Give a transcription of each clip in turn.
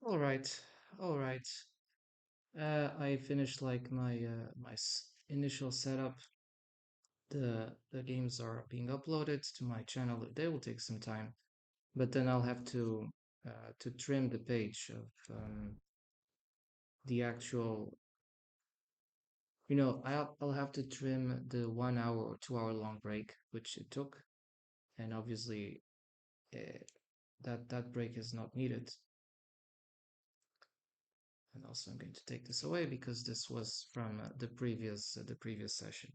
All right, all right. I finished like my initial setup. The games are being uploaded to my channel. They will take some time, but then I'll have to trim the page of the actual. I'll have to trim the 1 hour or 2 hour long break which it took, and obviously uh, that break is not needed. And also, I'm going to take this away because this was from the previous session.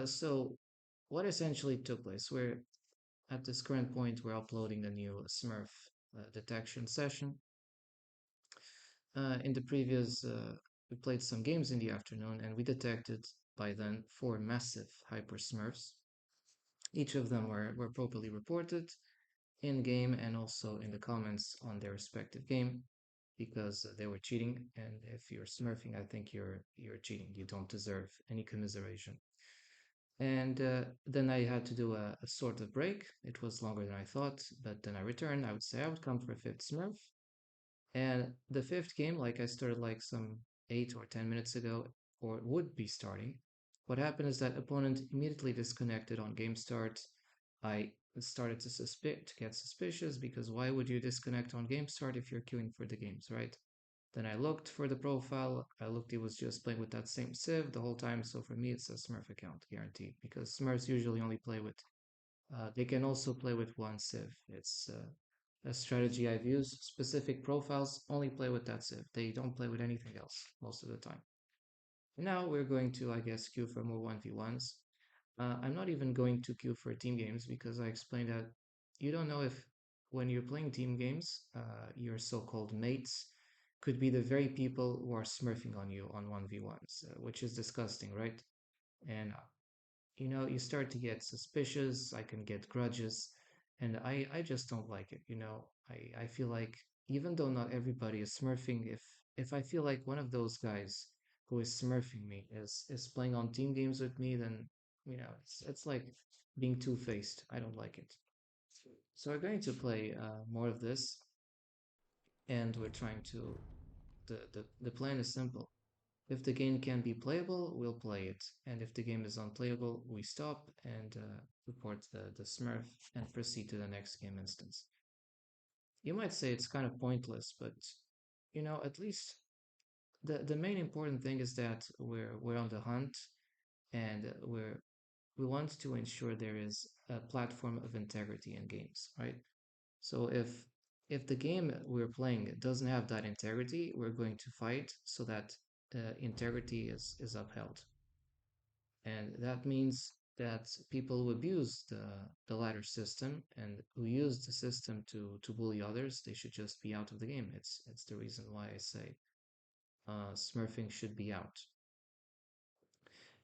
So what essentially took place? We're at this current point, we're uploading the new Smurf detection session. In the previous, we played some games in the afternoon, and we detected by then 4 massive hyper Smurfs. Each of them were properly reported in game and also in the comments on their respective game because they were cheating. And if you're Smurfing, I think you're cheating. You don't deserve any commiseration. And then I had to do a sort of break. It was longer than I thought, but then I returned. I would say I would come for a fifth Smurf. And the fifth game, like I started like some 8 or 10 minutes ago, or would be starting. What happened is that opponent immediately disconnected on game start. I started to get suspicious because why would you disconnect on game start if you're queuing for the games, right? Then I looked for the profile. I looked, it was just playing with that same Civ the whole time. So for me, it's a Smurf account, guaranteed, because Smurfs usually only play with, they can also play with one Civ. It's a strategy I've used. Specific profiles only play with that Civ. They don't play with anything else most of the time. And now we're going to, I guess, queue for more 1v1s. I'm not even going to queue for team games because I explained that you don't know if when you're playing team games, your so-called mates could be the very people who are smurfing on you on 1v1s, which is disgusting, right? And you start to get suspicious. I can get grudges, and I just don't like it. I feel like even though not everybody is smurfing, if I feel like one of those guys who is smurfing me is playing on team games with me, then it's like being two-faced. I don't like it. So we're going to play more of this, and we're trying to. The plan is simple. If the game can be playable, we'll play it. And if the game is unplayable, we stop and report the Smurf and proceed to the next game instance. You might say it's kind of pointless, but at least the main important thing is that we're on the hunt and we want to ensure there is a platform of integrity in games, right? So if the game we're playing doesn't have that integrity, we're going to fight so that integrity is upheld. And that means that people who abuse the ladder system and who use the system to bully others, they should just be out of the game. It's the reason why I say smurfing should be out.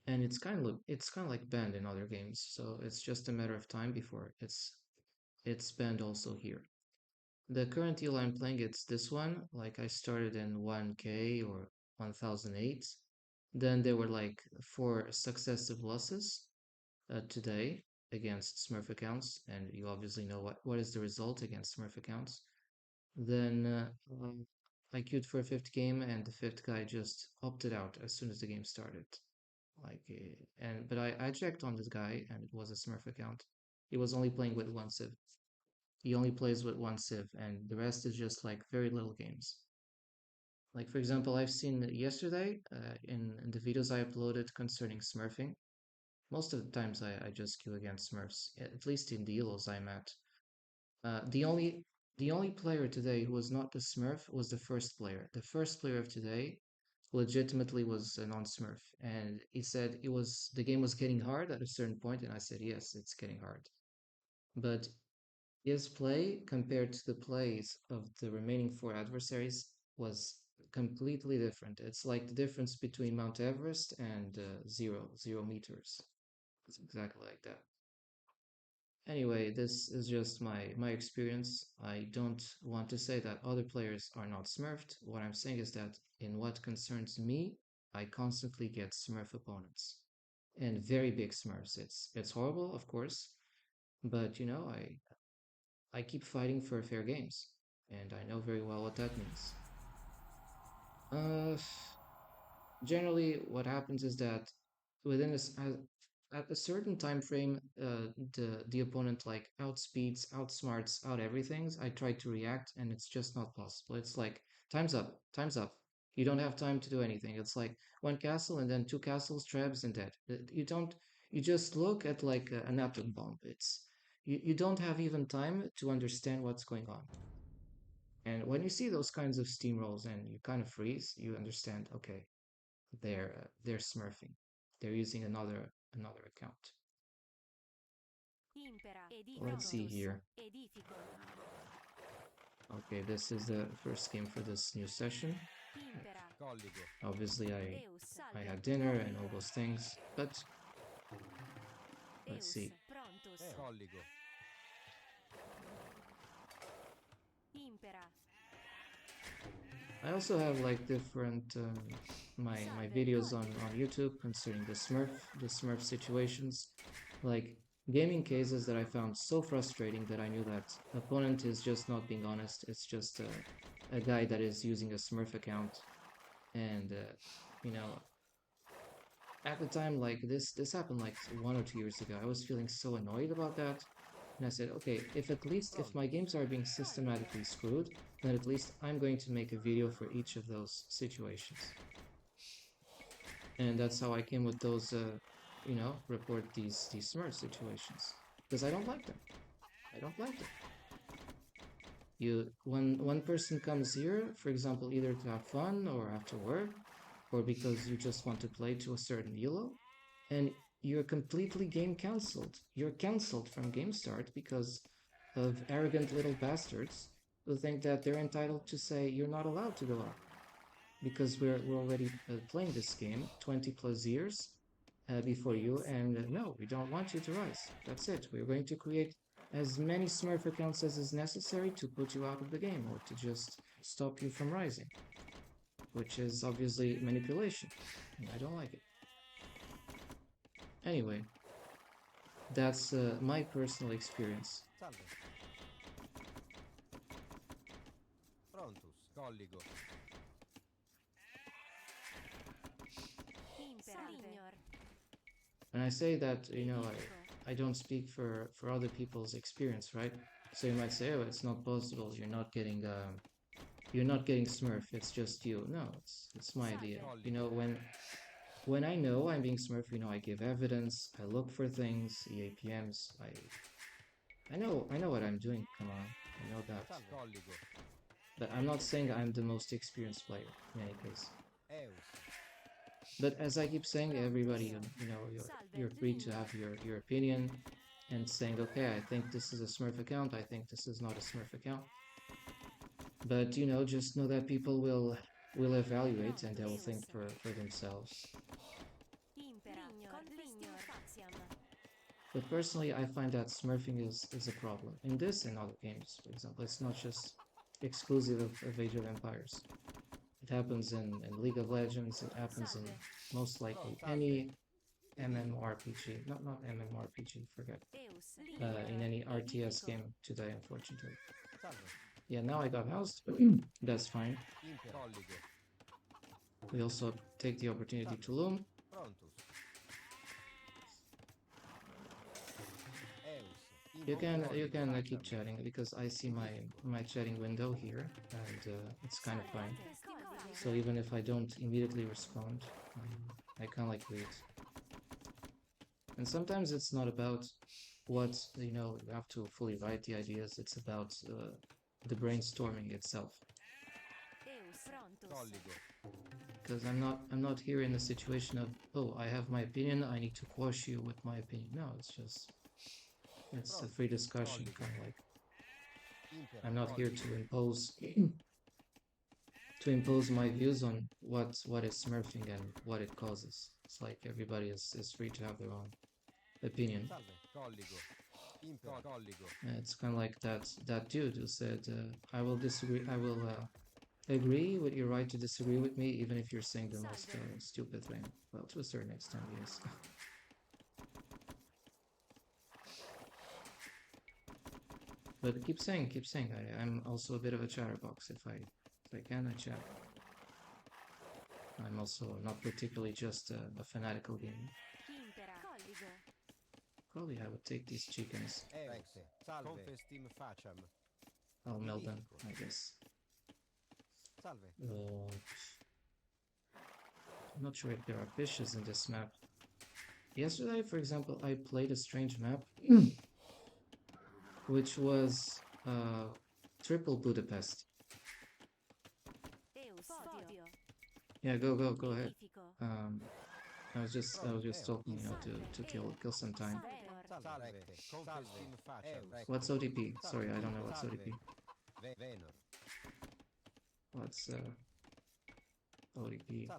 And it's kind of like banned in other games, so it's just a matter of time before it's banned also here. The current deal I'm playing, it's this one. Like I started in 1K or 1008. Then there were like 4 successive losses today against Smurf accounts, and you obviously know what is the result against Smurf accounts. Then I queued for a fifth game, and the fifth guy just opted out as soon as the game started. But I checked on this guy, and it was a Smurf account. He was only playing with one Civ. He only plays with one Civ, and the rest is just like very little games. Like for example, I've seen yesterday in the videos I uploaded concerning Smurfing. Most of the times I just queue against Smurfs, at least in the Elos I'm at. Uh, the only the only player today who was not a Smurf was the first player. The first player of today legitimately was a non-Smurf, and he said the game was getting hard at a certain point, and I said yes, it's getting hard. But his play compared to the plays of the remaining 4 adversaries was completely different. It's like the difference between Mount Everest and zero meters. It's exactly like that. Anyway, this is just my experience. I don't want to say that other players are not smurfed. What I'm saying is that in what concerns me, I constantly get smurf opponents and very big smurfs. It's horrible, of course, but I keep fighting for fair games. and I know very well what that means. Uh, Generally, what happens is that within at a certain time frame, the opponent like outspeeds, outsmarts, out everything. I try to react, and it's just not possible. It's like time's up, time's up. You don't have time to do anything. It's like one castle and then two castles, trebs, and dead. You don't. You just look at like an atom bomb. You don't have even time to understand what's going on. And when you see those kinds of steamrolls and you kind of freeze, you understand. Okay, they're smurfing. They're using another account. Let's see here. Okay, this is the first game for this new session. Obviously, I had dinner and all those things, but let's see. I also have like different my videos on YouTube concerning the Smurf situations, like gaming cases that I found so frustrating that I knew that opponent is just not being honest. It's just a guy that is using a Smurf account, and you know, at the time like this happened like 1 or 2 years ago. I was feeling so annoyed about that. And I said, okay, if my games are being systematically screwed, then at least I'm going to make a video for each of those situations. And that's how I came with those, report these smurf situations, because I don't like them. I don't like them. When one person comes here, for example, either to have fun or after work, or because you just want to play to a certain elo, and you're completely game cancelled. You're cancelled from game start because of arrogant little bastards who think that they're entitled to say you're not allowed to go up because we're already playing this game 20 plus years before you, and no, we don't want you to rise. That's it. We're going to create as many Smurf accounts as is necessary to put you out of the game or to just stop you from rising, which is obviously manipulation. And I don't like it. Anyway, that's my personal experience. And I say that, I don't speak for other people's experience, right? So you might say, oh, it's not possible. You're not getting Smurf. It's just you. No, it's my idea. When I know I'm being Smurf, I give evidence. I look for things, EAPMs. I know what I'm doing. Come on, I know that. But I'm not saying I'm the most experienced player in any case. But as I keep saying, everybody, you're free to have your opinion and saying, okay, I think this is a Smurf account. I think this is not a Smurf account. But just know that people will evaluate and they will think for themselves. But personally, I find that smurfing is a problem in this and other games. For example, it's not just exclusive of Age of Empires. It happens in League of Legends. It happens in most likely any MMORPG. Not MMORPG. Forget. In any RTS game today, unfortunately. Yeah, now I got housed. That's fine. We also take the opportunity to loom. You can keep chatting because I see my chatting window here, and it's kind of fine. So even if I don't immediately respond, I can like read. And sometimes it's not about what you have to fully write the ideas. It's about the brainstorming itself. Because I'm not here in a situation of, oh, I have my opinion, I need to quash you with my opinion. No, it's a free discussion, kind of like. I'm not here to impose my views on what is smurfing and what it causes. It's like everybody is free to have their own opinion. It's kind of like that dude who said, I will disagree. I will agree with your right to disagree with me, even if you're saying the most stupid thing. Well, to a certain extent, yes. But keep saying, keep saying. I'm also a bit of a chatterbox. If I can, I chat. I'm also not particularly just a fanatical gamer. Probably I would take these chickens. I'll melt them, I guess. I'm not sure if there are fishes in this map. Yesterday, for example, I played a strange map, which was triple Budapest. Yeah, go ahead. Um, I was just talking, to kill some time. What's ODP? Sorry, I don't know what's ODP. What's ODP?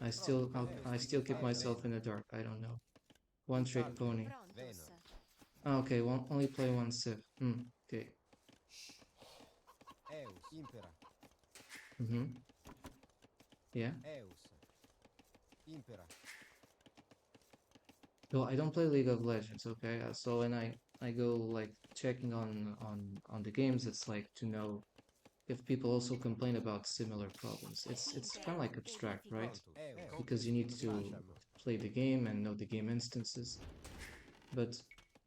I still keep myself in the dark. I don't know. One trick pony. Oh, okay, only play one civ. Okay. Yeah. No, I don't play League of Legends. Okay, so when I go like checking on the games, it's like to know if people also complain about similar problems. It's kind of like abstract, right? Because you need to play the game and know the game instances. But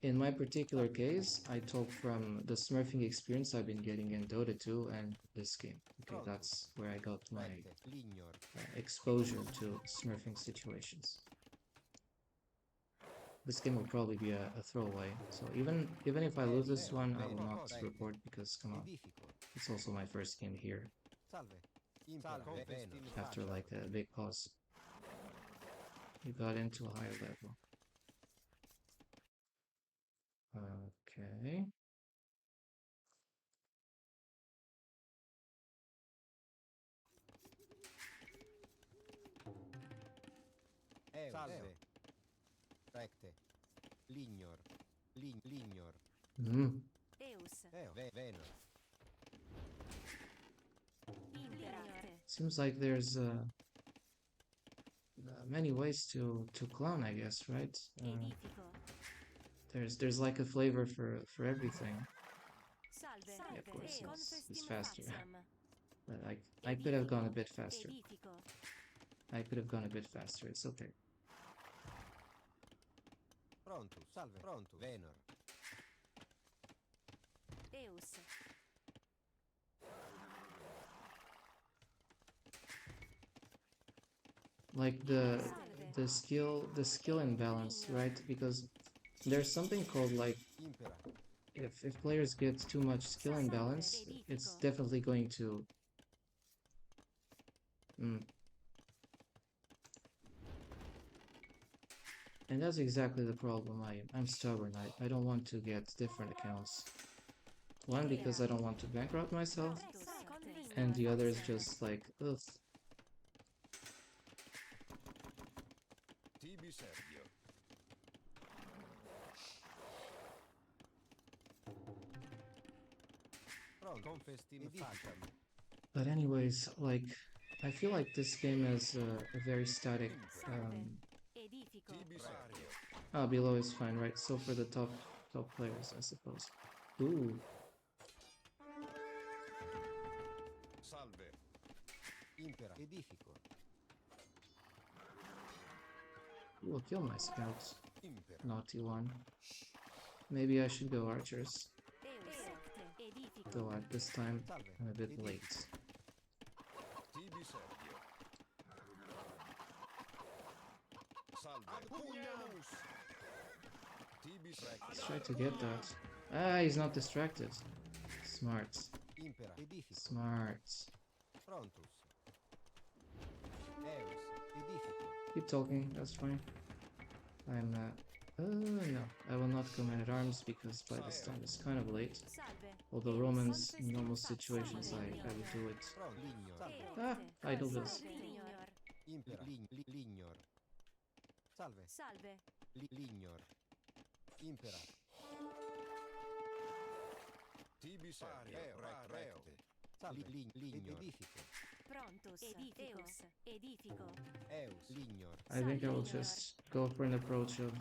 in my particular case, I talk from the smurfing experience I've been getting in Dota 2 and this game. Okay, that's where I got my exposure to smurfing situations. This game will probably be a throwaway. So even if I lose this one, I will not report because come on, it's also my first game here. After like a big pause, we got into a higher level. Okay. Seems like there's many ways to clone, I guess, right? There's like a flavor for everything. Yeah, of course, it's faster. But I could have gone a bit faster. I could have gone a bit faster. It's okay. Like the skill imbalance, right? Because there's something called like if players get too much skill imbalance, it's definitely going to and that's exactly the problem. I'm stubborn. I don't want to get different accounts. One, because I don't want to bankrupt myself, and the other is just like, ugh. But anyways, like, I feel like this game is a very static. Below is fine, right? So for the top players, I suppose. Ooh. Will kill my scouts. Naughty one. Maybe I should go archers. Though at this time I'm a bit late. Let's try to get that. Ah, he's not distracted. Smart. Smart. Keep talking, that's fine. I'm no, I will not go man-at-arms because by this time it's kind of late. Although Romans, in normal situations, I would do it. Ah, idle this. Salve, lignor. Edifico. Prontus. Edificus. Edifico. Eus. Lignor. I think I will just go for an approach of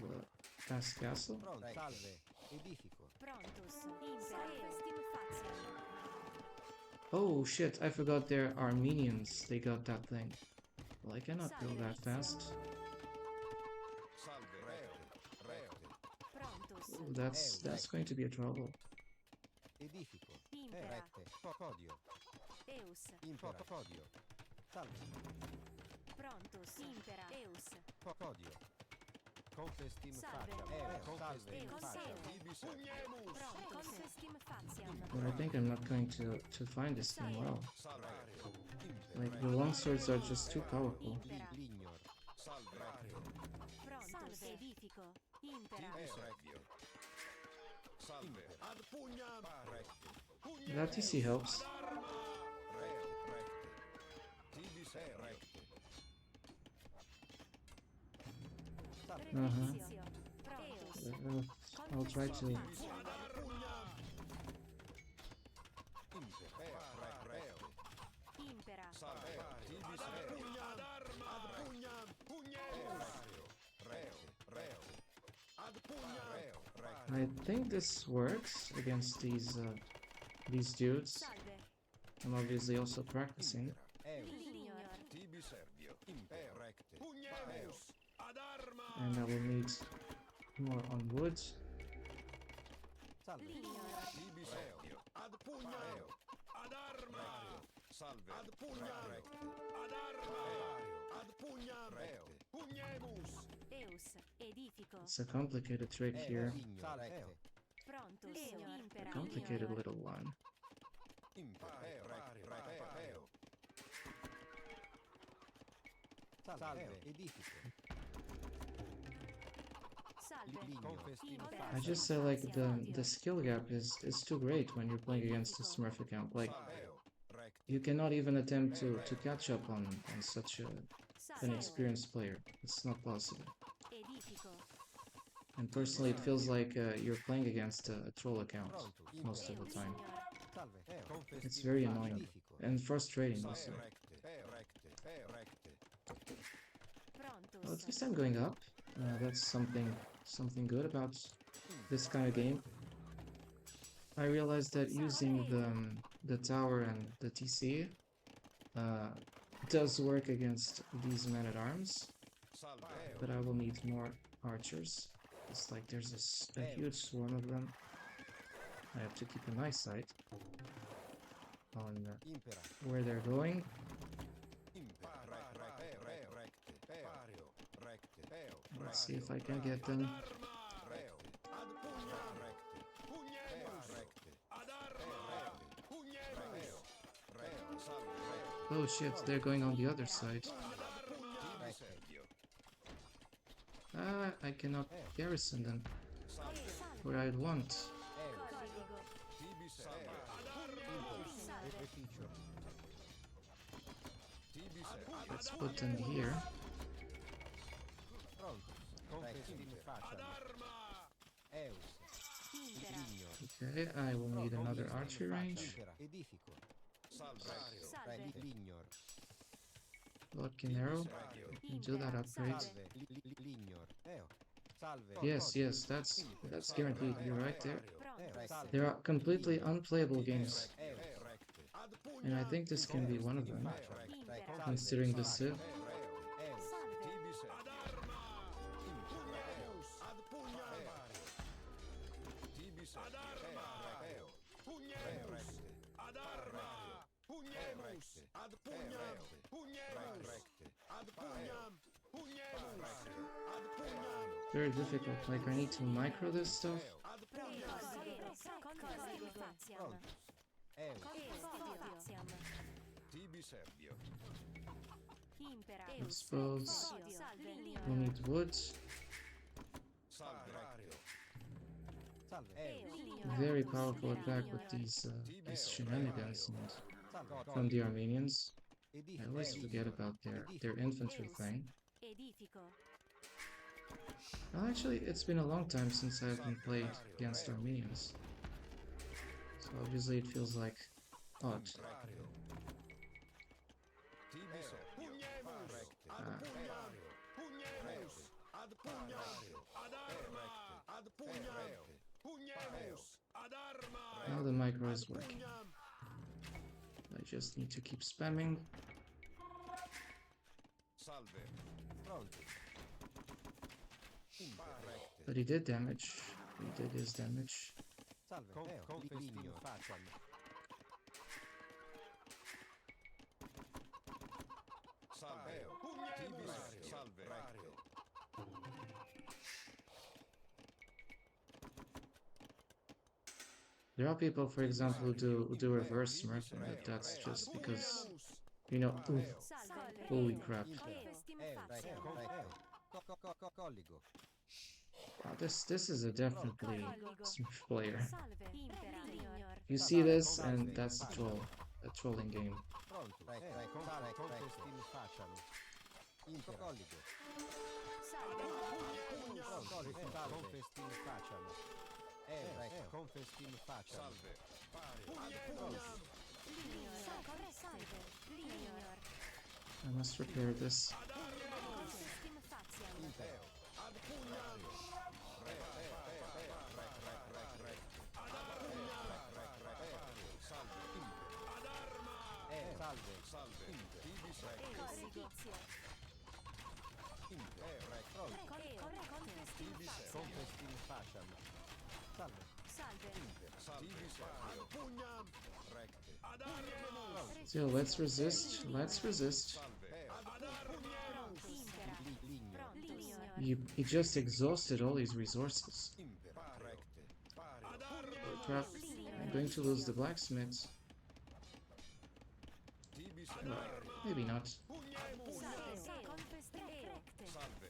fast castle. Pronto. Salve, edifico. Prontus. Impera. Steam faciam. Oh shit, I forgot they're Armenians. They got that thing. Well, I cannot go that fast. Salve, rete. Prontus. Ooh, that's going to be a trouble. Edifico. Impera. Rete. Podio. Eus. Impera. Podio. Salve. Prontus. Impera. Eus. Podio. Confestim Salve. faciam. Salve. Confestim faciam. Prontus. Confestim faciam. But I think I'm not going to find this thing well. Salve. Like, the longswords are just too powerful. Lignor. Salve. Prontus. Edifico. Impera. Salve. Ad pugnam. That TC helps. Repulsio. Prontus. I'll try to. Impera. I think this works against these dudes. Salve. I'm obviously also practicing. Lignor. And I will need more on wood. Salve. Lignor. Ad pugnam. Ad arma. Salve. Ad pugnam. Ad arma. Ad pugnam. Pugnemus. Eus. Edifico. It's a complicated trick here. Prontus. Impera. Complicated little one. Salve. Edifico. Salve. Impera. I just say like the skill gap is too great when you're playing against a Smurf account. Like, you cannot even attempt to catch up on such an Salve. experienced player. It's not possible. Edifico. And personally, it feels like you're playing against a troll account most of the time. Salve. It's very annoying and frustrating also. Well, at least I'm going up. That's something good about this kind of game. I realized that using the tower and the TC does work against these men-at-arms, but I will need more archers. It's like there's a huge swarm of them. I have to keep an eyesight on where they're going. Let's see if I can get them. Oh shit, they're going on the other side. Ah, I cannot garrison them where I'd want. Let's put them here. Okay, I will need another archery range. Lucky arrow. I can do that upgrade. Yes, that's guaranteed. You're right there. There are completely unplayable games, and I think this can be one of them, considering the Civ. Very difficult, like I need to micro this stuff. I suppose we need wood. Very powerful attack with these shenanigans and from the Armenians. I always forget about their infantry thing. Well, actually, it's been a long time since I haven't played against Armenians. So obviously it feels like Odd. Imperario. Tibiso. Pugnemus. Ad Ah. pugnam. Pugnemus. Ad pugnam. Ad arma. Ad pugnam. Pugnemus. Ad arma. Now the micro Ad is working. pugnam. I just need to keep spamming. Salve. Pronti. Imperrecte. But he did damage. He did his damage. Salve. Confestin facem. Salve. Tibis. Salve. There are people, for example, who do reverse smurfing, but that's just because, you know, oof, Salve. holy crap. Colligo. Wow, this is a definitely smurf player. Salve. Impera. Lignor. You see this, and that's a trolling game. Pronto. Confestin facem. Colligo. Salve. Confestin facem. Confestin facem. Salve. Lignor. Salve. Lignor. I must repair this. Confestim faciam. Ad pugnam. Salve. Salve. Tibis. Corridizio. Confestin facem. Salve. Salve. Tibis. Ad pugnam. Recte. Ad arma. So let's resist. Let's resist. Impera. Lignor. He just exhausted all his resources. Recte. Oh crap. I'm going to lose the blacksmiths. Tibis. Maybe not. Salve. Confestim recte. Salve.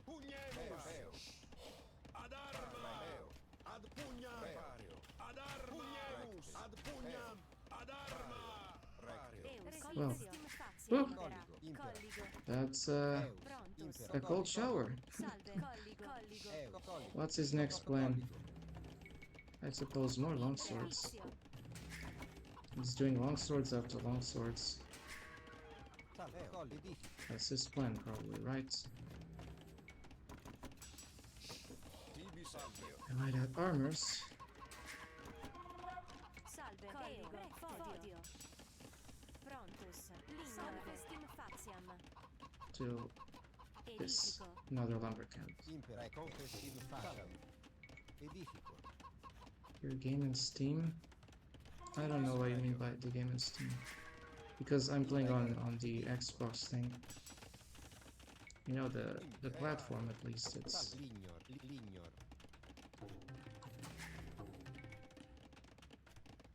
Pugnemus. Ad arma. Ad pugnam. Ad arma. Ad pugnam. Ad arma. Recte. Well, Confestim faciam. whew. Colligo. That's Prontus. a cold shower. Salve. Colligo. What's his next plan? I suppose more longswords. Perizio. He's doing longswords after longswords. That's his plan, probably, right? Tibis. Salve. I might add armors Salve. Colligo. Fodio. Prontus. Lignor. Confestim faciam. to this Edifico. another lumber camp. Impera confestim facem. Edifico. Your game in Steam? I don't know what you mean by the game in Steam. Because I'm playing on the Xbox thing. You know, the platform at least, it's... Lignor. Lignor.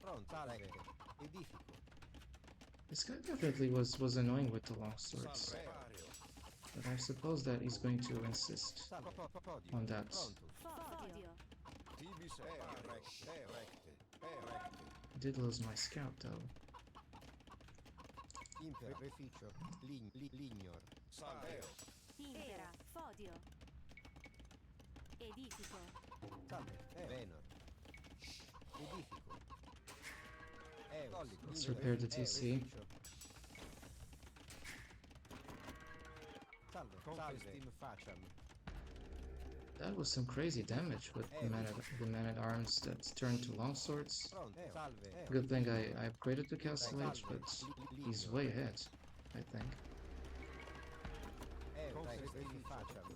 Pronto. Edifico. This guy definitely was annoying with the long swords. But I suppose that he's going to insist on that. Fodio. Tibis. Recte. I did lose my scout though. Impera. Reficio. Lignor. Salve. Impera. Fodio. Edifico. Salve. Venor. Edifico. Colligo. Let's repair the TC. Salve. Confestim facem. That was some crazy damage with the man-at-arms that turned to longswords. Pronto. Salve. Good thing I upgraded to Castle Age, but he's way ahead, I think. Confestim facem.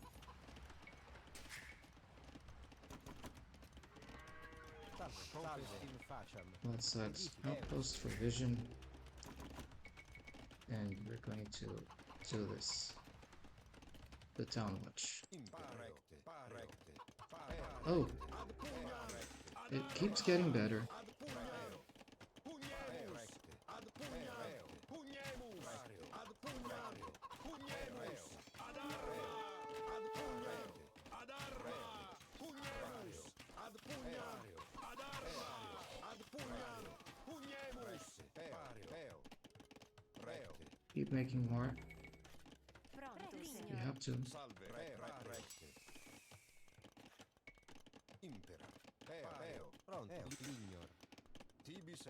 Salve. Confestim facem. Let's set outpost for vision. And we're going to do this. The town watch. Oh! It keeps getting better. Keep making more. Prontus. You have to. Impera. Pronto. Lignor. Eus.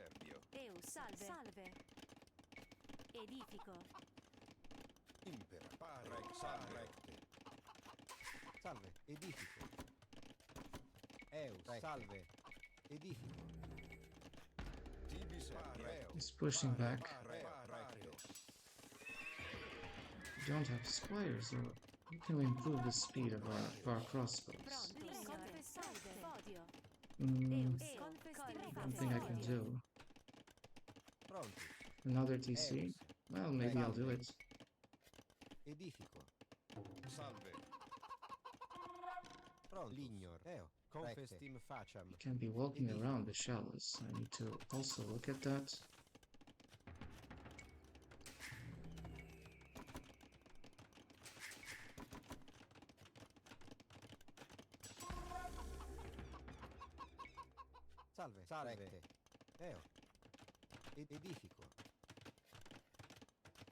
Salve. Salve. Edifico. Salve, edifico. Eus, salve, edifico. He's pushing back. We don't have squires, or how can we improve the speed of our crossbows? Pronto. Salve. Fodio. Mm, Eus. something I can do. Pronto, Another TC? Well, maybe I'll do it. edifico. Pronto. Lignor, eo. Confestim facem. You can't be walking around the shallows. I need to also look at that. Salve, salve. Eo. Edifico.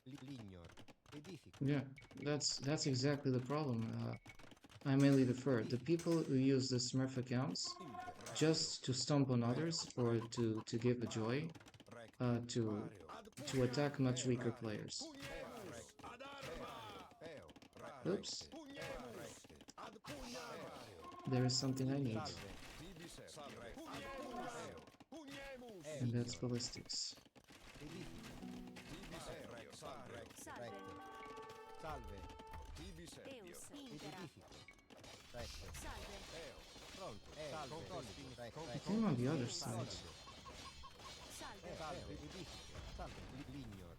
Lignor, edifico. Yeah, that's exactly the problem. I mainly defer. The people who use the Smurf accounts just to stomp on others or to give a joy, to attack much weaker players. Oops, there is something I need, and that's ballistics. Salve. Salve, Eus. Impera. edifico. Recte. Salve. Pronto. Salve. I came on the other side. Salve. Salve, edifico. Salve, lignor.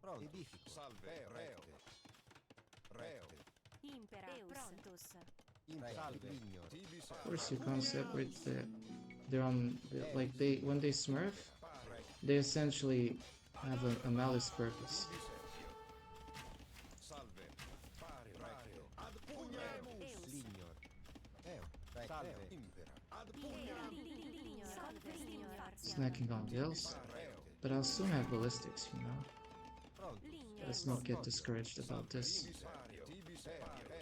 Pronto. Edifico. Impera. Eus. Prontus. Salve, lignor. Of course, you can't separate they're on like when they Smurf, they essentially have a malice purpose. Eus. Lignor. Eo. Salve. Snacking on gills, but I'll soon have ballistics, you know. Pronto. Let's not get discouraged about this.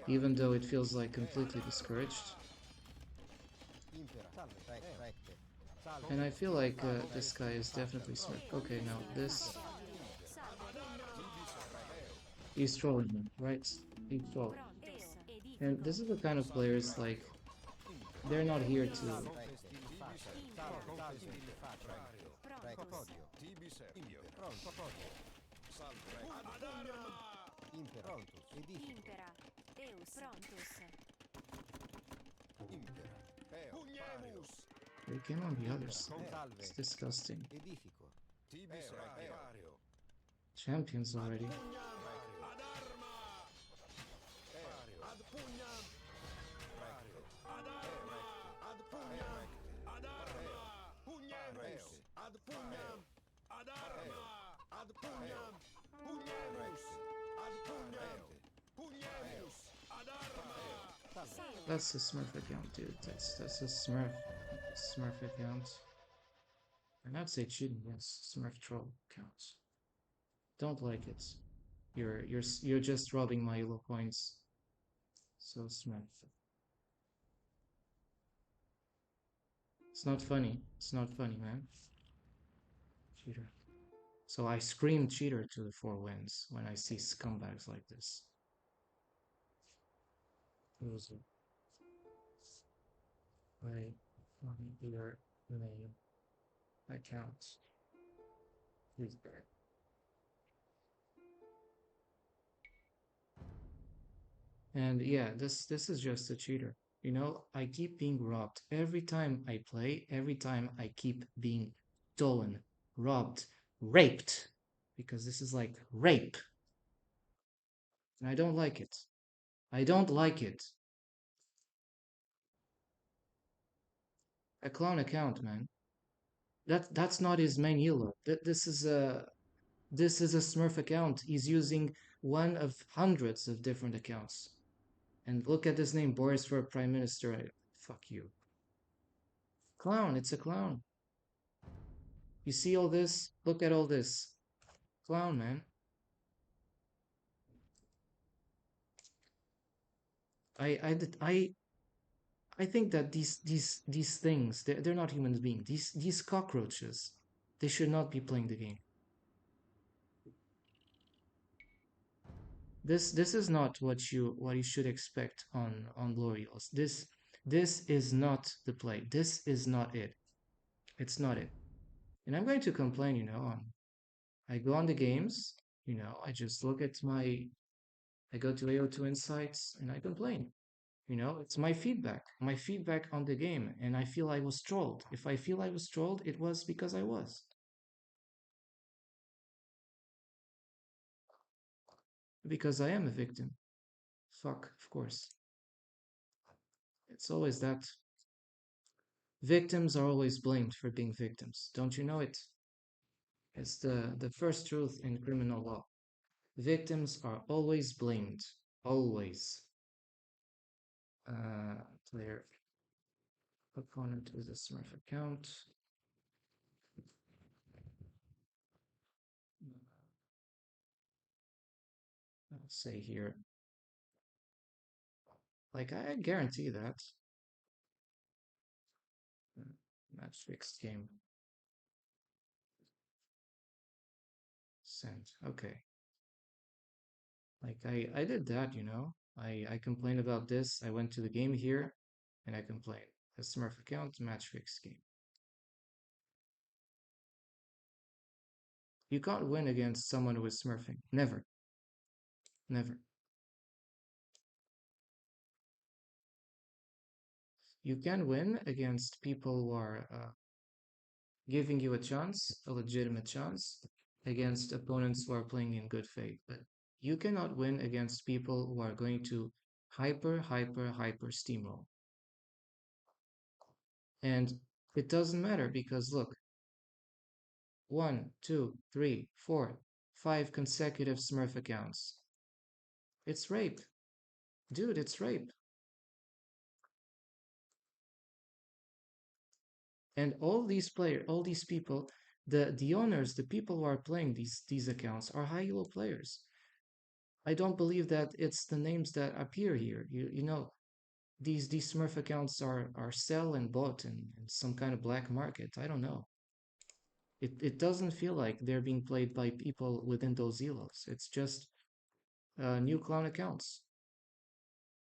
Even though it feels like completely discouraged. Impera. Salve. Recte. Salve. And I feel like this guy is definitely smart. Okay, now this... He's trolling me, right? He's trolling. And this is the kind of players, like, they're not here to... Impera. Eus. Prontus. They came on the other side. It's disgusting. Edifico. Champions already. That's a Smurf account, dude. That's a Smurf account. And I'd say cheating, yes. Smurf troll accounts. Don't like it. You're just robbing my elo points. So Smurf. It's not funny. It's not funny, man. Cheater. So I scream cheater to the four winds when I see scumbags like this. Loser. Play on your name account. Please burn. And yeah, this is just a cheater. You know, I keep being robbed. Every time I play, every time I keep being stolen, robbed, raped. Because this is like rape. And I don't like it. I don't like it. A clown account, man. That's not his main elo. This is a Smurf account. He's using one of hundreds of different accounts. And look at his name, Boris for Prime Minister. Fuck you. Clown, it's a clown. You see all this? Look at all this. Clown, man. I I think that these things they're not human beings. These cockroaches, they should not be playing the game. This is not what you should expect on Glorios. This is not the play. This is not it. It's not it. And I'm going to complain, I go on the games, I just look at I go to AO2 Insights and I complain. It's my feedback on the game, and I feel I was trolled. If I feel I was trolled, it was because I was. Because I am a victim. Fuck, of course. It's always that. Victims are always blamed for being victims. Don't you know it? It's the first truth in criminal law. Victims are always blamed. Always. Player opponent with a Smurf account. I'll say here, like I guarantee that match fixed game sent. Okay, like I did that, I complained about this. I went to the game here, and I complained. A Smurf account match fixed game. You can't win against someone who is smurfing. Never, never. You can win against people who are giving you a chance, a legitimate chance, against opponents who are playing in good faith. But you cannot win against people who are going to hyper steamroll. And it doesn't matter because look, one, two, three, four, five consecutive Smurf accounts. It's rape. Dude, it's rape. And all these people, the owners, the people who are playing these accounts are high elo players. I don't believe that it's the names that appear here. These Smurf accounts are sell and bought in some kind of black market. I don't know. It doesn't feel like they're being played by people within those elos. It's just new clown accounts.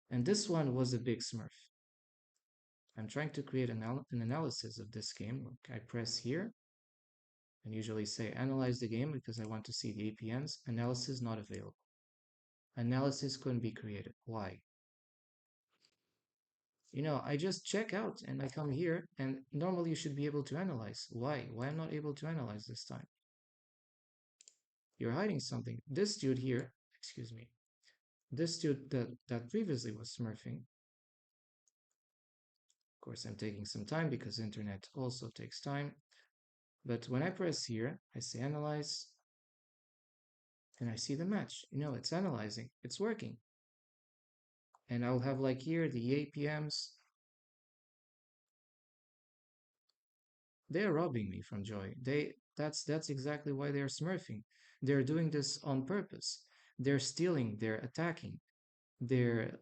And this one was a big Smurf. I'm trying to create an analysis of this game. I press here and usually say analyze the game because I want to see the APMs. Analysis not available. Analysis couldn't be created. Why? I just check out and I come here, and normally you should be able to analyze. Why? Why I'm not able to analyze this time? You're hiding something. This dude here, excuse me, this dude that previously was smurfing. Of course, I'm taking some time because internet also takes time. But when I press here, I say analyze, and I see the match. It's analyzing. It's working. And I'll have like here the APMs. They're robbing me from joy. That's exactly why they're smurfing. They're doing this on purpose. They're stealing, they're attacking, they're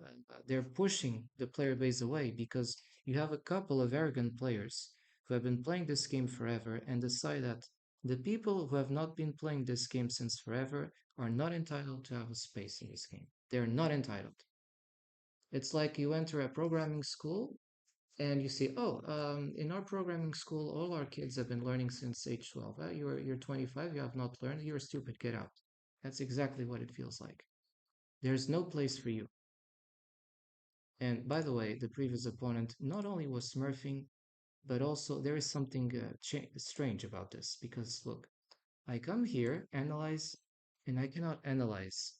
pushing the player base away because you have a couple of arrogant players who have been playing this game forever and decide that the people who have not been playing this game since forever are not entitled to have a space in this game. They're not entitled. It's like you enter a programming school and you see, oh, in our programming school, all our kids have been learning since age 12. You're 25, you have not learned, you're stupid, get out. That's exactly what it feels like. There's no place for you. And by the way, the previous opponent not only was smurfing, but also there is something strange about this because look, I come here, analyze, and I cannot analyze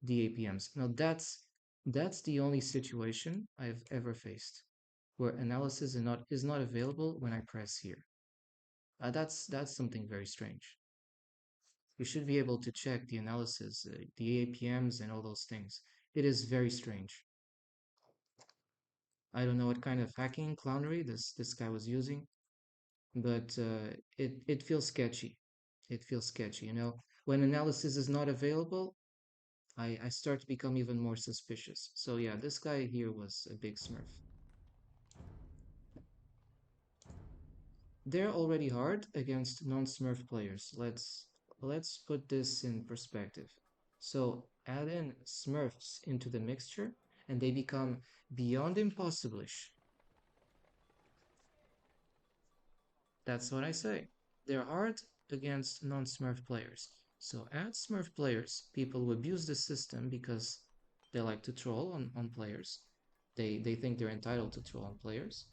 the APMs. Now that's the only situation I've ever faced where analysis is not available when I press here. That's something very strange. You should be able to check the analysis, the APMs, and all those things. It is very strange. I don't know what kind of hacking clownery this guy was using, but it feels sketchy. It feels sketchy. When analysis is not available, I start to become even more suspicious. So yeah, this guy here was a big smurf. they're already hard against non-Smurf players. Let's put this in perspective. So add in Smurfs into the mixture, and they become beyond impossible-ish. That's what I say. They're hard against non-Smurf players. So add Smurf players. People who abuse the system because they like to troll on players. They think they're entitled to troll on players.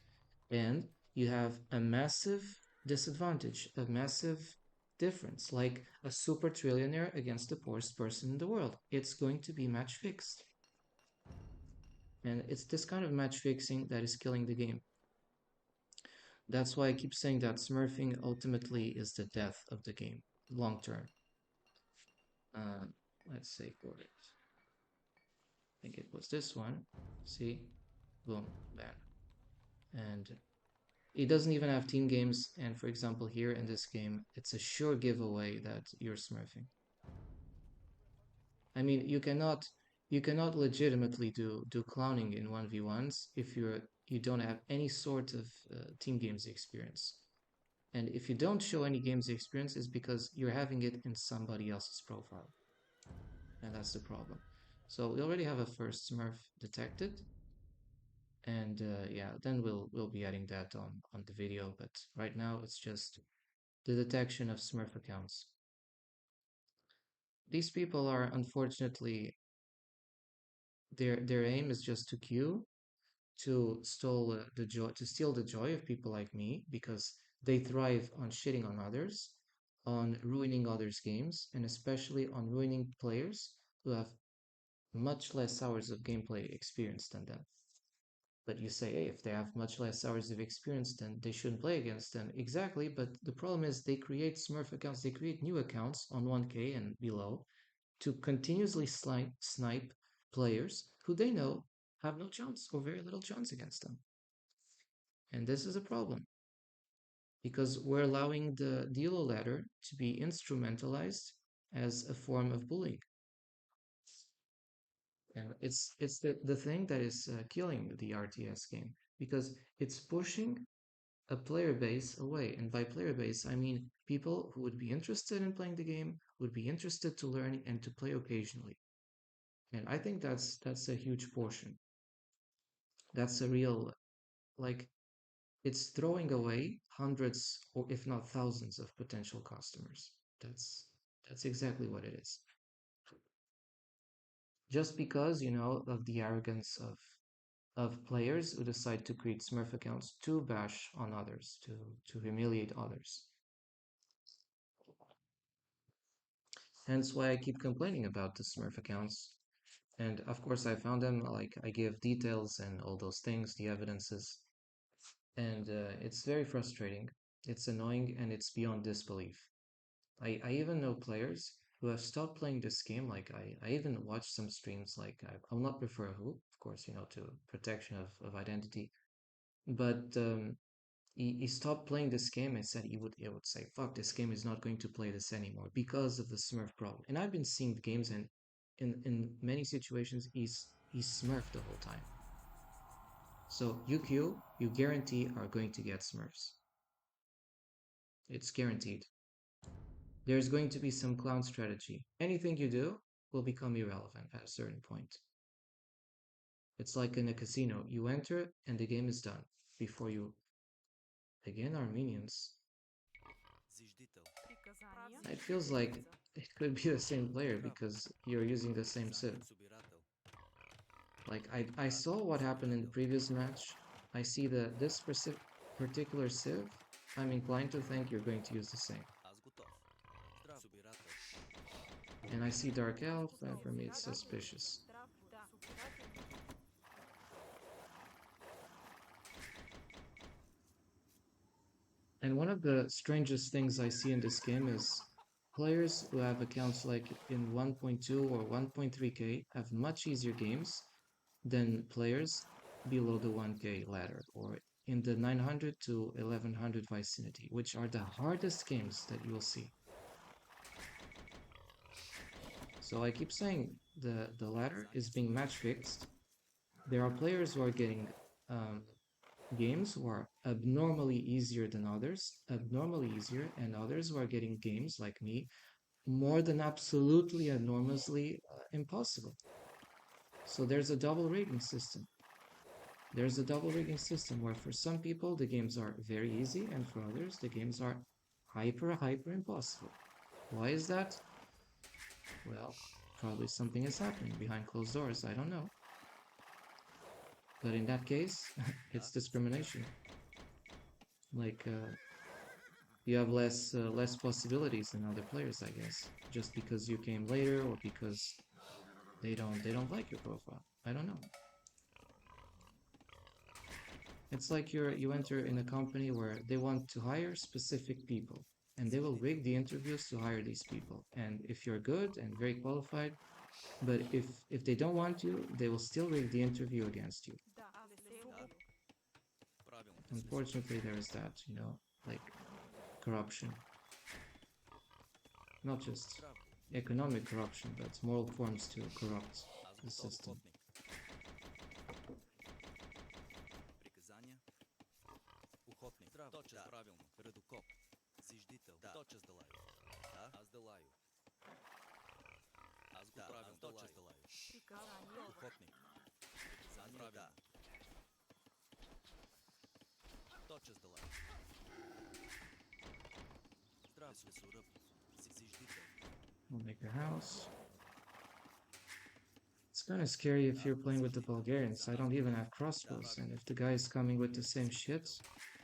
And you have a massive disadvantage, a massive difference, like a super trillionaire against the poorest person in the world. It's going to be match fixed. And it's this kind of match fixing that is killing the game. That's why I keep saying that smurfing ultimately is the death of the game, long term. Uh, let's say for it. I think it was this one. See? Boom, ban. And it doesn't even have team games. And for example, here in this game, it's a sure giveaway that you're smurfing. I mean, you cannot legitimately do clowning in 1v1s if you don't have any sort of team games experience. And if you don't show any games experience, it's because you're having it in somebody else's profile. And that's the problem. So we already have a first Smurf detected. And yeah, then we'll be adding that on the video. But right now it's just the detection of Smurf accounts. These people are unfortunately their aim is just to queue to steal the joy of people like me because they thrive on shitting on others, on ruining others' games, and especially on ruining players who have much less hours of gameplay experience than them. But you say, hey, if they have much less hours of experience, then they shouldn't play against them. Exactly, but the problem is they create Smurf accounts, they create new accounts on 1K and below to continuously snipe players who they know have no chance or very little chance against them. And this is a problem because we're allowing the Dilo ladder to be instrumentalized as a form of bullying. And it's the thing that is killing the RTS game because it's pushing a player base away. And by player base, I mean people who would be interested in playing the game, would be interested to learn and to play occasionally. And I think that's a huge portion. That's a real like it's throwing away hundreds or if not thousands of potential customers. That's exactly what it is. Just because, of the arrogance of players who decide to create Smurf accounts to bash on others, to humiliate others. Hence why I keep complaining about the Smurf accounts. And of course, I found them, like, I give details and all those things, the evidences. And it's very frustrating. It's annoying and it's beyond disbelief. I even know players who have stopped playing this game. Like, I even watched some streams, like, I'll not refer who, of course, to protection of identity. But he stopped playing this game and said he would say, fuck, this game is not going to play this anymore because of the Smurf problem. And I've been seeing the games and in many situations he's Smurfed the whole time. So UQ, you guarantee are going to get Smurfs. It's guaranteed. There's going to be some clown strategy. Anything you do will become irrelevant at a certain point. It's like in a casino. You enter and the game is done before you again Armenians. It feels like it could be the same player because you're using the same civ. Like I saw what happened in the previous match. I see this particular civ. I'm inclined to think you're going to use the same. And I see Dark Elf, and for me it's suspicious. And one of the strangest things I see in this game is players who have accounts like in 1.2 or 1.3k have much easier games than players below the 1k ladder or in the 900 to 1100 vicinity, which are the hardest games that you will see. So I keep saying the ladder is being match fixed. There are players who are getting games who are abnormally easier than others, abnormally easier, and others who are getting games like me more than absolutely enormously impossible. So there's a double rating system. There's a double rating system where for some people the games are very easy, and for others the games are hyper impossible. Why is that? Well, probably something is happening behind closed doors. I don't know. But in that case, it's discrimination. Like you have less possibilities than other players, I guess, just because you came later or because they don't like your profile. I don't know. It's like you enter in a company where they want to hire specific people, and they will rig the interviews to hire these people. And if you're good and very qualified, but if they don't want you, they will still rig the interview against you. Unfortunately, there is that, like corruption, not just economic corruption, but moral forms to corrupt the system. We'll make a house. It's kind of scary if you're playing with the Bulgarians. I don't even have crossbows, and if the guy is coming with the same shit,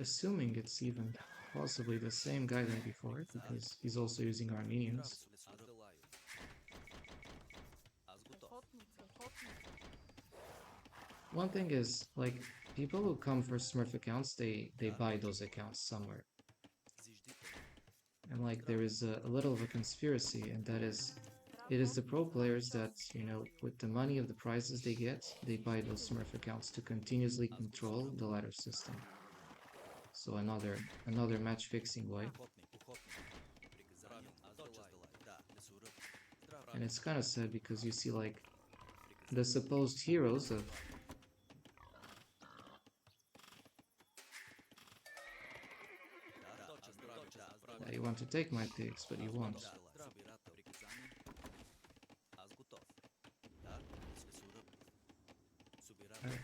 assuming it's even possibly the same guy than before, because he's also using Armenians. One thing is, like, people who come for Smurf accounts, they buy those accounts somewhere. And like there is a little of a conspiracy, and that is it is the pro players that, with the money of the prizes they get, they buy those Smurf accounts to continuously control the ladder system. So another match fixing way. And it's kind of sad because you see like the supposed heroes of yeah, you want to take my pigs, but you won't.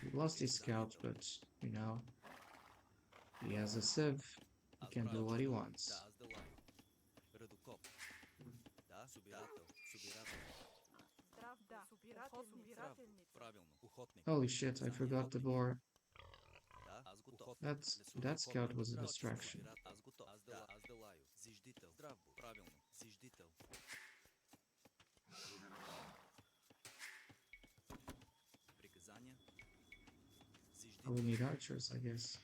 He lost his scout, but he has a sieve. He can do what he wants. Holy shit, I forgot the boar. That scout was a distraction. I will need archers, I guess.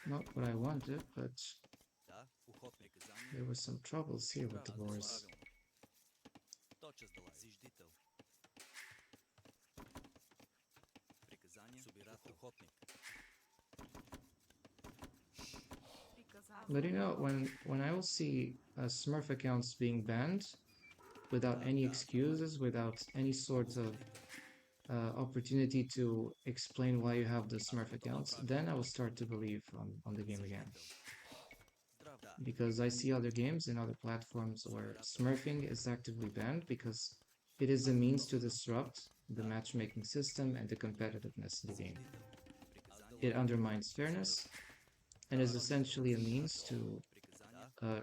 Not what I wanted, but there were some troubles here with the boars. But when I will see Smurf accounts being banned without any excuses, without any sort of opportunity to explain why you have the Smurf accounts, then I will start to believe on the game again. Because I see other games in other platforms where Smurfing is actively banned because it is a means to disrupt the matchmaking system and the competitiveness in the game. It undermines fairness and is essentially a means to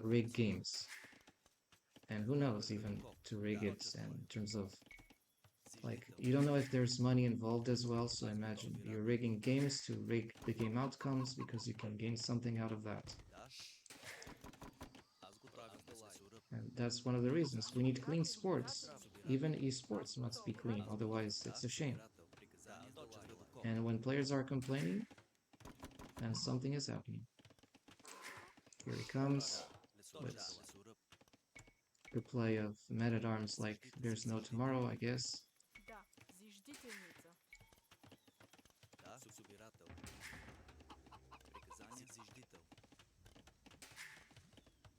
rig games. And who knows, even to rig it in terms of like, you don't know if there's money involved as well, so imagine you're rigging games to rig the game outcomes because you can gain something out of that. And that's one of the reasons we need clean sports. Even esports must be clean, otherwise it's a shame. And when players are complaining, then something is happening. Here he comes with the play of men-at-arms like there's no tomorrow, I guess. Да, зиждителница. Да, собирател. Приказание, зиждител.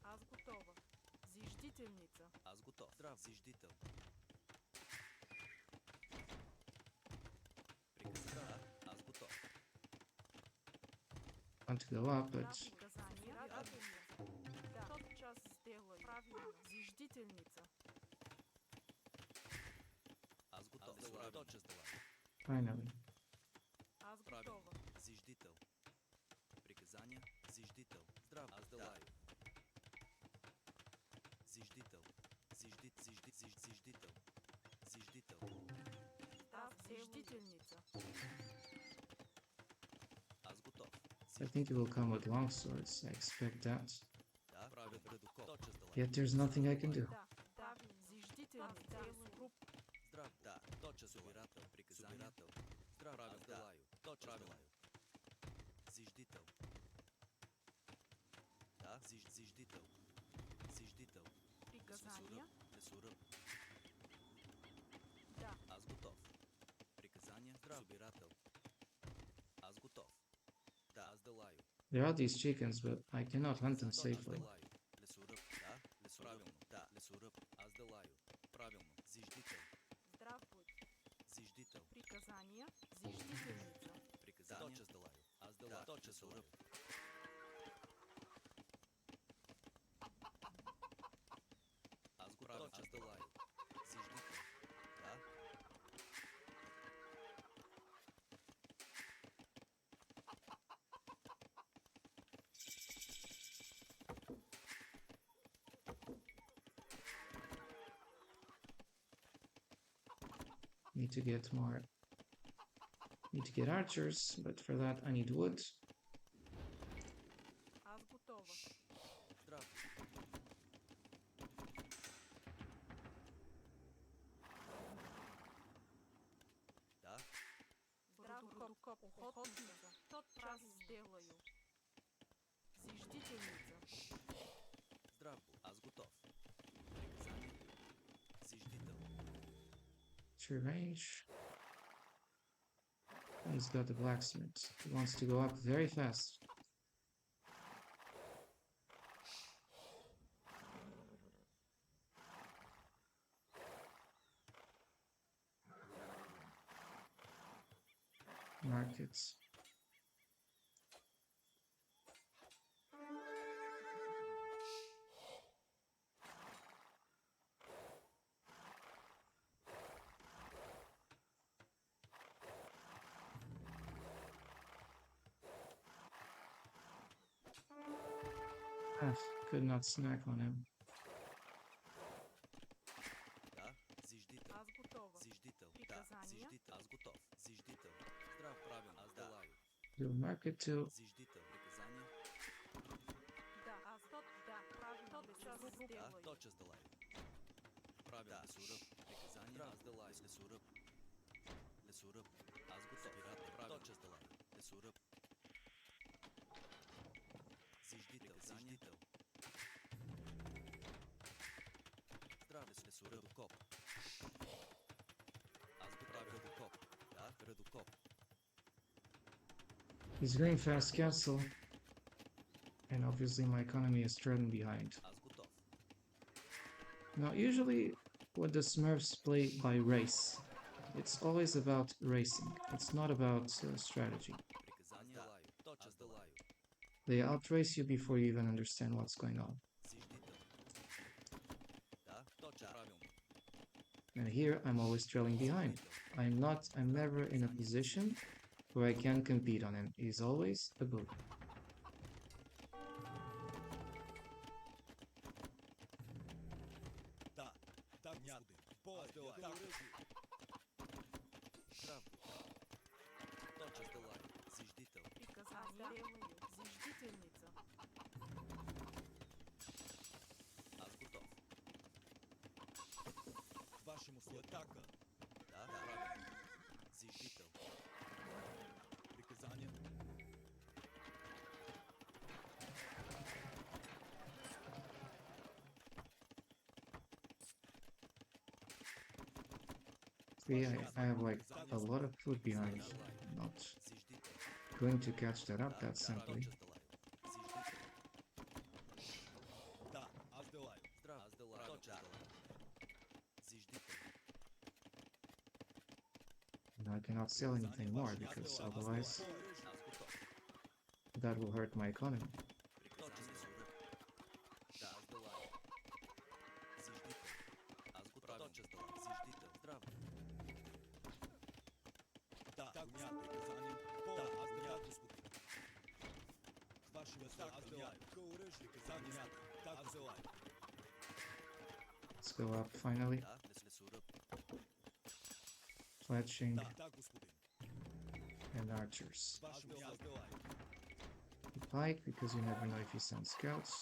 Аз готова. Зиждителница. Аз готов. Здрав, зиждител. Приказание, аз готов. Want to go up, but Приказание. Да, тот час сделай. Правильно. Зиждителница. Аз готов. Аз точно сделай. finally. Аз Правилно. готова. Зиждител. Приказания, зиждител. Здрав, аз делаю. Зиждител. Зиждител. Зиждител. Аз зиждителница. Аз готов. I think it will come with long swords. I expect that. Да, правил редокоп. Точно сделай. Yet there's nothing I can do. Да, правильно. Зиждителница. Груп. Здрав, да. Точно собирател. Приказания. Здрав, аз делаю. Точно делаю. Зиждител. Да, зиждител. Зиждител. Приказания. Лесоръб. Да, Аз готов. Приказания. Здрав, собирател. Аз готов. Да, аз делаю. There are these chickens, but I cannot hunt them Точно safely. делаю. Лесоръб. Да, правилно. Да, лесоръб. Аз делаю. Правилно. Зиждител. здрав будь. Зиждител. Приказания. Зиждителница. Приказания. Точно делаю. Аз делаю. Точно лесоръб. Аз го правя. Аз делаю. Зиждител. Да. Need to get more. Need to get archers, but for that I need wood. Аз готова. Здрав. Да. Здрав коп. Охотница. Тот час сделаю. Зиждителница. Здрав. Аз готов. Приказание. Зиждител. True range. He's got the blacksmith. He wants to go up very fast. Markets. Could not snack on him. Да. Зиждител. Аз готова. Зиждител. Да. Приказания. Зиждител. Аз готов. Зиждител. Здрав. Правилно. Аз делаю. Do market too. Зиждител. Приказания. Да, аз тот, да, правильно. Тот час Да. сделаю. Точно делаю. Правилно. Лесоръб. Приказания. Аз делаю. Лесоръб. Лесоръб. Аз го собирате. Правилно. Точно делаю. Лесоръб. Зиждител. Зиждител. Здраве с лесоръбокоп. Аз го правя редокоп. Да, редокоп. He's going fast castle. And obviously my economy is trailing behind. Аз готов. Now usually what the Smurfs play by race. It's always about racing. It's not about strategy. Приказание. Делаю. Точно делаю. They outrace you before you even understand what's going on. Зиждител. Да, точно правилно. And here I'm always trailing behind. I'm never in a position where I can compete on him. He's always a bully. Да, да, господи, Бог да атака. Здрав. Точно делаю. Зиждител. Приказания. Сделаю. Зиждителница. Аз готов. Вашему слугу атака. Да, правилно. Зиждител. 3, I have like a lot of food behind. I'm not going to catch that up that simply. Да, аз делаю. Здрав, аз делаю. Точно делаю. Зиждител. And I cannot sell anything more because otherwise Аз готов. that will hurt my economy. Приказание суръп. Да, аз делаю. Зиждител. Аз готов. Точно делаю. Зиждител. Здрав. Да, понятно. Приказание. Да, аз делаю, господин. Ваши места, аз делаю. Приказание. Так, аз делаю. Let's go up finally. Да, несли суръп. Fletching Да, господин. and archers. Ваши места, аз делаю. Pike, because you never know if you send scouts.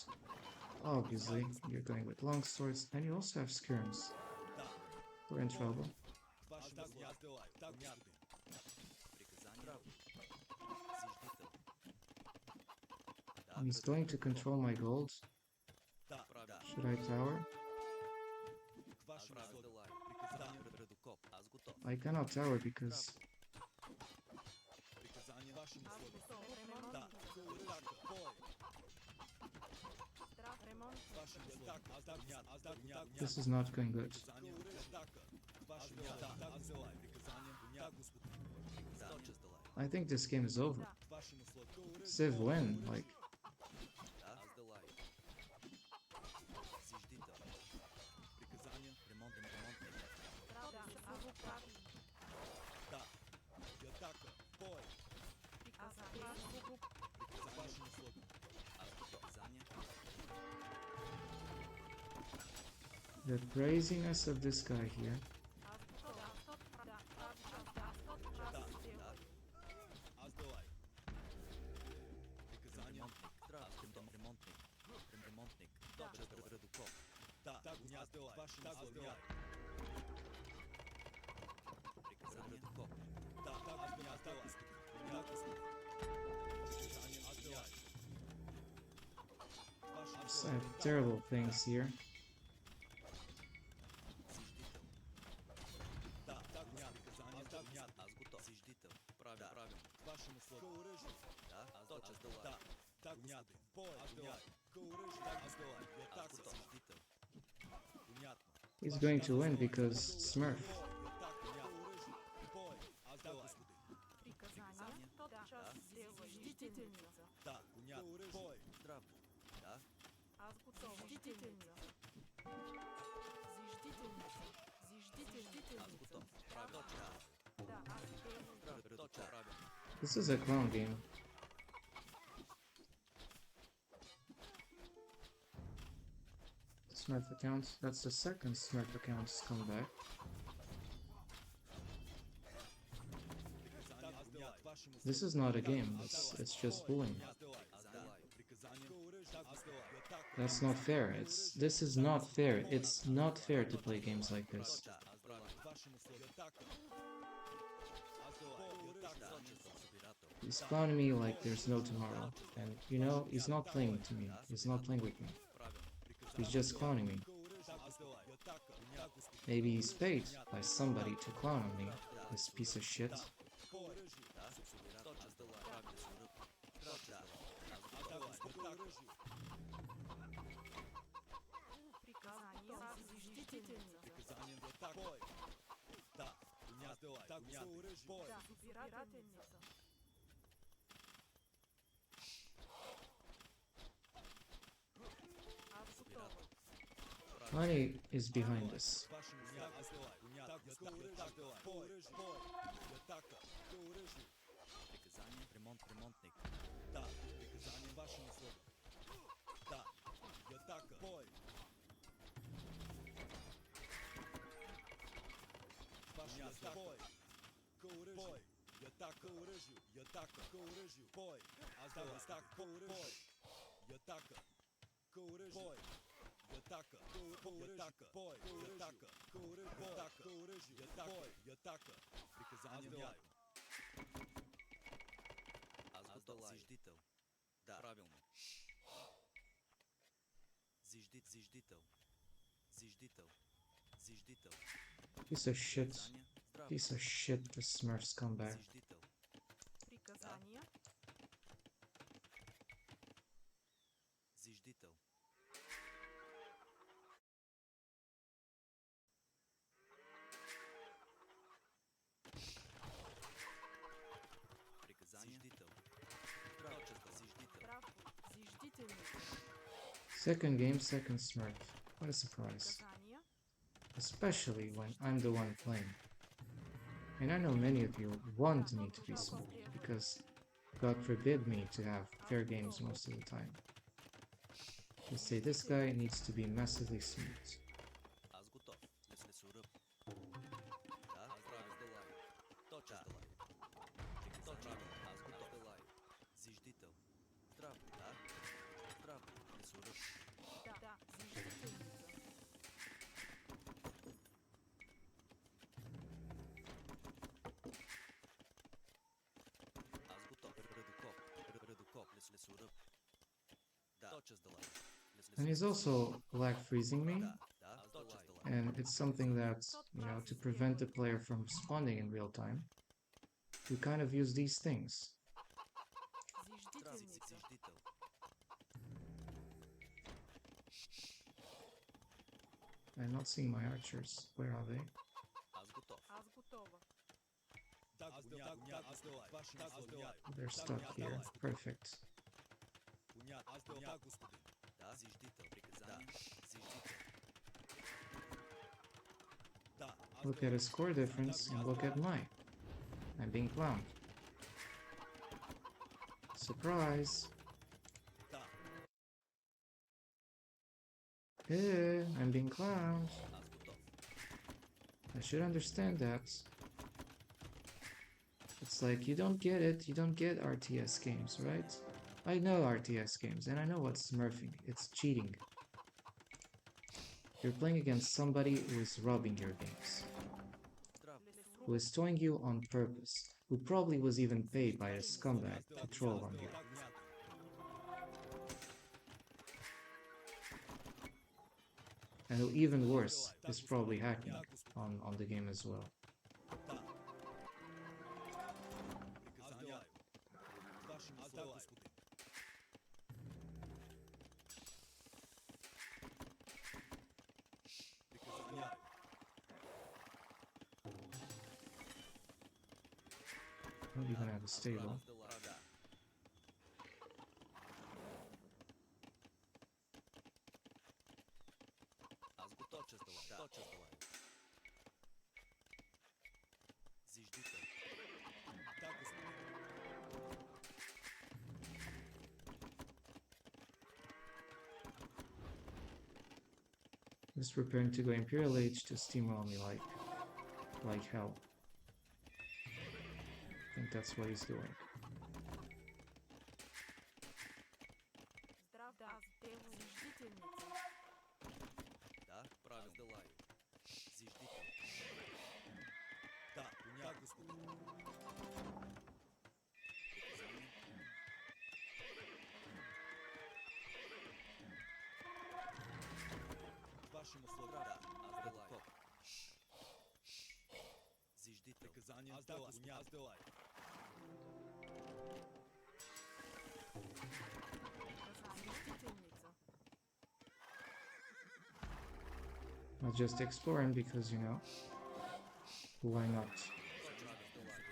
Obviously, you're going with long swords, and you also have skirms. Да, We're in trouble. ваши места, аз делаю. Так, господин. Приказание. Здрав. Зиждител. Да, He's going to control my gold. Да, правда. Should I tower? Ваши Аз места. делаю. Приказание. Редокоп. Аз готов. I cannot tower because Приказание. Ваши Аз места. готов. Да, так, бой. Здрав ремонт. Ваши места. Аз так, аз так, this is not going good. Приказание. Атака. Ваши места. Аз делаю. Приказание. Да, господин. Да, точно делаю. I think this game is over. Ваши места. Civ win, like, Да, аз делаю. Зиждител. Приказание. Ремонт. Здрав. Аз го правим. Да. И атака. Бой. Приказание. Аз го Ваши места. Аз готов. Приказание. the craziness of this guy here. Аз готов. Да, аз сделал. Аз делаю. Приказание. Здрав. Аз ремонтник. Ремонтник. Добре, редокоп. Да, так, аз делаю. Ваши места. Аз делаю. Приказание. Редокоп. Да, так, аз делаю. Да, господин. Приказание. Аз делаю. Ваши I места. have terrible things here. Зиждител. Да, так, приказание. Так, Аз готов. Зиждител. Правилно. Ваши места. Оръжие. Да, аз делаю. Да, так, господин. Бой. Аз делаю. Оръжие. Так, аз делаю. И Аз атака. готов. Зиждител. Понятно. He's going to win because Smurf. Бой. И атака. Оръжие. Бой. Аз делаю. Приказание. Тотчас сделай. Ждительница. Да, понятно. Бой. Здрав. Да, Аз готов. Ждительница. Зиждительница. аз готов. Правилно. Да, аз сделал. Здрав. Редокоп. Правилно. This is a clown game. Smurf account. That's the second Smurf account's come back. Приказание. Аз делаю. Ваши места. This is not a game. It's just bullying. Аз делаю. Аз делаю. Приказание. Аз делаю. И атака. That's not fair. This is not fair. It's not fair to play games like this. Аз делаю. Ваши места. И атака. Аз делаю. И атака. Точно събирател. He's clowning me like there's no tomorrow. And you know, he's not playing to me. He's not playing with me. Правилно. He's just clowning me. Аз делаю. И атака. Да, господин. Maybe he's paid by somebody to clown on me. This piece of shit. Бой. Да, събирател. Аз делаю. Правилно. Суръп. Точно. Аз Да, готов. господин. Оръжие. Приказание. Аз ждительница. Приказание. И атака. Бой. Да. Аз делаю. Так, оръжие. Бой. Да, избирательница. Аз готова. Money is behind us. Ваши места. Аз делаю. Так, оръжие. Бой. Бой. И атака. Оръжие. Приказание. Ремонтник. Да. Приказание. Ваши места. Да. И атака. Бой. Ваши места. Бой. Бой. И атака. Оръжие. И атака. Оръжие. Бой. Аз делаю. Так. Бой. И атака. Оръжие. Бой. И атака. И атака. Бой. И атака. Бой. Атака. Оръжие. И атака. Бой. И атака. Приказание. Аз делаю. Аз готов. Зиждител. Да. Правилно. Зиждител. Зиждител. Piece of shit. Приказание. Здрав. Piece of shit, the Smurfs come back. Зиждител. Приказание. Зиждител. Приказание. Зиждител. Точно зиждител. Прав. Зиждительница. Second game, second Smurf. What a surprise. Приказание. Especially when I'm the one playing. And I know many of you want me to be smooth, because God forbid me to have fair games most of the time. You say this guy needs to be massively smooth. Аз готов. Если суръб. Да, аз правил делай. Точно делай. Точно. Аз готов. Делай. Зиждител. Здрав. Да. Здрав. Не суръб. Да. Зиждительница. Аз готов. Редокоп. Редокоп. Лес суръб. Да. Точно делай. And he's also lag freezing me, Да. Да. Аз точно делай. and it's something that, you know, to prevent the player from spawning in real time, you kind of use these things. Зиждительница. Зиждител. I'm not seeing my archers. Where are they? Аз готов. Аз готова. Аз делай. Аз делай. They're stuck here. Perfect. Аз делай, господин. Да. Зиждител. Приказание. Зиждител. Да. Look at his score difference and look at mine. I'm being clowned. Surprise! Да. I'm being clowned. Аз готов. I should understand that. It's like, you don't get it, you don't get RTS games, right? I know RTS games, and I know what's smurfing. It's cheating. You're playing against somebody who is robbing your games, Здрав. who is toying you on purpose, who probably was even paid by a scumbag to troll on you. And who, even worse, is probably hacking on the game as well. Аз делай. Аз делай, господин. Приказание. Not even have a stable. Да. Аз го точа с дела. Точа с дела. Зиждител. Да, господин. He's preparing to go Imperial Age to steamroll me like hell. I think that's what he's doing. Здрав. Да. Аз дело. Зиждительница. Да, правил дела. Зиждител. Да, да, господин. Приказание. Вашим услугам. Да, аз дела. Зиждител. Приказание. Аз делай. Аз делай. Зиждительница. I'll just explore him because, you know, why not? Правил дела.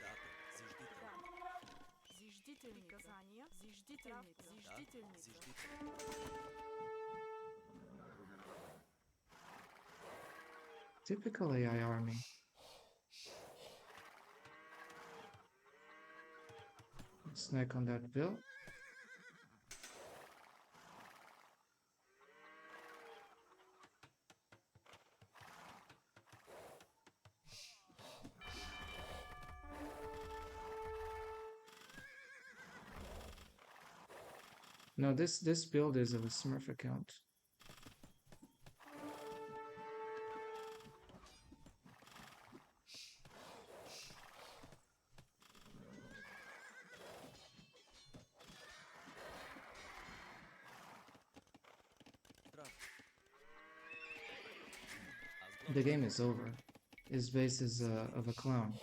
Да, зиждител. Да. Зиждительница. Приказание. Зиждительница. Да, Зиждительница. зиждител. Typical AI army. Snack on that bill. No, this build is of a Smurf account. Здрав. Аз The game is over. His base is of a clown.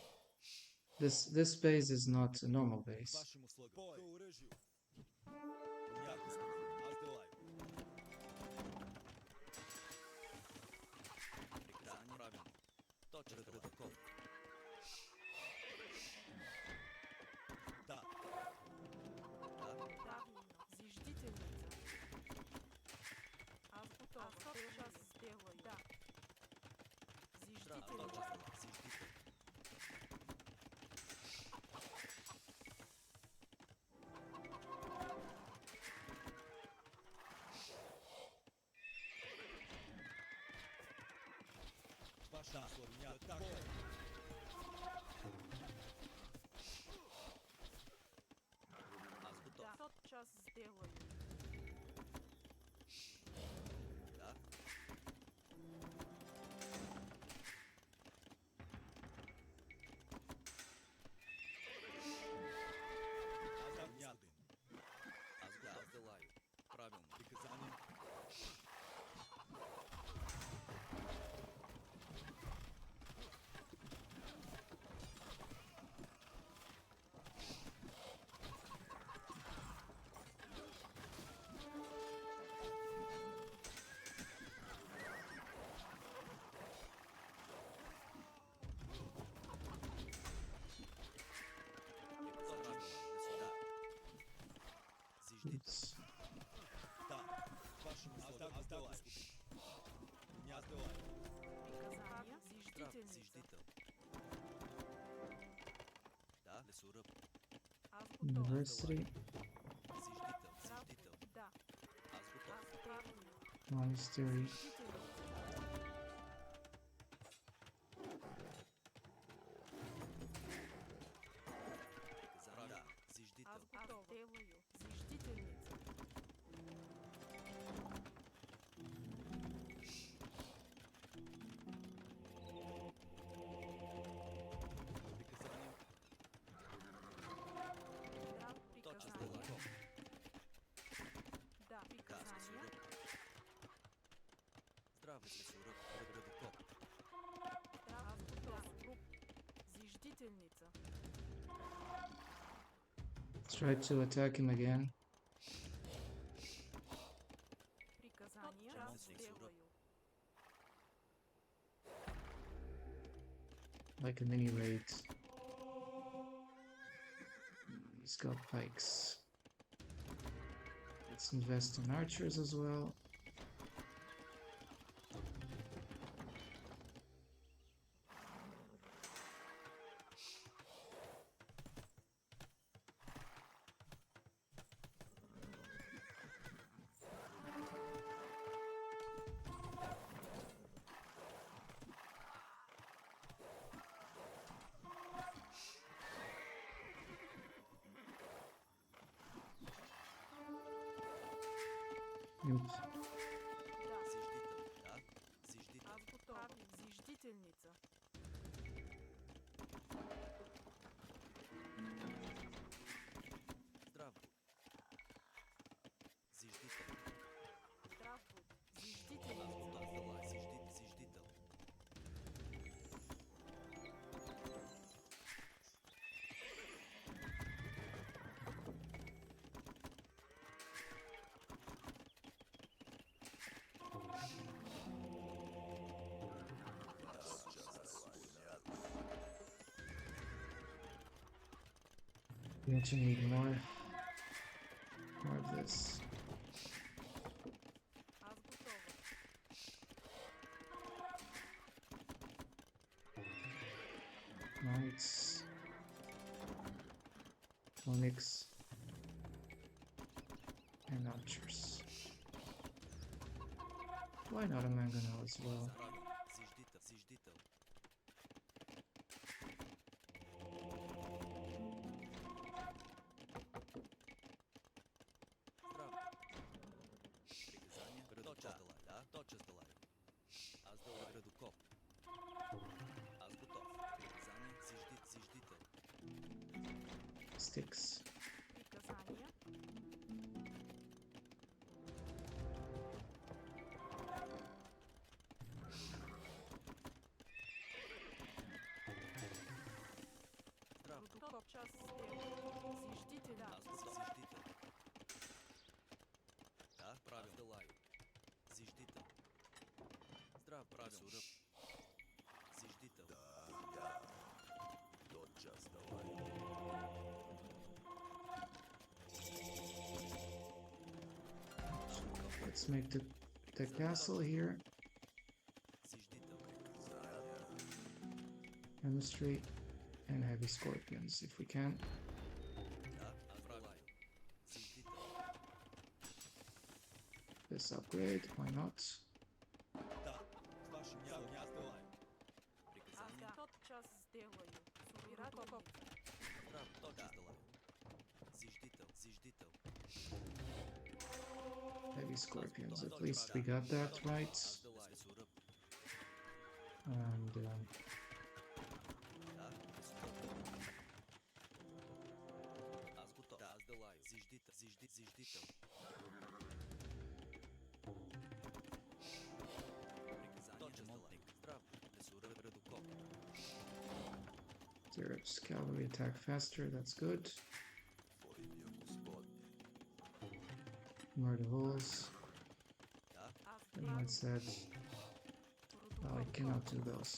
This base is not a normal base. Вашим услугам. Бой. К оружию. Понятно, господин. Азделай. Приказание. Правильно. Точно. Протокол. Да. Да. Правильно. Зиждительница. Аз готова. Сейчас сделаю. Да. Здраво. Зиждительница. Точно. Зиждител. Вашим услугам. Так. Бой. Аз готов. Да. Тотчас сделаю. Да. Понятно. Аз готов. Азделаю. Правильно. Приказание. Сюда. Зиждител. Oops. Да. Вашим услугам. Азделай. Не азделай. Приказание. Здрав. Зиждительница. Зиждител. Да. Лесоръб. Аз готова. University. Зиждител. Здраво. Зиждител. Да. Аз готов. Аз правильно. Monastery. Зиждительница. Приказание. Да. Зиждител. Аз готова. Делаю. Зиждительница. Приказание. Да. Точно. Приказание. Готов. Да. Да. Приказание. Лесоръб. Здрав. Лесоръб. Ръбокоп. Аз готова. Груп. Зиждительница. Try to attack him again. Приказание. Тотчас сделаю. Like a mini raid. He's got pikes. Let's invest in archers as well. Yep. Да. Зиждител. Да. Зиждител. Аз готова. Зиждительница. Здрав будь. Зиждител. Здрав будь. Аз Зиждительница. готов. Азделай. Зиждител. Going to need more of this. Аз готова. Knights. Onyx. And archers. Why not a mangonel as well? Правилно. Зиждител. Зиждител. Здрав. Приказание. Точно Азделай. Да. Точно Азделай. Азделай. Градокоп. Аз готов. Приказание. Зиждител. Sticks. Приказание. тотчас сделаю. Зиждите, да. Аз зиждител. Да, правилно. Делаю. Зиждител. Здрав, правилно. Суръп. Зиждител. Да. Тотчас давай. Let's make the castle here. Зиждител. Chemistry and heavy scorpions if we can. Да, аз правилно. Зиждител. This upgrade, why not? Да, с вашим делом я сделаю. Аз Приказание. тотчас сделаю. Суратовница. Здрав, тотчас делаю. Зиждител. Зиждител. Heavy scorpions, at least we got that right. Аз делаю. Суръп. And Да, суръп. Аз готов. Да, аз делаю. Зиждител. Зиждител. Приказание. Монтник. Здрав. Суръп. Редуков. Zerup's cavalry attack faster, that's good. Murder holes. Да, Аз And гледам. I said, oh, I cannot do those.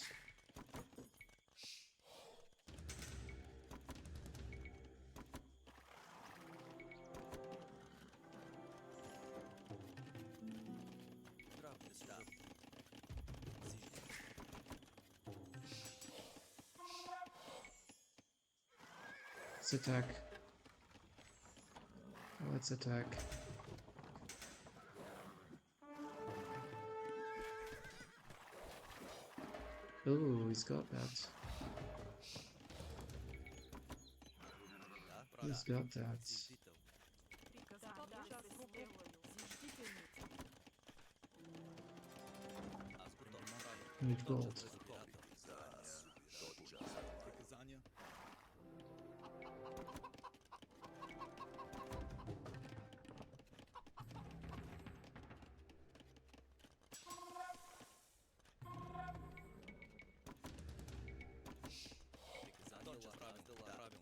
здрав. Суръп. Зиждител. Let's attack. Let's attack. Oh, he's got that. Да, правилно. He's got that. Зиждител. Приказание. Тотчас сделаю. Зиждительница. Аз готов. Правилно. Need gold. Тотчас разбирател. Приказания. Приказание. Правилно. Правилно.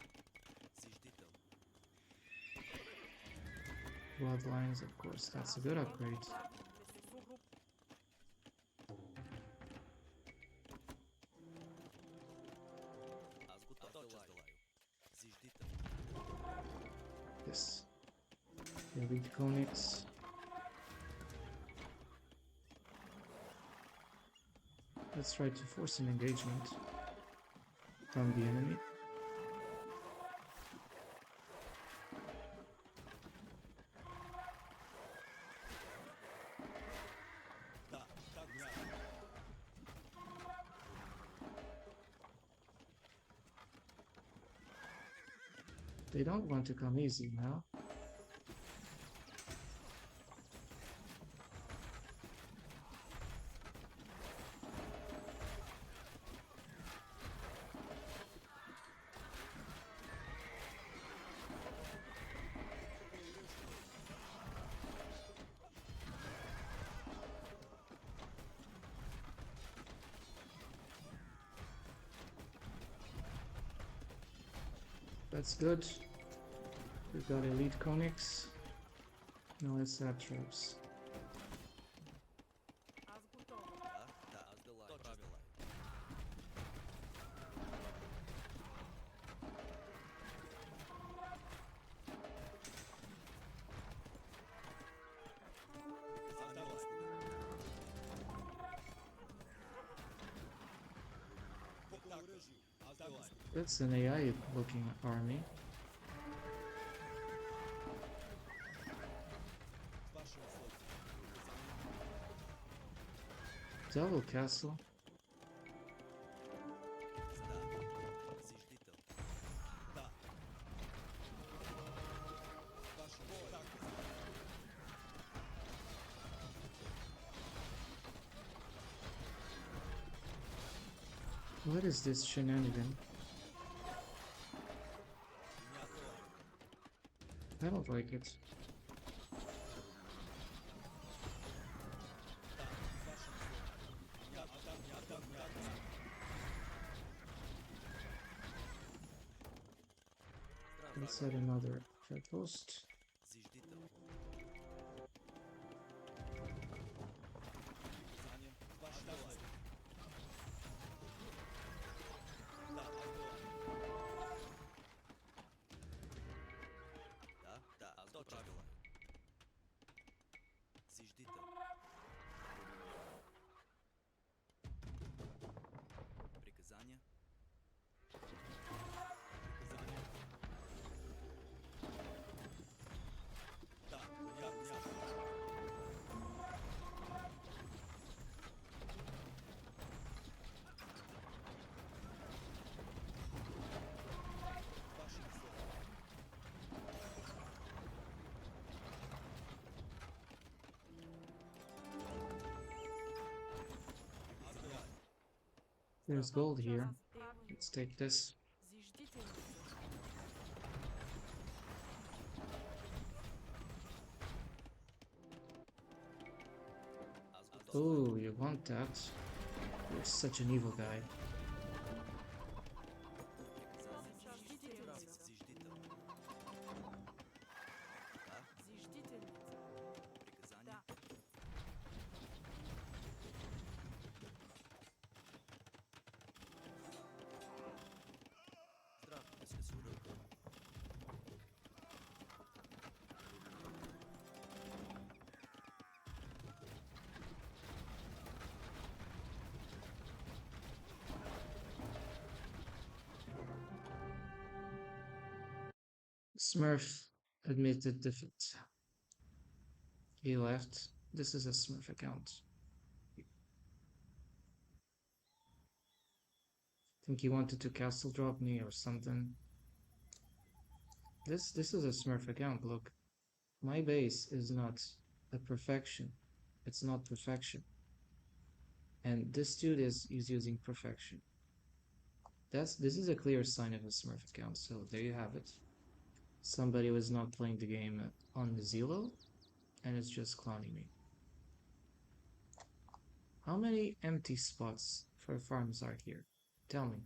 Зиждител. Bloodlines, of course, that's a good upgrade. Суруп. Аз готов. Тотчас делаю. Зиждител. Yes. Elite Konix. Let's try to force an engagement from the enemy. Да, так мягко. They don't want to come easy now. That's good. We've got elite Konix. Now let's add traps. Аз готова. Да, аз делаю. Тотчас делаю. По оръжию. Аз делаю. That's an AI looking army. С вашим условием. Double castle. Зиждител. Да. С вашим атака. What is this shenanigan? I don't like it. Я отдам, я отдам, я отдам. Let's set another fed post. Зиждител. Приказание. Ваше дело. Да, аз делаю. Да, аз го правила. Зиждител. Приказания. Приказания. Да, понятно. Ваше условие. Аз делаю. There's gold here. Let's take this. Аз готов. Oh, you want that? You're such an evil guy. Приказание. Зиждител. Да, приказание. Здрав, днеска сурък. Smurf admitted defeat. He left. This is a Smurf account. Think he wanted to castle drop me or something. This is a Smurf account. Look, my base is not a perfection. It's not perfection. And this dude is using perfection. This is a clear sign of a Smurf account. So there you have it. Somebody was not playing the game on Zillow, and it's just clowning me. How many empty spots for farms are here? Tell me.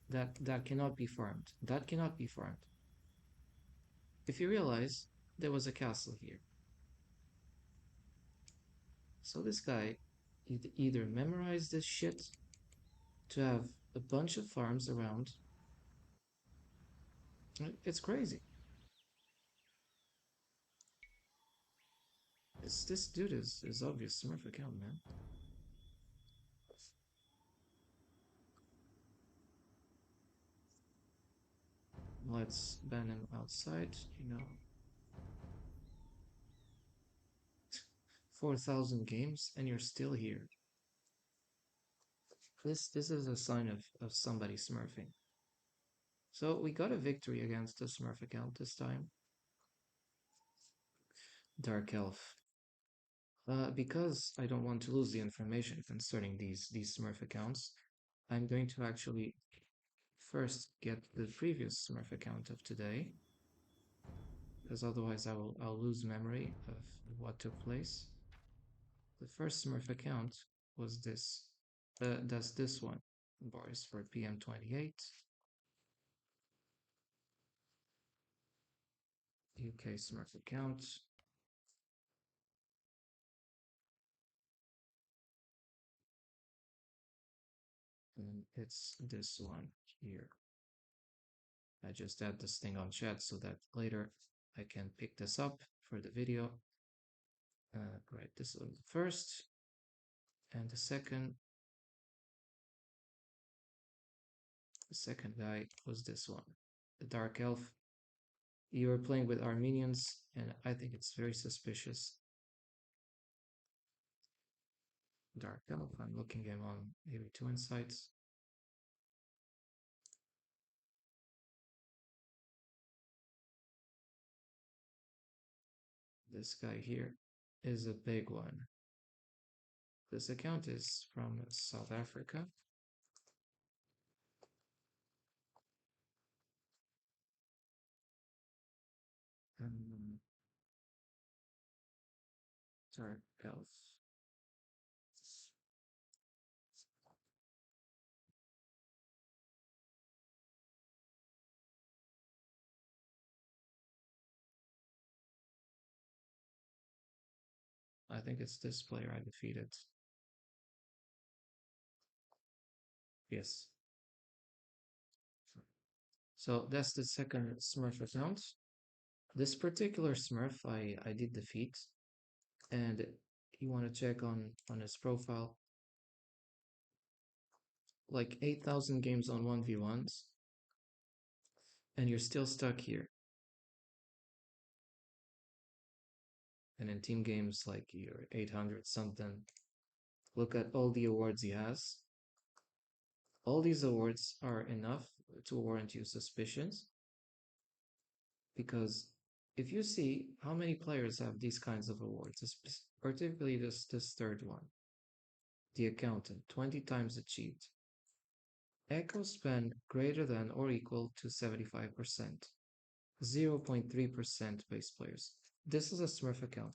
That cannot be farmed. That cannot be farmed. If you realize there was a castle here. So this guy either memorized this shit to have a bunch of farms around. It's crazy. This dude is obvious Smurf account, man. Let's ban him outside, you know. 4,000 games and you're still here. This is a sign of somebody smurfing. So we got a victory against the Smurf account this time. Dark Elf. Because I don't want to lose the information concerning these Smurf accounts, I'm going to actually first get the previous Smurf account of today, because otherwise I'll lose memory of what took place. The first Smurf account was this. That's this one, Boris for PM28. UK Smurf account. And it's this one here. I just add this thing on chat so that later I can pick this up for the video. Right, this one first, and the second guy was this one, the Dark Elf. You are playing with Armenians, and I think it's very suspicious. Dark Elf, I'm looking him on maybe 2 insights. This guy here is a big one. This account is from South Africa. Dark Elf. I think it's this player I defeated. Yes. So that's the second Smurf account. This particular Smurf I did defeat, and you want to check on his profile, like 8,000 games on 1v1s, and you're still stuck here. And in team games, like you're 800 something. Look at all the awards he has. All these awards are enough to warrant you suspicions, because if you see how many players have these kinds of awards, particularly this third one, the accountant, 20 times achieved. Echo span greater than or equal to 75%. 0.3% base players. This is a Smurf account.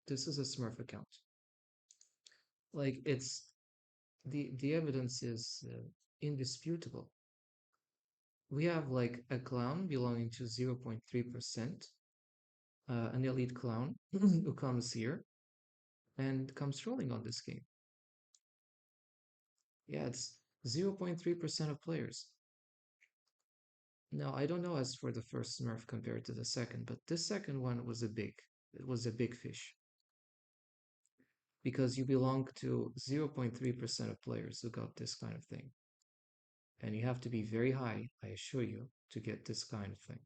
This is a Smurf account. Like, it's the evidence is indisputable. We have like a clown belonging to 0.3%, an elite clown who comes here and comes trolling on this game. Yeah, it's 0.3% of players. Now, I don't know as for the first Smurf compared to the second, but this second one was it was a big fish. Because you belong to 0.3% of players who got this kind of thing. And you have to be very high, I assure you, to get this kind of thing.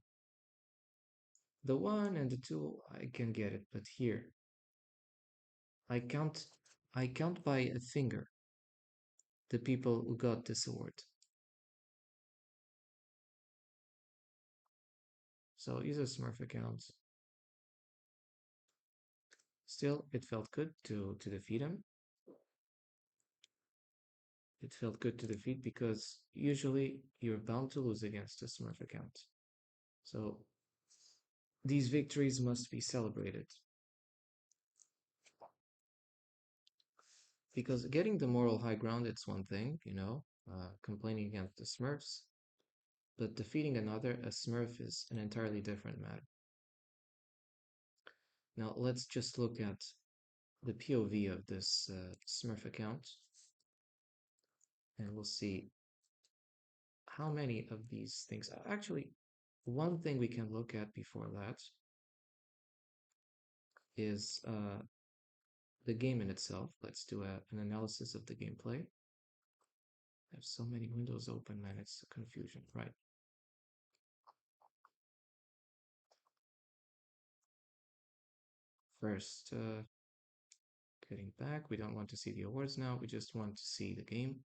The 1 and the 2, I can get it, but here, I count by a finger the people who got this award. So use a Smurf account. Still, it felt good to defeat him. It felt good to defeat because usually you're bound to lose against a Smurf account. So these victories must be celebrated. Because getting the moral high ground, it's one thing, complaining against the Smurfs, but defeating a Smurf is an entirely different matter. Now let's just look at the POV of this Smurf account, and we'll see how many of these things. Actually, one thing we can look at before that is the game in itself. Let's do an analysis of the gameplay. I have so many windows open, man, it's a confusion, right? First, getting back, we don't want to see the awards now, we just want to see the game.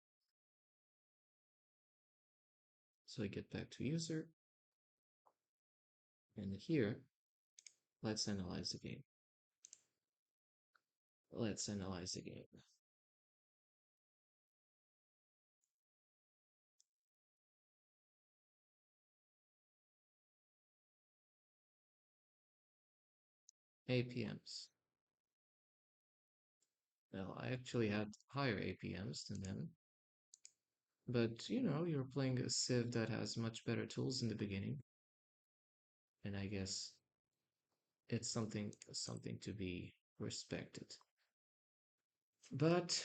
So I get back to user, and here, let's analyze the game. Let's analyze the game. APMs. Well, I actually had higher APMs than them. But, you're playing a Civ that has much better tools in the beginning. And I guess it's something to be respected. But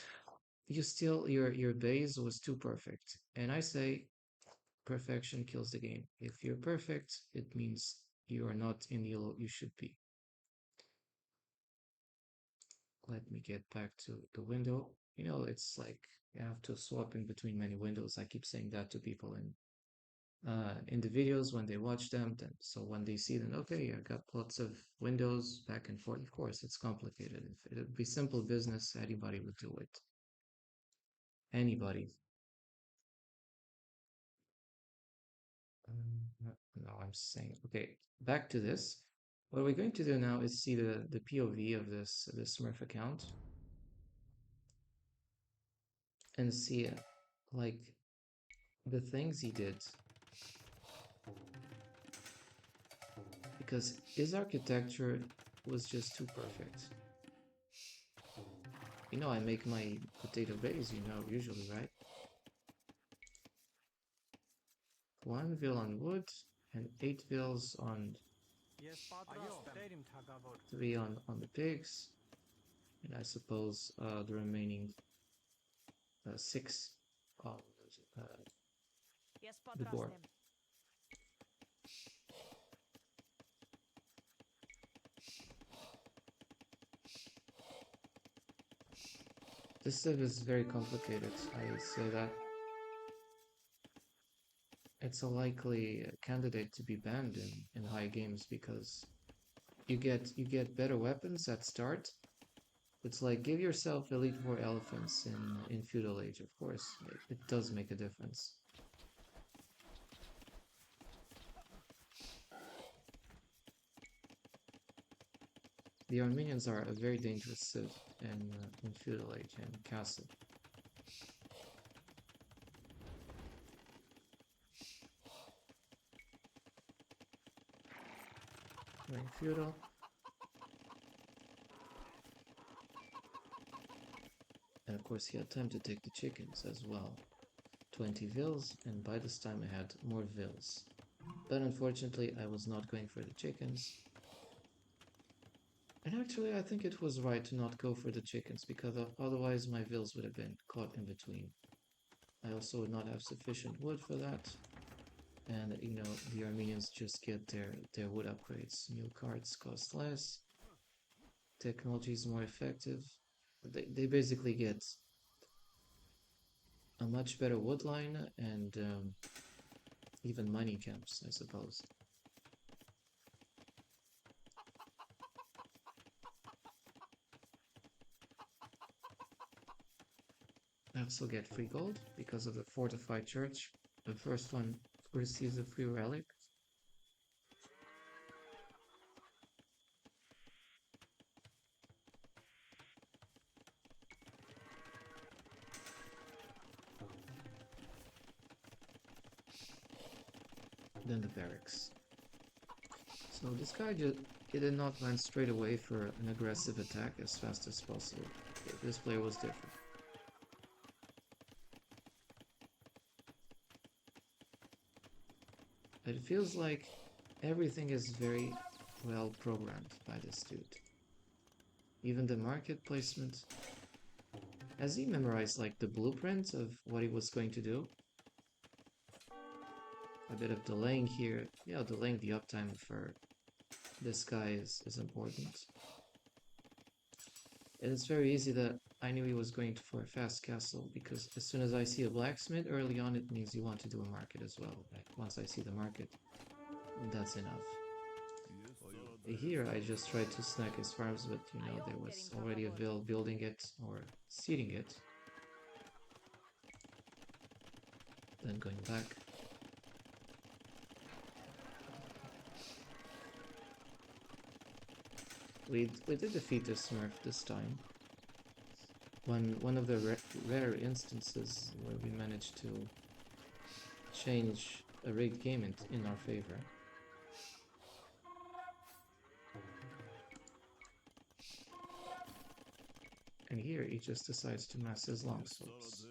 you still, your base was too perfect. And I say perfection kills the game. If you're perfect, it means you are not in the you should be. Let me get back to the window. It's like you have to swap in between many windows. I keep saying that to people in the videos when they watch them. So when they see them, okay, I got lots of windows back and forth. Of course, it's complicated. If it would be simple business, anybody would do it. Anybody. No, I'm saying, okay, back to this. What we're going to do now is see the POV of this Smurf account and see like the things he did, because his architecture was just too perfect. I make my potato base, usually, right? 1 vill on wood and 8 vills on 3 on the pigs, and I suppose the remaining 6 on the board. This stuff is very complicated. I say that it's a likely candidate to be banned in high games because you get better weapons at start. It's like give yourself Elite Four elephants in Feudal Age, of course. It does make a difference. The Armenians are a very dangerous civ in Feudal Age and Castle. Playing Feudal. And of course he had time to take the chickens as well. 20 vils, and by this time I had more vils. But unfortunately I was not going for the chickens. And actually I think it was right to not go for the chickens, because otherwise my vils would have been caught in between. I also would not have sufficient wood for that. And you know, the Armenians just get their wood upgrades. New cards cost less. Technology is more effective. They basically get a much better wood line and even mining camps, I suppose. I also get free gold because of the fortified church. The first one receives a free relic. Then the barracks. So this guy he did not land straight away for an aggressive attack as fast as possible. This player was different. It feels like everything is very well programmed by this dude. Even the market placement. Has he memorized like the blueprint of what he was going to do? A bit of delaying here. Yeah, delaying the uptime for this guy is important. And it's very easy that I knew he was going for a fast castle, because as soon as I see a blacksmith early on, it means you want to do a market as well. Like once I see the market, that's enough. Here I just tried to snack his farms, but you know, there was already a vill building it or seeding it. Then going back. We did defeat the Smurf this time. One of the rare instances where we managed to change a rigged game in our favor. And here he just decides to mass his longswords.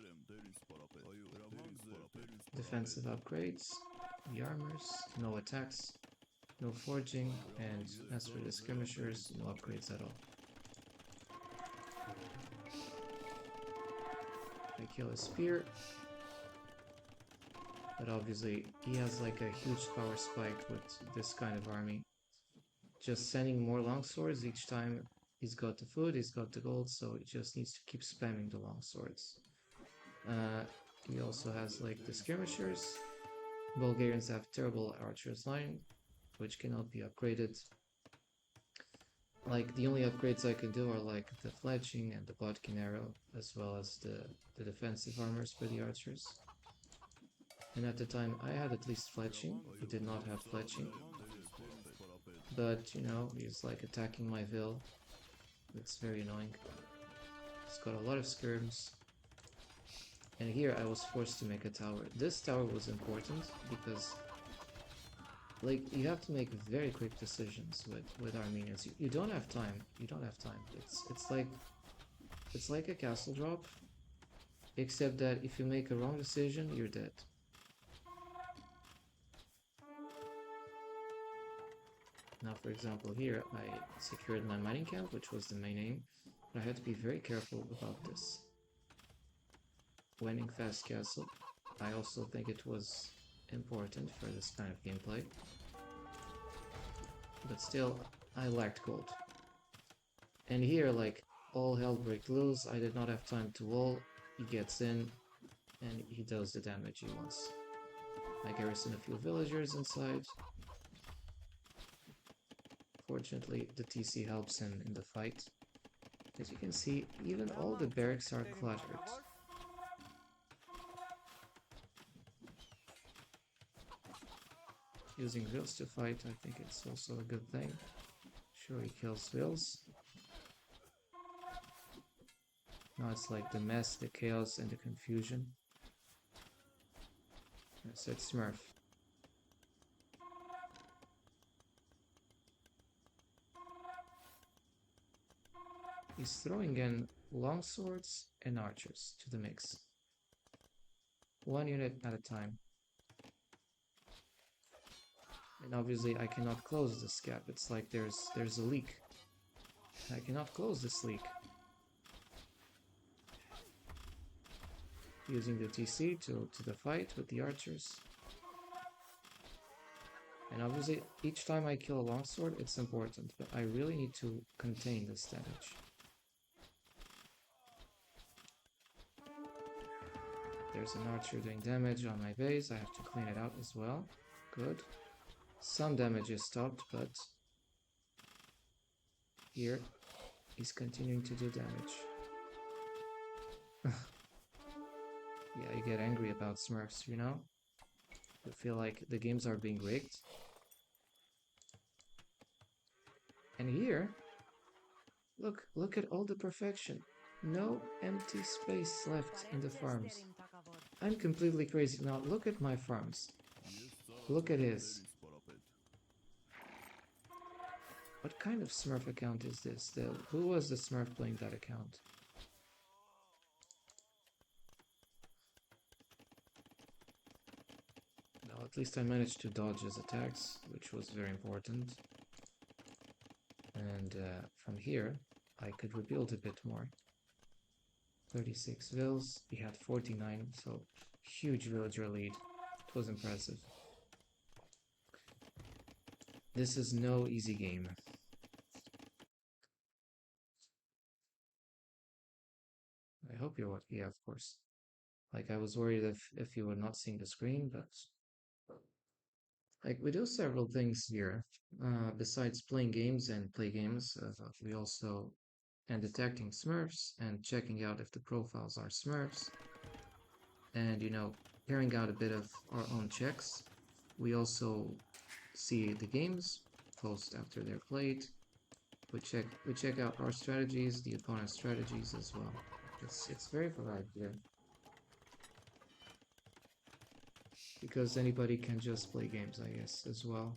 Defensive upgrades, the armors, no attacks, no forging, and as for the skirmishers, no upgrades at all. I kill a spear, but obviously he has like a huge power spike with this kind of army. Just sending more longswords each time. He's got the food, he's got the gold, so he just needs to keep spamming the longswords. He also has like the skirmishers. Bulgarians have terrible archers line, which cannot be upgraded. Like the only upgrades I can do are like the fletching and the bodkin arrow, as well as the defensive armors for the archers. And at the time I had at least fletching, he did not have fletching. But you know, he's like attacking my vill. It's very annoying. He's got a lot of skirms. And here I was forced to make a tower. This tower was important because like you have to make very quick decisions with Armenians. You don't have time. You don't have time. It's like a castle drop, except that if you make a wrong decision, you're dead. Now, for example, here I secured my mining camp, which was the main aim, but I had to be very careful about this. Winning fast castle, I also think it was important for this kind of gameplay. But still, I lacked gold. And here, like, all hell breaks loose. I did not have time to wall. He gets in, and he does the damage he wants. I garrison a few villagers inside. Fortunately, the TC helps him in the fight. As you can see, even all the barracks are cluttered. Using Vils to fight, I think it's also a good thing. Sure, he kills Vils. Now it's like the mess, the chaos, and the confusion. I said Smurf. He's throwing in longswords and archers to the mix. One unit at a time. And obviously I cannot close this gap. It's like there's a leak. I cannot close this leak. Using the TC to the fight with the archers. And obviously each time I kill a longsword it's important, but I really need to contain this damage. There's an archer doing damage on my base. I have to clean it out as well. Good. Some damage is stopped, but here he's continuing to do damage. Yeah, you get angry about Smurfs, you know? You feel like the games are being rigged. And here, look at all the perfection. No empty space left in the farms. I'm completely crazy. Now look at my farms. Look at his. What kind of Smurf account is this? Who was the Smurf playing that account? Well, at least I managed to dodge his attacks, which was very important. And from here, I could rebuild a bit more. 36 vills, he had 49, so huge villager lead. It was impressive. This is no easy game. I hope you're, yeah, of course. Like, I was worried if you were not seeing the screen, but like, we do several things here. Besides playing games and play games, we also and detecting Smurfs and checking out if the profiles are Smurfs, and you know, carrying out a bit of our own checks. We also see the games post after they're played. We check out our strategies, the opponent's strategies as well. It's very varied here. Because anybody can just play games, I guess, as well.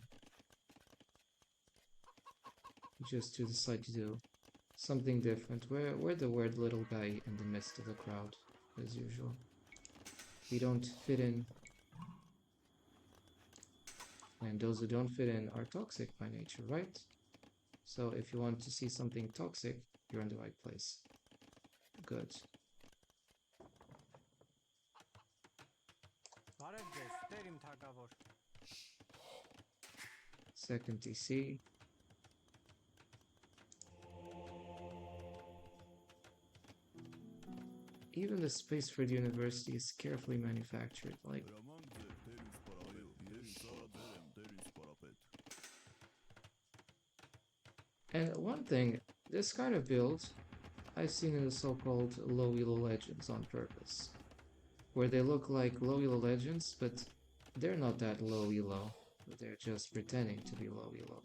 Just to decide to do something different. We're the weird little guy in the midst of the crowd, as usual. We don't fit in. And those who don't fit in are toxic by nature, right? So if you want to see something toxic, you're in the right place. Good. Second TC. Even the space for the university is carefully manufactured, like... And one thing, this kind of build, I've seen in the so-called low elo legends on purpose. Where they look like low elo legends, but they're not that low elo. They're just pretending to be low elo.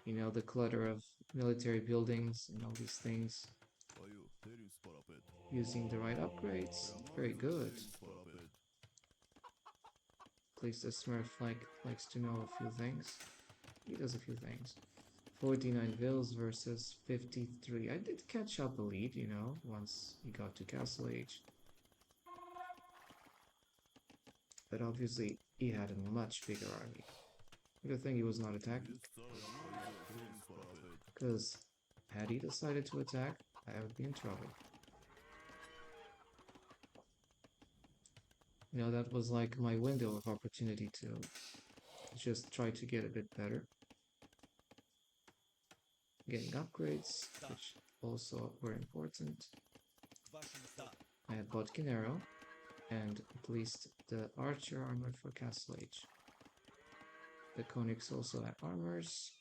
You know, the clutter of military buildings and all these things. Using the right upgrades. Very good. At least the Smurf likes to know a few things. He does a few things. 49 vills versus 53. I did catch up a lead, you know, once he got to Castle Age. But obviously, he had a much bigger army. Good thing he was not attacking. Because had he decided to attack, I would be in trouble. You know, that was like my window of opportunity to just try to get a bit better. Getting upgrades, which also were important. I had Bodkin Arrow, and at least the Archer armor for Castle Age. The Konix also had armors.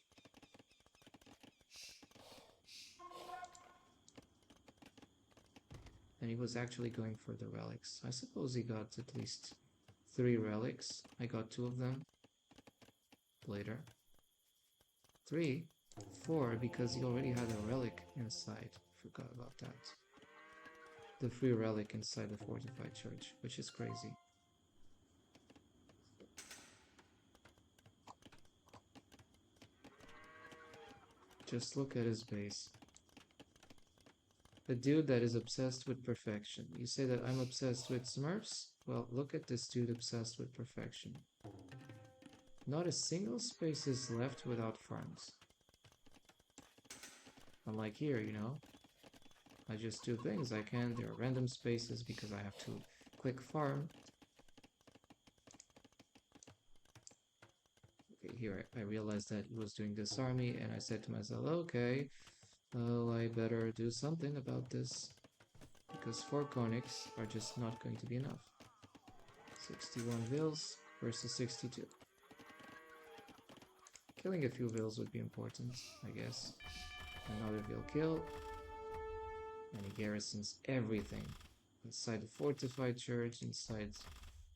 And he was actually going for the relics. I suppose he got at least 3 relics. I got 2 of them later. 3? 4 because he already had a relic inside. Forgot about that. The free relic inside the fortified church, which is crazy. Just look at his base. A dude that is obsessed with perfection. You say that I'm obsessed with smurfs? Well, look at this dude obsessed with perfection. Not a single space is left without farms. Unlike here, you know. I just do things I can. There are random spaces because I have to quick farm. Okay, here I realized that he was doing this army and I said to myself, okay, well, I better do something about this. Because 4 conics are just not going to be enough. 61 vills versus 62. Killing a few vills would be important, I guess. Another vill kill. And he garrisons everything. Inside the fortified church, inside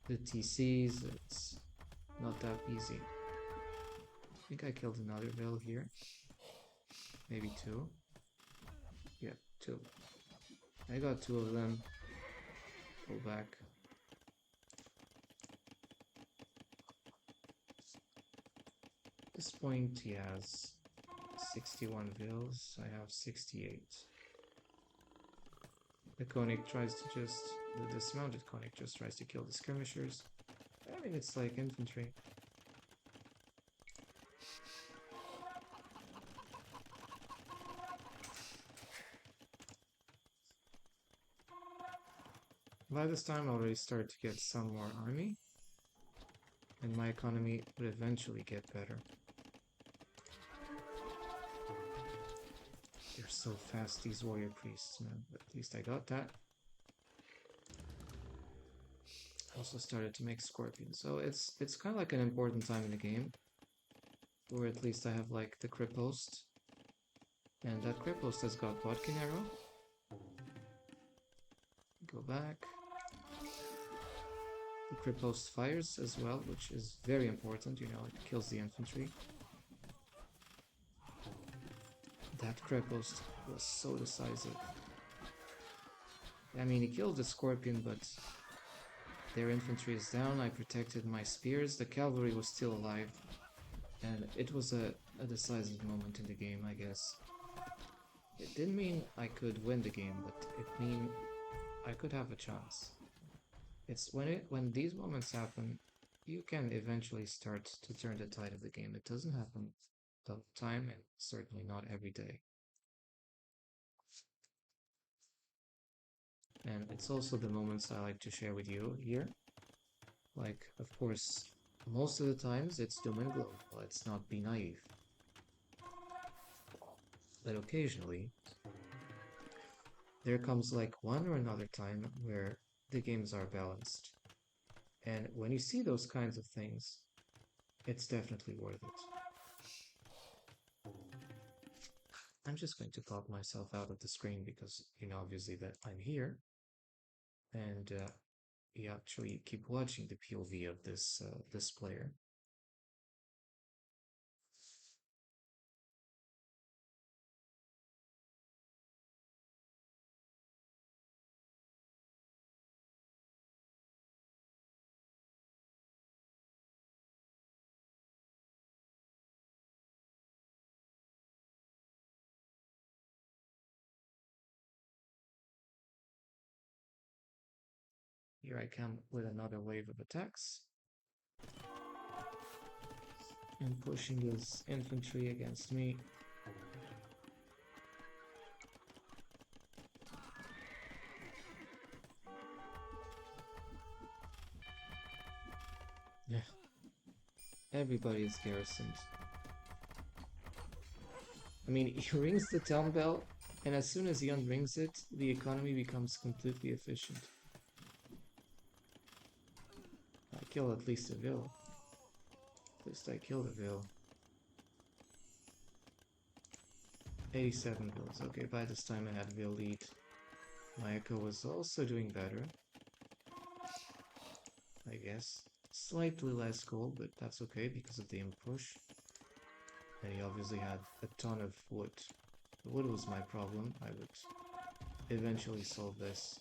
the TCs. It's not that easy. I think I killed another vill here. Maybe 2. Yeah, 2. I got 2 of them. Go back. At this point he has 61 vills. I have 68. The Koenig tries to just... the dismounted Koenig just tries to kill the skirmishers. I mean, it's like infantry. By this time I already started to get some more army. And my economy would eventually get better. They're so fast, these warrior priests, man. But at least I got that. I also started to make scorpions. So it's kind of like an important time in the game. Or at least I have like the crypt post. And that crypt post has got Bodkin Arrow. Go back. The crypt post fires as well, which is very important, you know, it kills the infantry. That crypt post was so decisive. I mean, he killed the scorpion, but their infantry is down. I protected my spears. The cavalry was still alive. And it was a decisive moment in the game, I guess. It didn't mean I could win the game, but it mean I could have a chance. It's when these moments happen, you can eventually start to turn the tide of the game. It doesn't happen all the time, and certainly not every day. And it's also the moments I like to share with you here. Like, of course, most of the times it's doom and gloom. Let's not be naive. But occasionally, there comes like one or another time where the games are balanced. And when you see those kinds of things, it's definitely worth it. I'm just going to pop myself out of the screen because you know obviously that I'm here. And you actually keep watching the POV of this player. Here I come with another wave of attacks. and pushing his infantry against me. Yeah, everybody is garrisoned. I mean, he rings the town bell, and as soon as he unrings it, the economy becomes completely efficient. I kill at least a vill. At least I killed a vill. 87 vills. Okay, by this time I had vill lead. My echo was also doing better, I guess. Slightly less gold, but that's okay because of the push. And he obviously had a ton of wood. The wood was my problem. I would eventually solve this.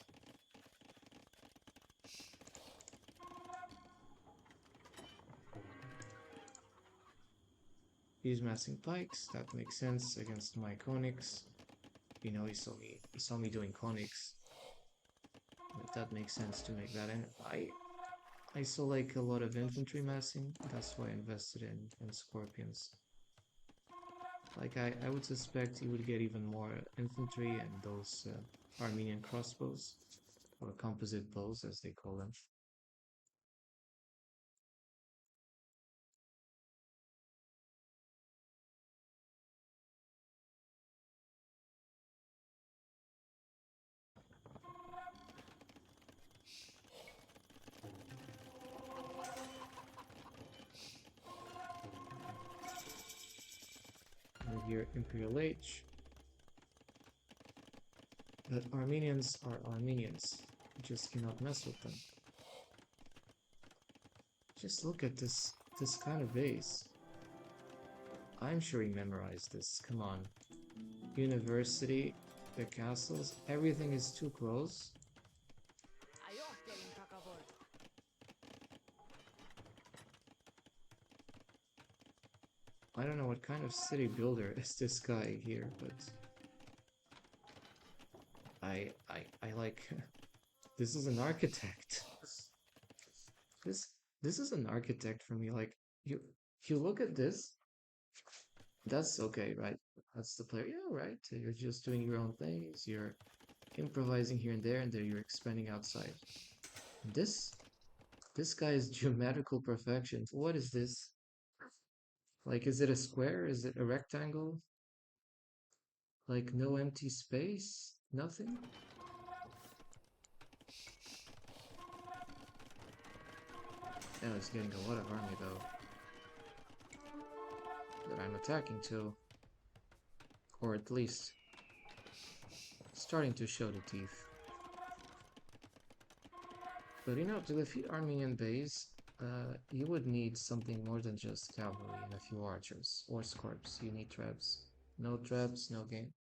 He's massing pikes, that makes sense against my conics. You know, he saw me doing conics. But that makes sense to make that, and I saw like a lot of infantry massing, that's why I invested in scorpions. Like I would suspect he would get even more infantry and those Armenian crossbows, or composite bows as they call them. And here Imperial Age. But Armenians are Armenians. You just cannot mess with them. Just look at this kind of base. I'm sure he memorized this. Come on. University, the castles, everything is too close. I don't know what kind of city builder is this guy here, but I like this is an architect. This is an architect for me. Like you look at this, that's okay, right? That's the player. Yeah, right. You're just doing your own things. You're improvising here and there, and then you're expanding outside. This guy is geometrical perfection. What is this? Like, is it a square? Is it a rectangle? Like, no empty space? Nothing? Yeah, he's getting a lot of army though. That I'm attacking too. Or at least starting to show the teeth. But you know, to defeat Armenian base, you would need something more than just cavalry and a few archers. Or scorps. You need trebs. No trebs, no game.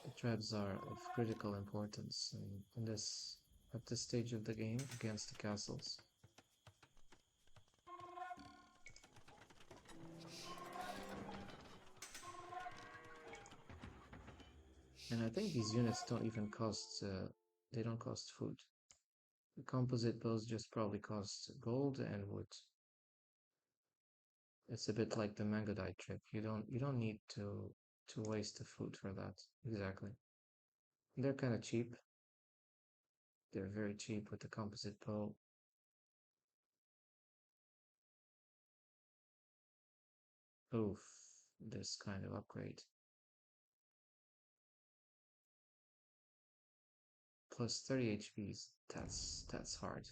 The trebs are of critical importance in this at this stage of the game against the castles. And I think these units don't even cost, they don't cost food. The composite bows just probably cost gold and wood. It's a bit like the Mangodite trick. You don't need to waste the food for that. Exactly. They're kind of cheap. They're very cheap with the composite bow. Oof, this kind of upgrade. Plus 30 HPs. That's hard.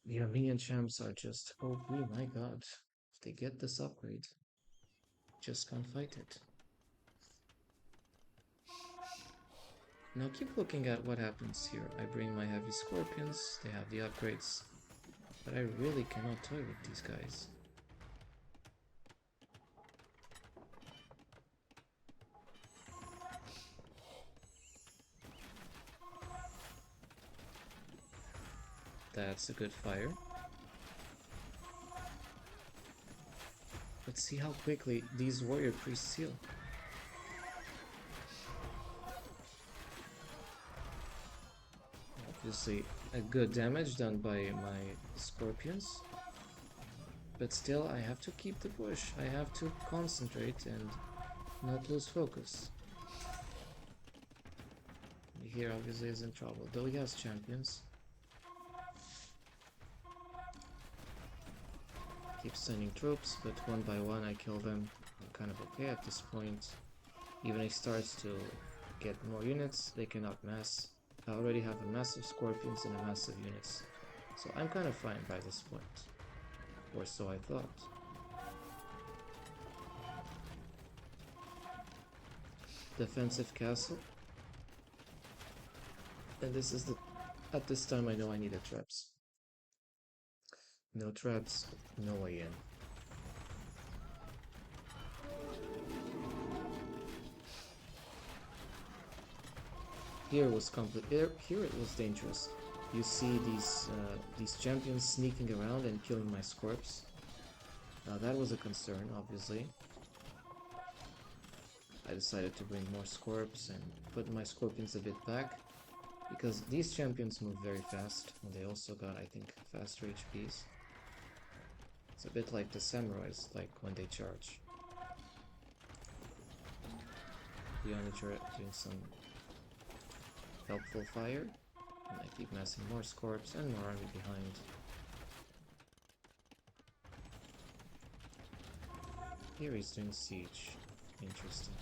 The Armenian champs are just OP, my god. If they get this upgrade, just can't fight it. Now keep looking at what happens here. I bring my heavy scorpions, they have the upgrades, but I really cannot toy with these guys. That's a good fire. Let's see how quickly these warrior priests heal. Obviously, a good damage done by my scorpions. But still, I have to keep the push. I have to concentrate and not lose focus. Here obviously is in trouble, though he has champions. Keep sending troops, but one by one I kill them. I'm kind of okay at this point. Even if he starts to get more units, they cannot mass. I already have a massive scorpions and a massive units. So I'm kind of fine by this point. Or so I thought. Defensive castle. And this is the... At this time I know I needed traps. No traps, no way in. Here it was dangerous. You see these champions sneaking around and killing my scorps. That was a concern, obviously. I decided to bring more scorps and put my scorpions a bit back, because these champions move very fast, and they also got, I think, faster HPs. It's a bit like the samurais, like when they charge. The Onager doing some helpful fire, and I keep massing more scorps and more army behind. Here he's doing siege. Interesting.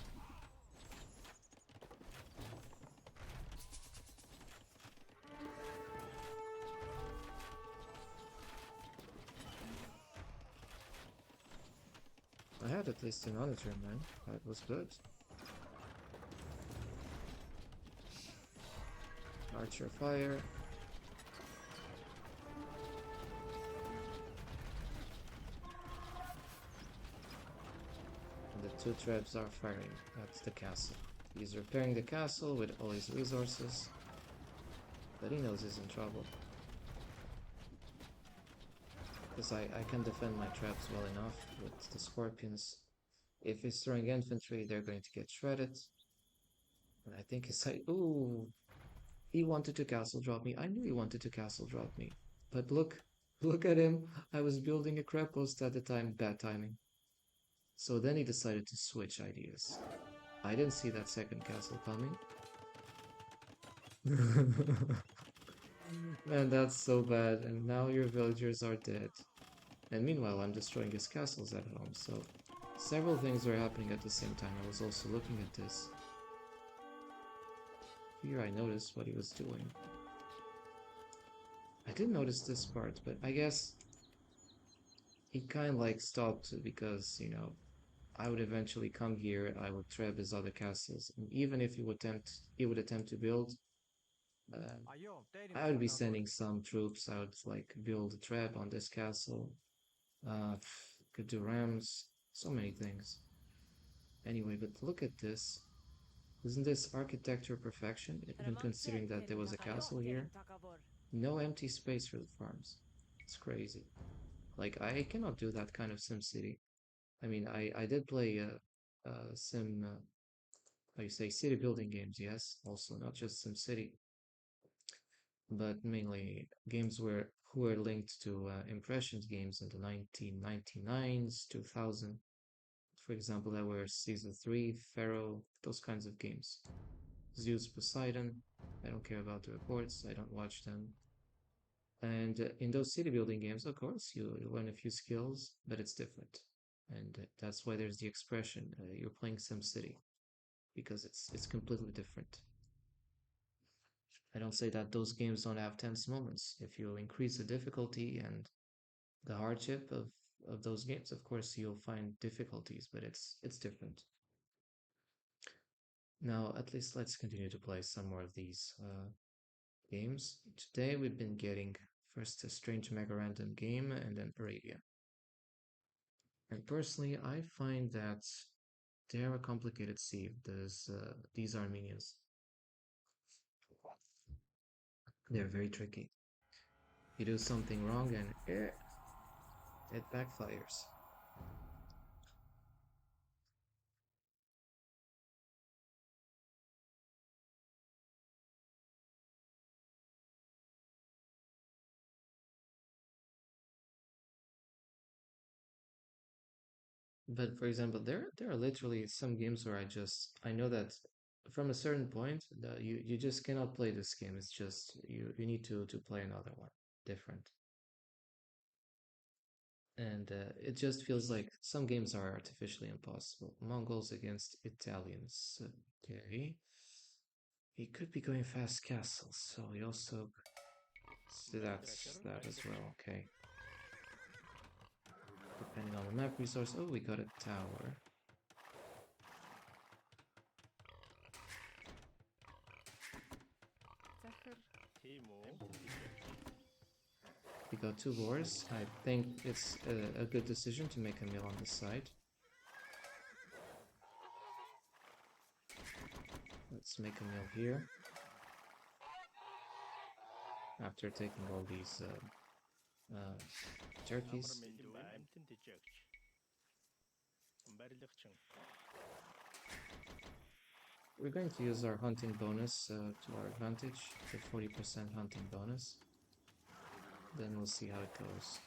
I had at least an Onager, man. That was good. Archer fire. And the two traps are firing at the castle. He's repairing the castle with all his resources, but he knows he's in trouble. Because I can defend my traps well enough with the scorpions. If he's throwing infantry, they're going to get shredded. And I think he's like, ooh, he wanted to castle drop me. I knew he wanted to castle drop me. But look at him. I was building a crab post at the time. Bad timing. So then he decided to switch ideas. I didn't see that second castle coming. Man, that's so bad. And now your villagers are dead. And meanwhile, I'm destroying his castles at home. So several things were happening at the same time. I was also looking at this. Here I noticed what he was doing. I didn't notice this part, but I guess he kind of like stopped because, you know, I would eventually come here, I would trap his other castles, and even if he would attempt to build, I would be sending some troops. I would like build a trap on this castle. Could do rams, so many things. Anyway, but look at this. Isn't this architecture perfection? Even considering that there was a castle here. No empty space for the farms. It's crazy. Like, I cannot do that kind of SimCity. I mean, I did play sim, how you say, city building games, yes. Also, not just SimCity, but mainly games who were linked to Impressions games in the 1999s, 2000. For example, there were Season 3, Pharaoh, those kinds of games. Zeus Poseidon, I don't care about the reports, I don't watch them. And in those city building games, of course, you learn a few skills, but it's different. And that's why there's the expression, you're playing SimCity, because it's completely different. I don't say that those games don't have tense moments. If you increase the difficulty and the hardship of those games, of course, you'll find difficulties, but it's different. Now, at least let's continue to play some more of these games. Today we've been getting first a strange mega random game and then Arabia. And personally, I find that they are a complicated sieve. These Armenians. They're very tricky. You do something wrong and it backfires. But for example, there are literally some games where I know that from a certain point that you just cannot play this game. It's just you need to play another one different. And it just feels like some games are artificially impossible. Mongols against Italians. Okay. He could be going fast castles, so he also. So that's that as well. Okay. Depending on the map resource. Oh, we got a tower. Zephyr. We got 2 boars. I think it's a good decision to make a mill on this side. Let's make a mill here. After taking all these turkeys. We're going to use our hunting bonus to our advantage, the 40% hunting bonus. Then we'll see how it goes.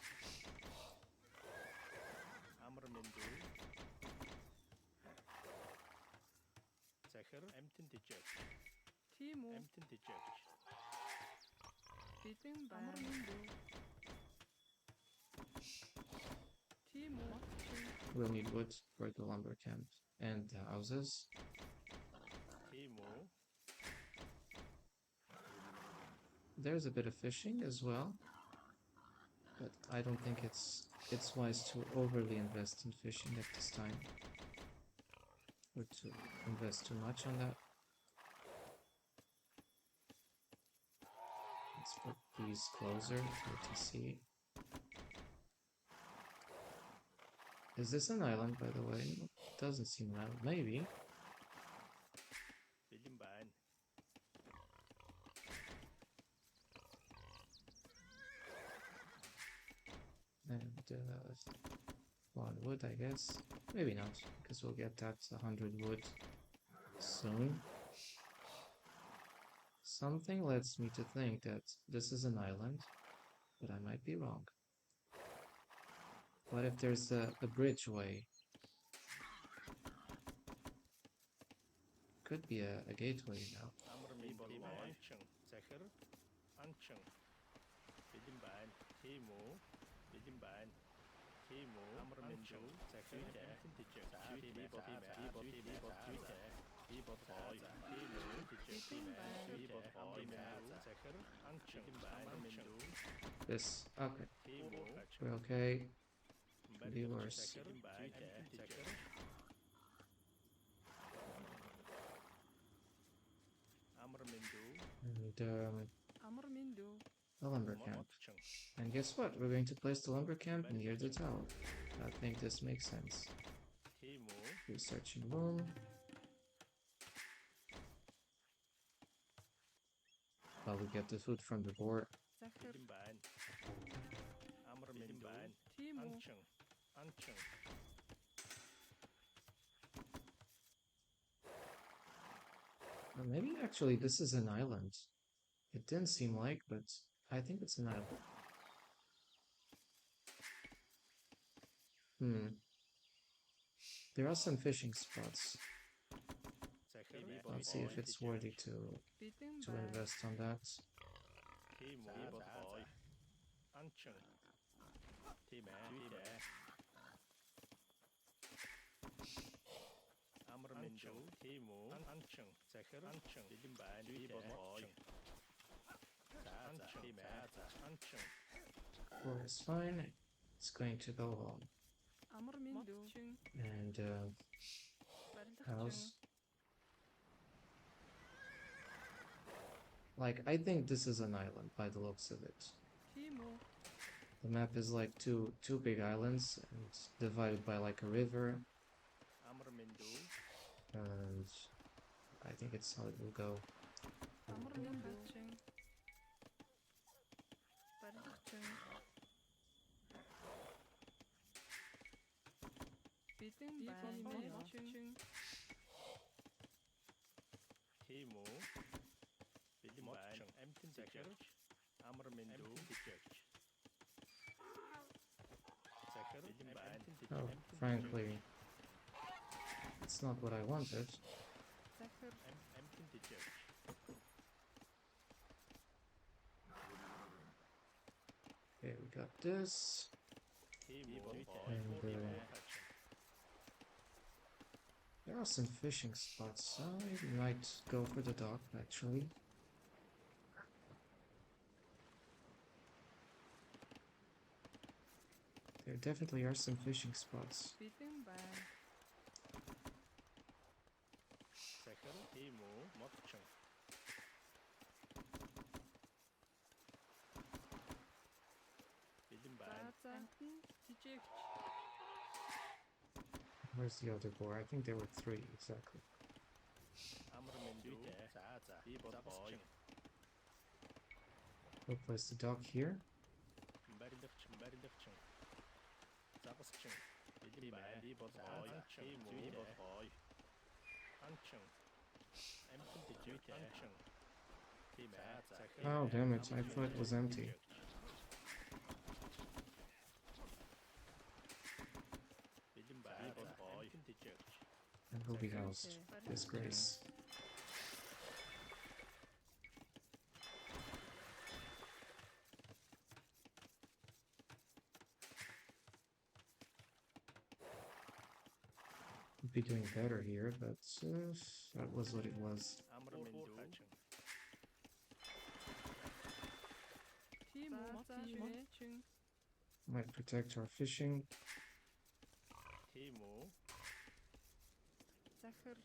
Timo. Beating by Timo. We'll need wood for the lumber camp and the houses. There's a bit of fishing as well, but I don't think it's wise to overly invest in fishing at this time, or to invest too much on that. Let's put these closer to TC. Is this an island, by the way? It doesn't seem an island. Maybe. And 1 wood, I guess. Maybe not, because we'll get that 100 wood soon. Something leads me to think that this is an island, but I might be wrong. What if there's a bridgeway? Could be a gateway now. This, okay. We're okay. Could be worse. And Amarmindu. the lumber camp. And guess what? We're going to place the lumber camp near the tower. I think this makes sense. Researching room. While we get the food from the boar. Zephyr. Timo. Or maybe actually this is an island. It didn't seem like, but I think it's an island. There are some fishing spots. Let's see if it's worthy Beating to by invest on that. Four is fine. It's going to go home. Amarmindu. And house. Like, I think this is an island by the looks of it. Timo. The map is like two big islands and divided by like a river. And I think it's how it will go. Amarmindu. Beating by Oh, frankly, That's not what I wanted. Zachar. Empty the church. Okay, we got this. And there are some fishing spots. I might go for the dock, actually. There definitely are some fishing spots. Beating by Zachar. Timo. Motchung. Beating by Empty the church. Where's the other boar? I think there were 3, exactly. We'll place the dock here. Oh, damn it, I thought it was empty. And will be housed. Disgrace. Would be doing better here, but that was what it was. Might protect our fishing. Zachar.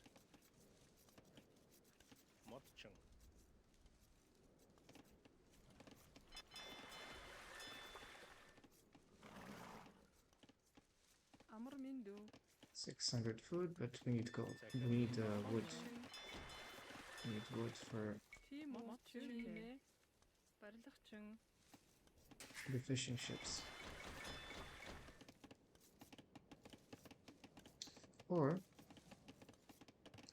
Motchung. Amr Mindu. 600 food, but we need gold. We need wood. We need wood for the fishing ships. Or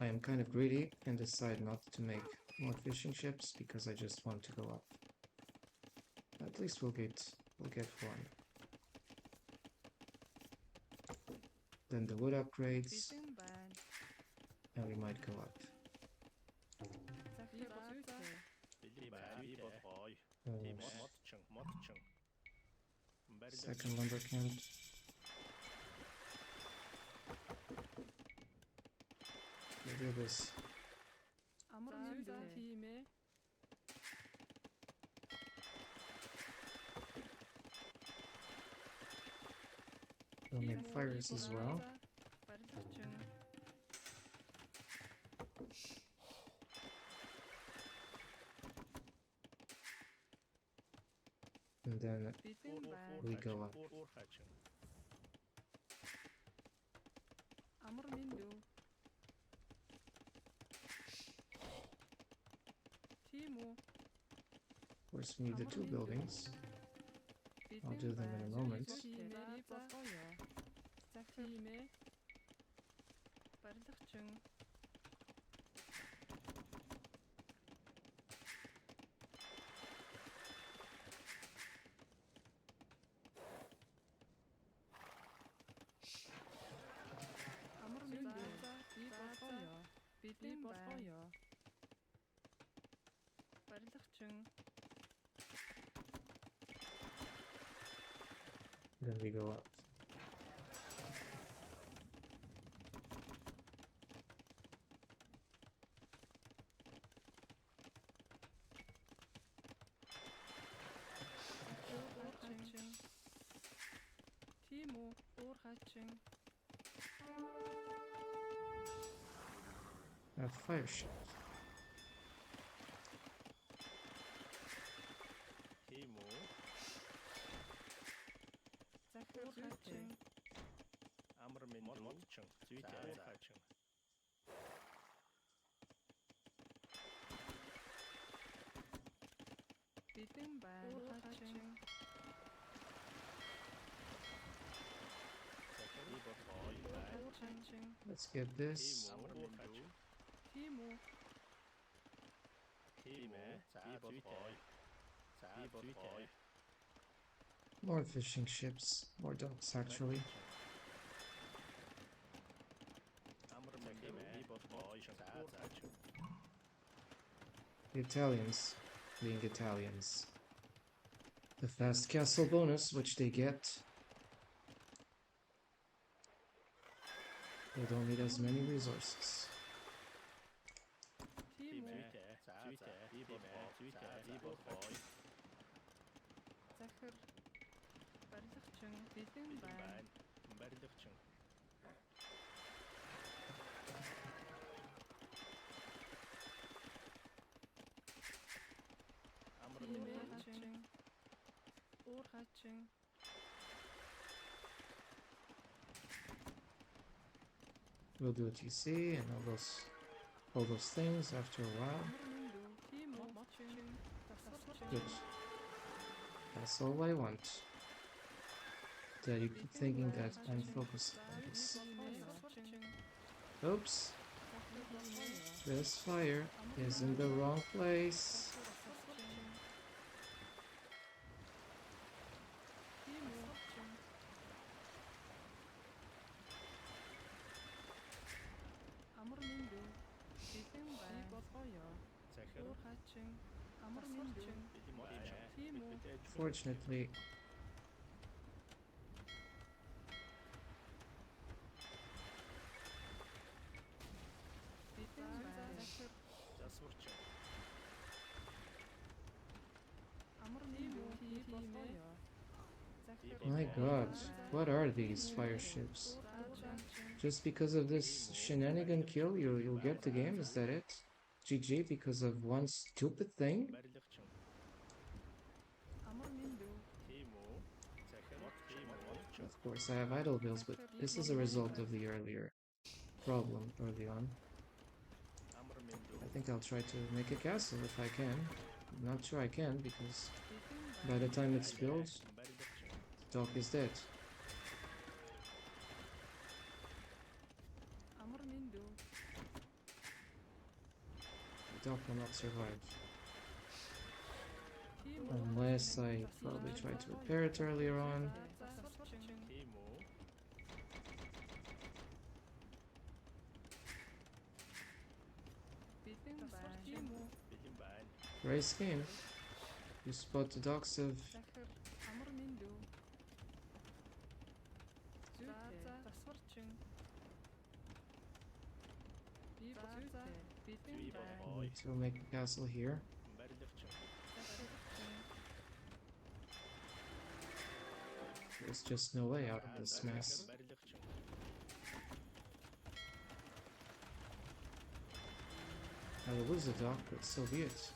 I am kind of greedy and decide not to make more fishing ships because I just want to go up. At least we'll get one. Then the wood upgrades, and we might go up. Second lumber camp. We'll do this. We'll make fires as well. And then we go up. Of course, we need the 2 buildings. I'll do them in a moment. Then we go up. A fire ship. Let's get this. More fishing ships, more docks actually. The Italians being Italians. The fast castle bonus, which they get. They don't need as many resources. Захар барилгачин бэлэн байна. Барилгачин. Амар хачин. Уур хачин. We'll do a TC and all those things after a while. Good. That's all I want. That you keep thinking that I'm focused on this. Oops. This fire is in the wrong place. Fortunately, my god, what are these fire ships? Just because of this shenanigan kill, you'll get the game? Is that it? GG because of one stupid thing? Of course, I have idle bills, but this is a result of the earlier problem early on. I think I'll try to make a castle if I can. I'm not sure I can, because by the time it's built, the dock is dead. The dock will not survive. Unless I probably try to repair it earlier on. Race game. You spot the docks of to make a castle here. There's just no way out of this mess. I will lose the dock, but so be it.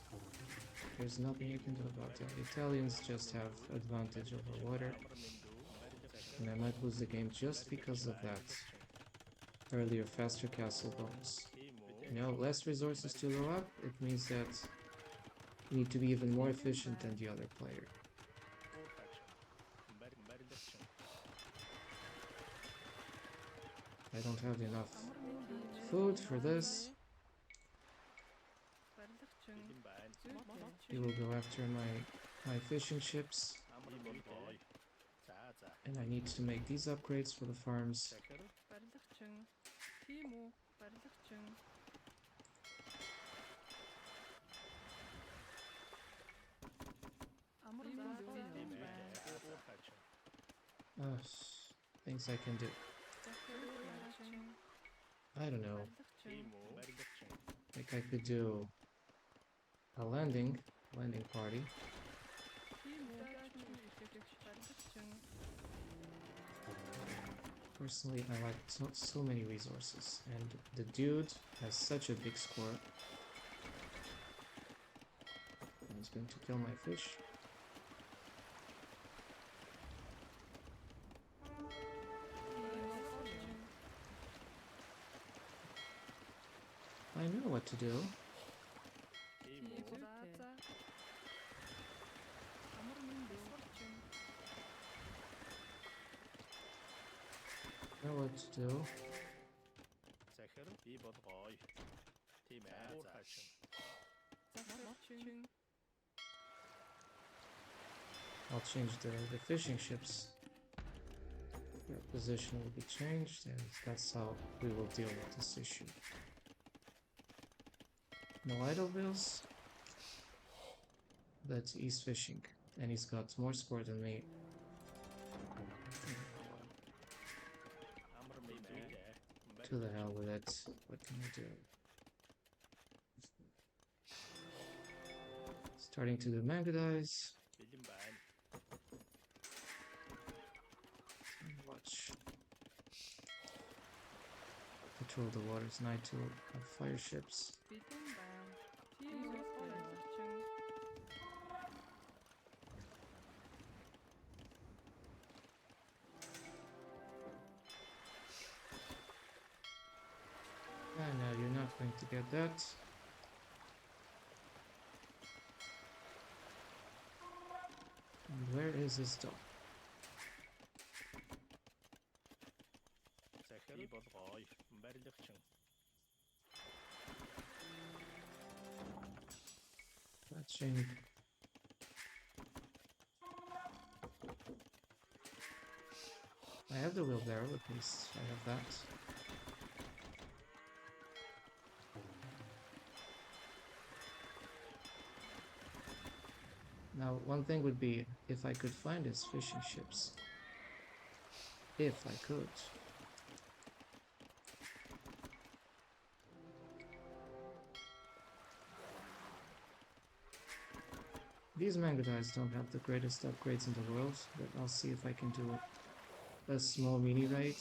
There's nothing you can do about that. The Italians just have advantage over water. And I might lose the game just because of that earlier faster castle bonus. You know, less resources to go up, it means that you need to be even more efficient than the other player. I don't have enough food for this. He will go after my fishing ships. And I need to make these upgrades for the farms. Things I can do. I don't know. Like I could do a landing party. Personally, I like so many resources, and the dude has such a big score. He's going to kill my fish. I know what to do. I know what to do. I'll change the fishing ships. Their position will be changed, and that's how we will deal with this issue. No idle bills. But he's fishing. And he's got more score than me. To the hell with it. What can I do? Starting to do manganize. Watch. Patrol the waters night to have fire ships. No, you're not going to get that. And where is his dog? Matching. I have the wheelbarrow, at least I have that. Now, one thing would be if I could find his fishing ships. If I could. These manga guys don't have the greatest upgrades in the world, but I'll see if I can do a small mini raid.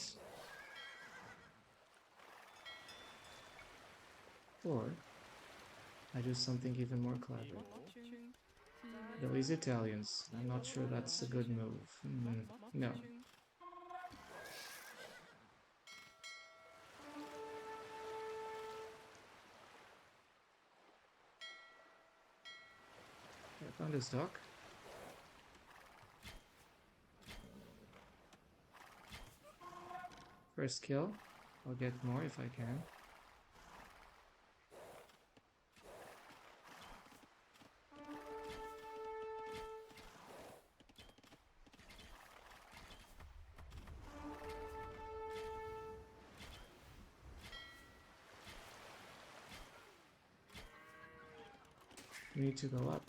Or I do something even more clever. Though he's Italians, I'm not sure that's a good move. No. I found his dock. First kill. I'll get more if I can. We need to go up.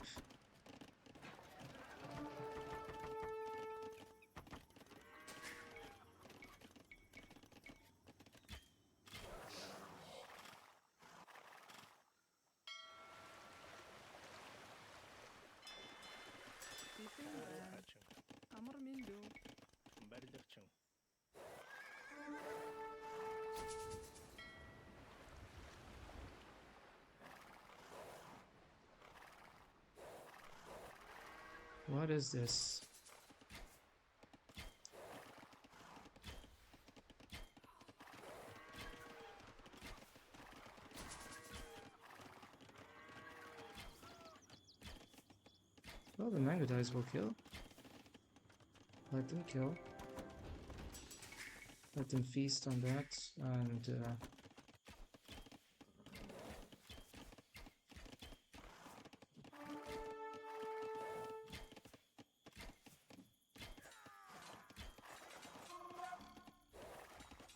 What is this? Well, the manga dice will kill. Let them kill. Let them feast on that, and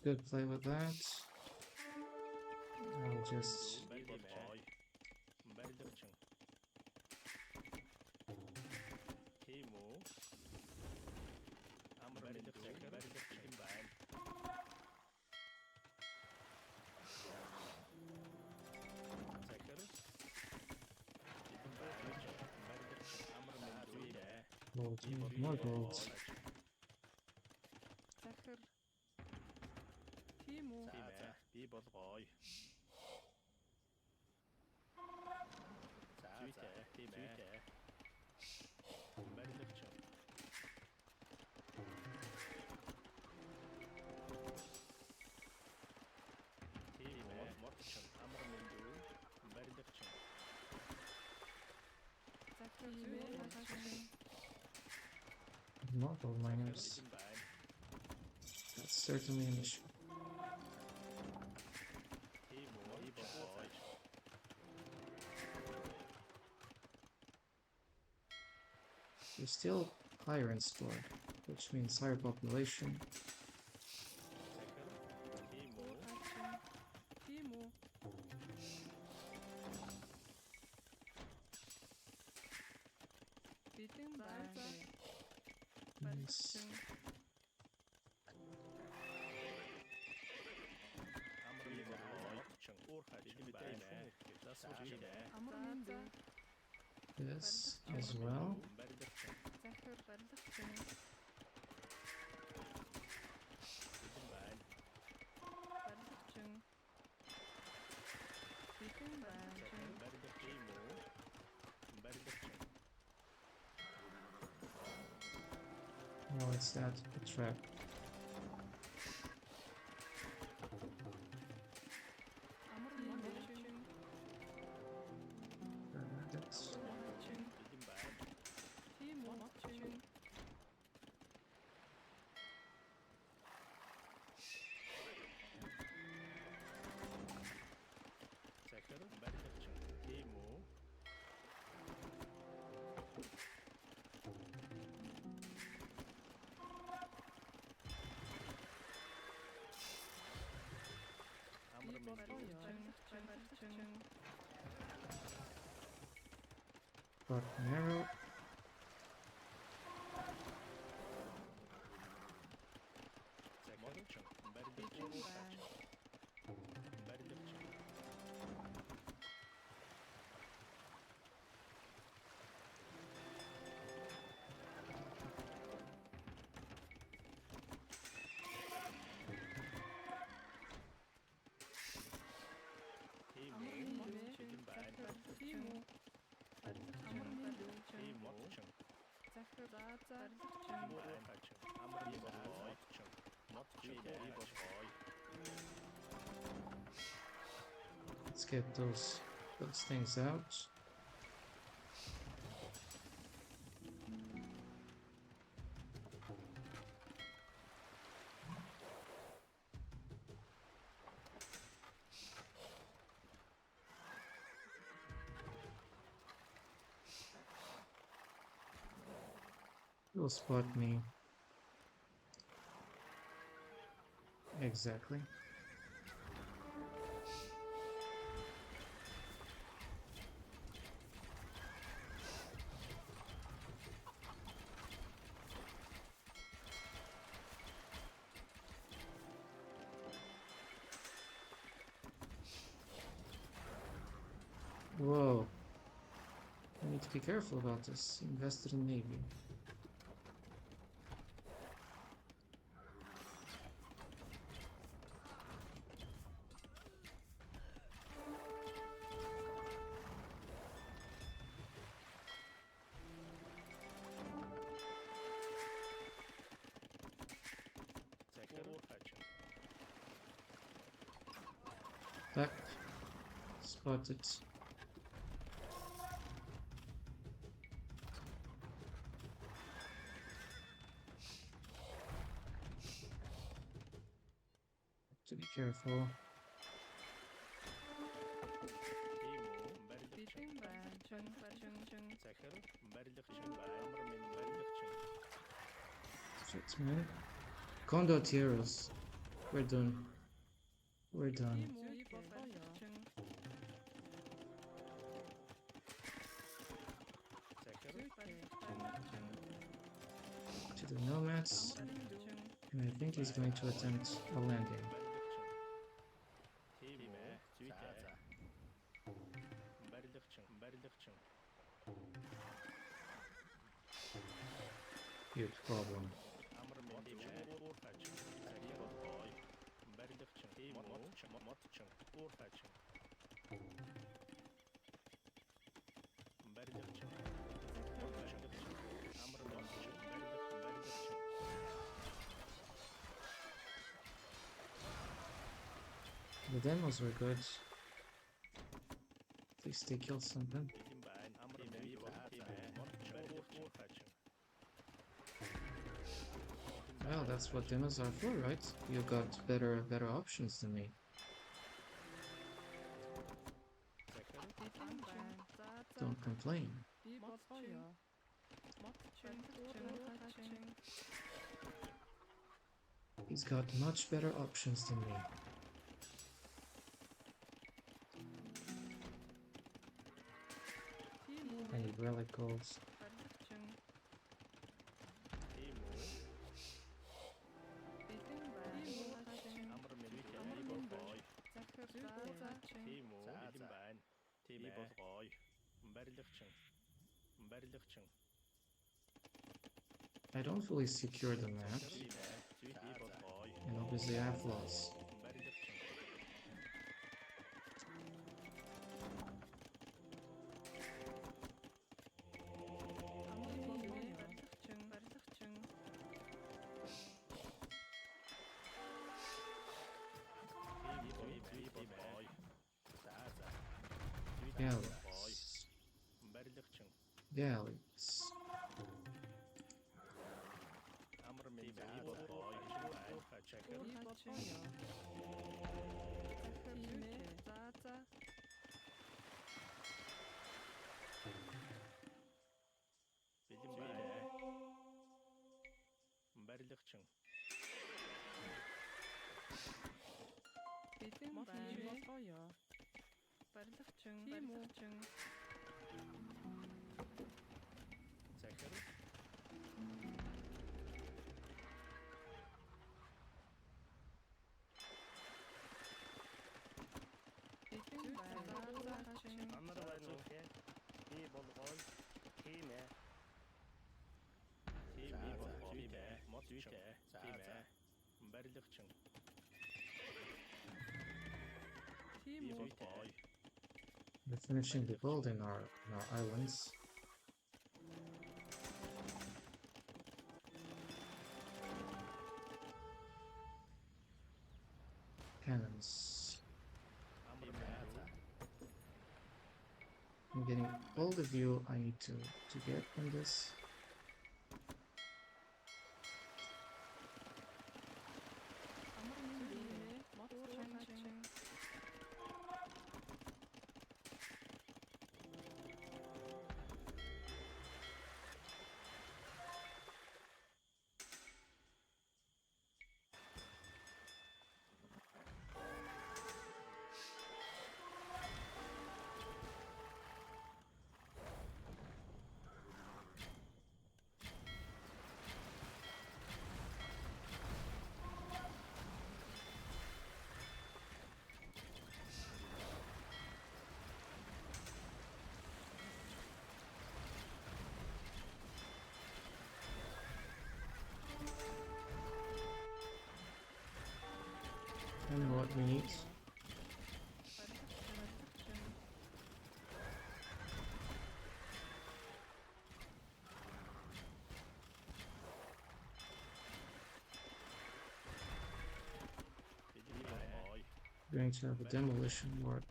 good play with that. I'll just gold, more gold. More gold miners. That's certainly an issue. We're still higher in score, which means higher population. Nice. This as well. Oh, it's that a trap. That's got narrow. Let's get those things out. You'll spot me. Exactly. Whoa. I need to be careful about this. Invested in Navy. Back. Spotted. To be careful. Shit, man. Condotieros. We're done. We're done. To the nomads. And I think he's going to attempt a landing. Huge problem. The demos were good. At least they killed something. Well, that's what demos are for, right? You got better options than me. Don't complain. He's got much better options than me. I need relic golds. I don't fully secure the map, and obviously I have flaws. Galleys. Galleys. We're finishing the gold in our islands. Cannons. I'm getting all the view I need to get from this. I know what we need. Going to have a demolition work.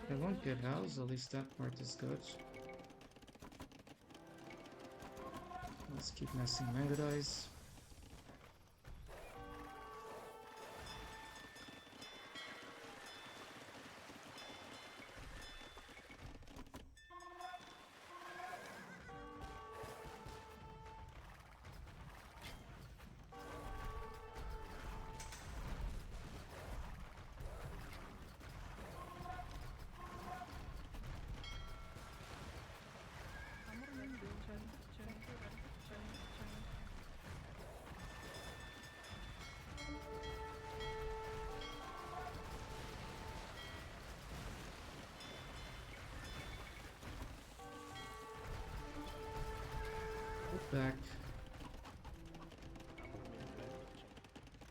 I won't get house, at least that part is good. Let's keep messing Mangadize. Back.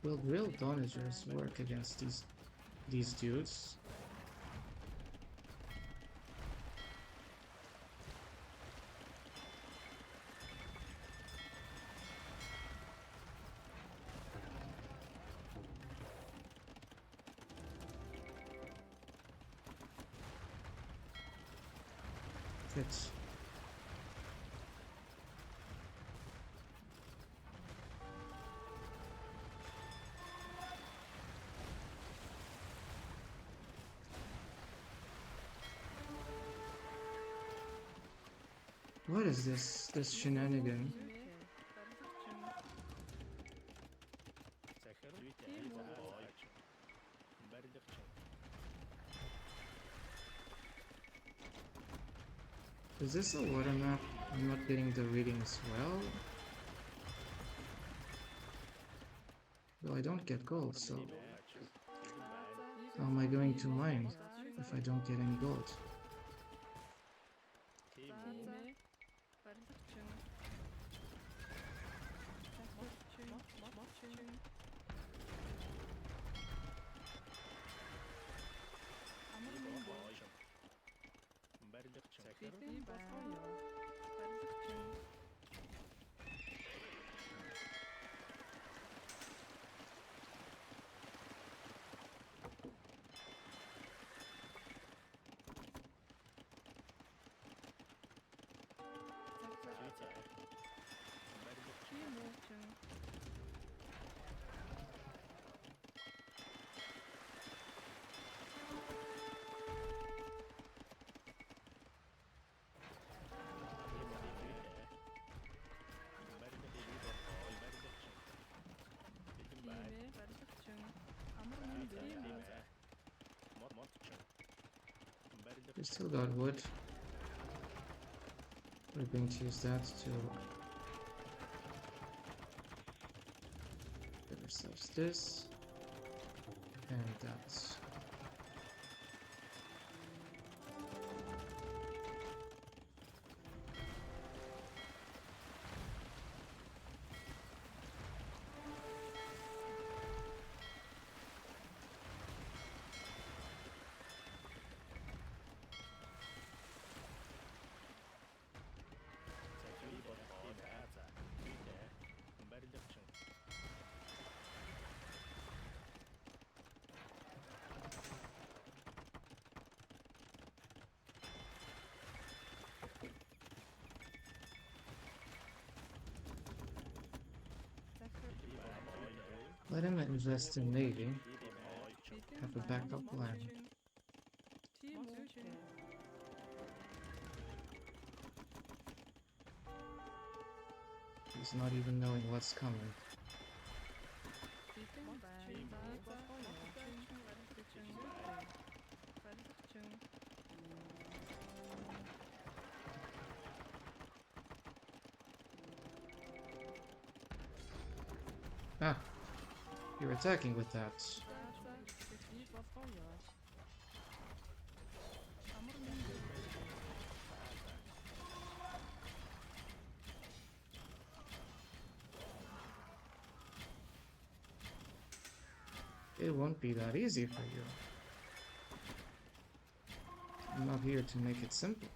Will real donagers work against these dudes? Fits. What is this shenanigan? Is this a water map? I'm not getting the readings well. Well, I don't get gold, so how am I going to mine if I don't get any gold? We still got wood. We're going to use that to give ourselves this and that. Let him invest in Navy. Have a backup plan. He's not even knowing what's coming. Ah, you're attacking with that. It won't be that easy for you. I'm not here to make it simple.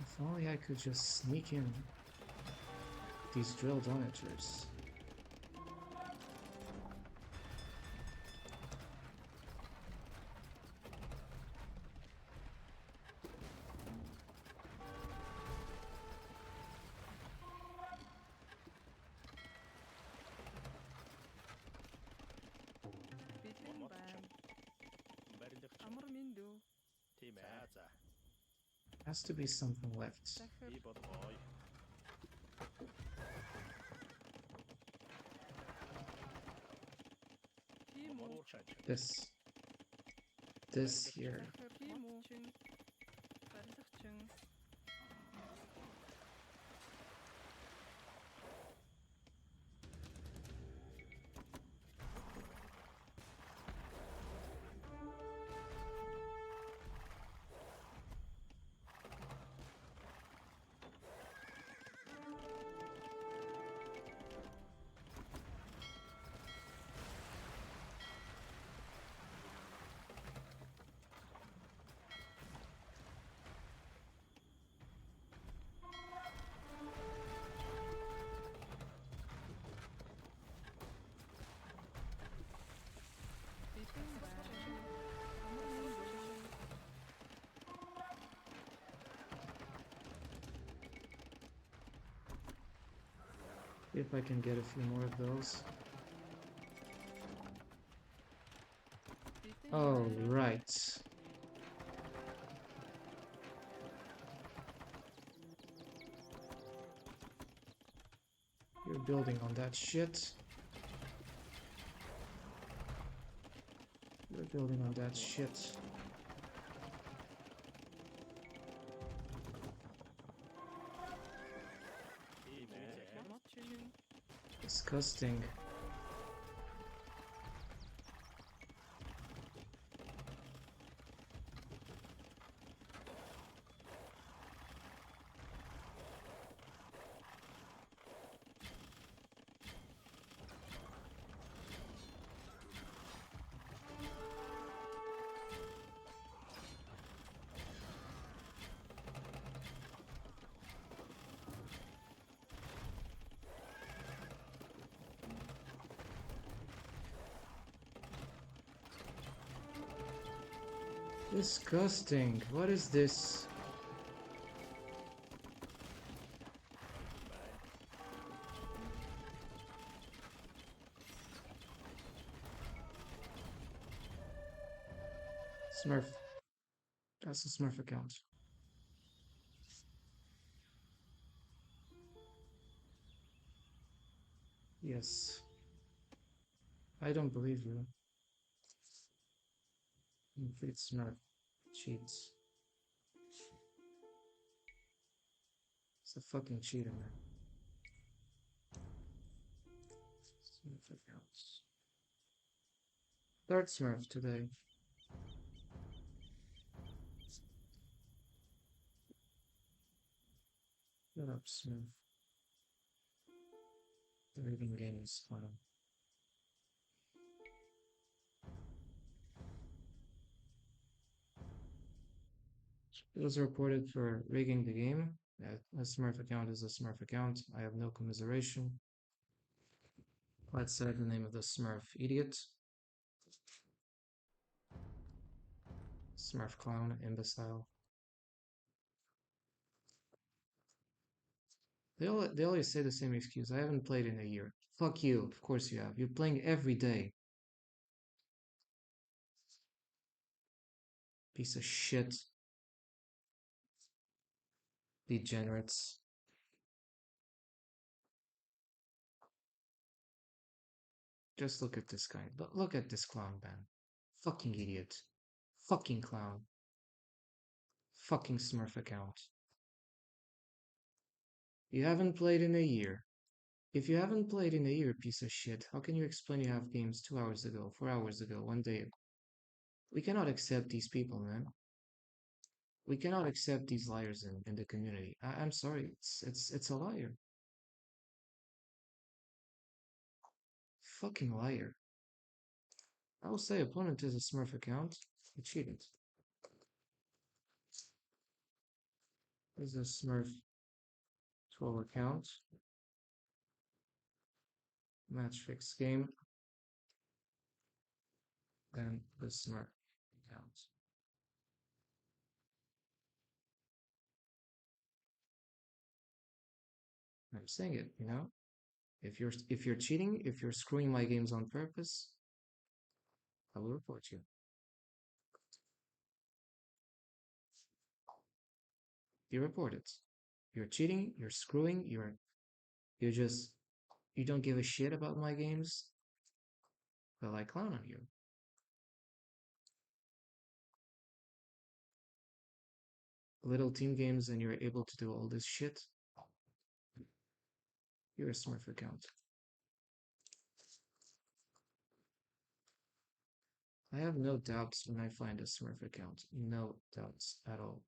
If only I could just sneak in these drill donators. Has to be something left. This here. If I can get a few more of those. Oh, right. You're building on that shit. You're building on that shit. Disgusting. Disgusting. What is this? Smurf. That's a Smurf account. Yes. I don't believe you. Complete Smurf. Cheats. It's a fucking cheater, man. Smurf accounts. Third Smurf today. Shut up, Smurf. The reading game is fun. It was reported for rigging the game. A Smurf account is a Smurf account. I have no commiseration. Let's say the name of the Smurf idiot. Smurf clown, imbecile. They always say the same excuse. I haven't played in a year. Fuck you. Of course you have. You're playing every day. Piece of shit. Degenerates. Just look at this guy. Look at this clown, man. Fucking idiot. Fucking clown. Fucking Smurf account. You haven't played in a year. If you haven't played in a year, piece of shit, how can you explain you have games 2 hours ago, 4 hours ago, 1 day ago? We cannot accept these people, man. We cannot accept these liars in the community. I'm sorry, it's a liar. Fucking liar. I will say opponent is a Smurf account. He cheated. Is a Smurf 12 account. Match fix game. Then the Smurf account. I'm saying it, you know? If you're cheating, if you're screwing my games on purpose, I will report you. You report it. You're cheating, you're screwing, you're just you don't give a shit about my games. Well, I clown on you. Little team games and you're able to do all this shit. You're a Smurf account. I have no doubts when I find a Smurf account. No doubts at all.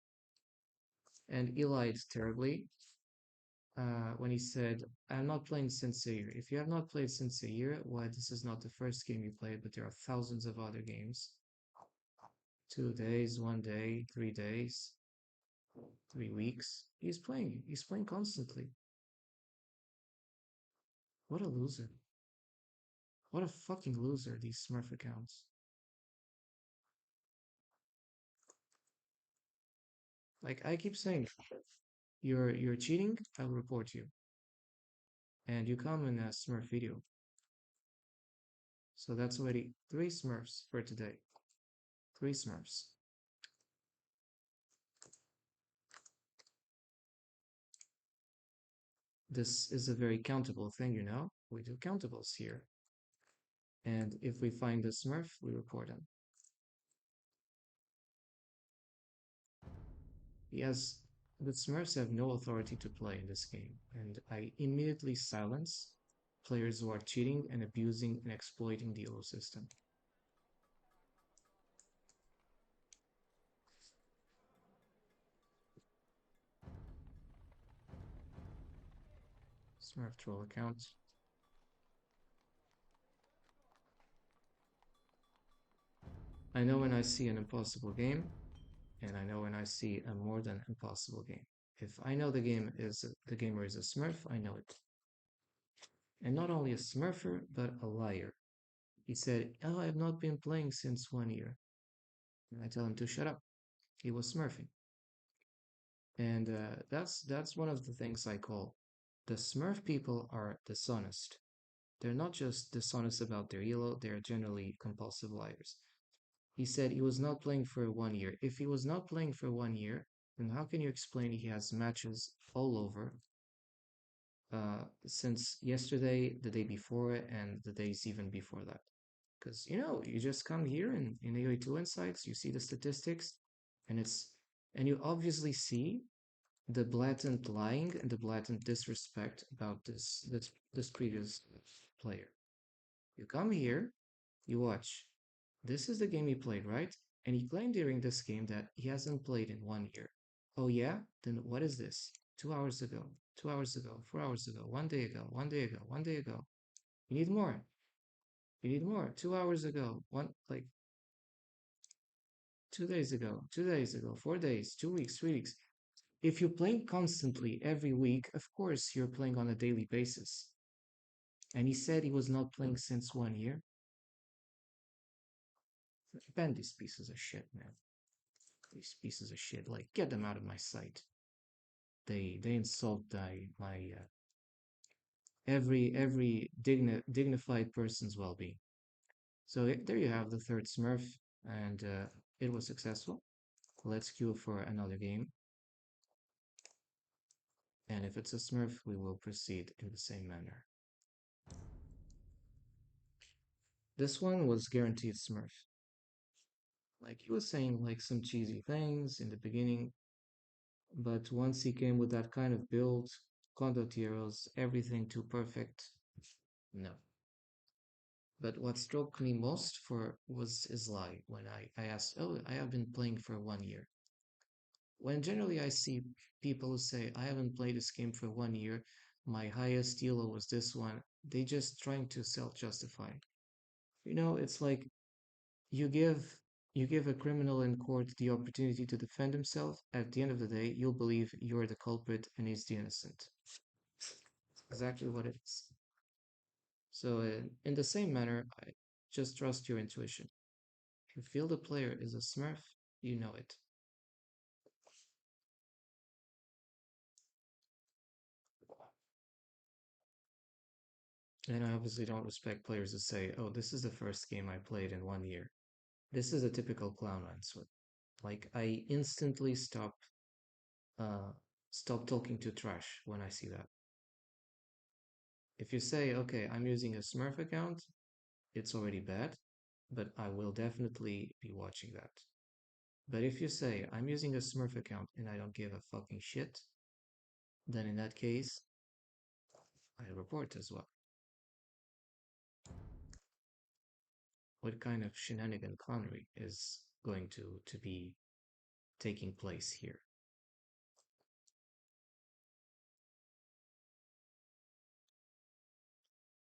And he lied terribly when he said, I'm not playing since a year. If you have not played since a year, why, this is not the first game you played, but there are thousands of other games. 2 days, 1 day, 3 days, 3 weeks. He's playing. He's playing constantly. What a loser. What a fucking loser, these Smurf accounts. Like I keep saying, you're cheating, I'll report you. and you come in a Smurf video. So that's already 3 Smurfs for today. 3 Smurfs. This is a very countable thing, you know? We do countables here. And if we find a Smurf, we report him. Yes, the Smurfs have no authority to play in this game, and I immediately silence players who are cheating and abusing and exploiting the elo system. Smurf troll account. I know when I see an impossible game, and I know when I see a more than impossible game. If I know the gamer is a Smurf, I know it. And not only a Smurfer, but a liar. He said, "Oh, I have not been playing since 1 year." And I tell him to shut up. He was Smurfing. And that's one of the things I call the Smurf people are dishonest. They're not just dishonest about their elo, they're generally compulsive liars. He said he was not playing for 1 year. If he was not playing for 1 year, then how can you explain he has matches all over since yesterday, the day before, and the days even before that? Because you just come here in AOE2 Insights, you see the statistics, and you obviously see the blatant lying and the blatant disrespect about this previous player. You come here, you watch. This is the game he played, right? And he claimed during this game that he hasn't played in 1 year. Oh yeah? Then what is this? 2 hours ago, 2 hours ago, 4 hours ago, 1 day ago, 1 day ago, 1 day ago. You need more. You need more. 2 hours ago, 2 days ago, 2 days ago, 4 days, 2 weeks, 3 weeks. If you're playing constantly every week, of course you're playing on a daily basis. And he said he was not playing since 1 year. Ban these pieces of shit, man. These pieces of shit, like, get them out of my sight. They insult my every dignified person's well-being. So there you have the third Smurf, and it was successful. Let's queue for another game. And if it's a Smurf, we will proceed in the same manner. This one was guaranteed Smurf. Like, he was saying like some cheesy things in the beginning, but once he came with that kind of build, condottieros, everything too perfect, no. But what struck me most for was his lie when I asked, "Oh, I have been playing for 1 year." When generally I see people who say, "I haven't played this game for 1 year, my highest elo was this one," they just trying to self-justify. It's like you give you give a criminal in court the opportunity to defend himself. At the end of the day, you'll believe you're the culprit and he's the innocent. Exactly what it is. So, in the same manner, I just trust your intuition. If you feel the player is a Smurf, you know it. And I obviously don't respect players who say, "Oh, this is the first game I played in 1 year." This is a typical clown answer. Like, I instantly uh, stop talking to trash when I see that. If you say, "Okay, I'm using a Smurf account," it's already bad, but I will definitely be watching that. But if you say, "I'm using a Smurf account and I don't give a fucking shit," then in that case, I report as well. What kind of shenanigan clownery is going to be taking place here?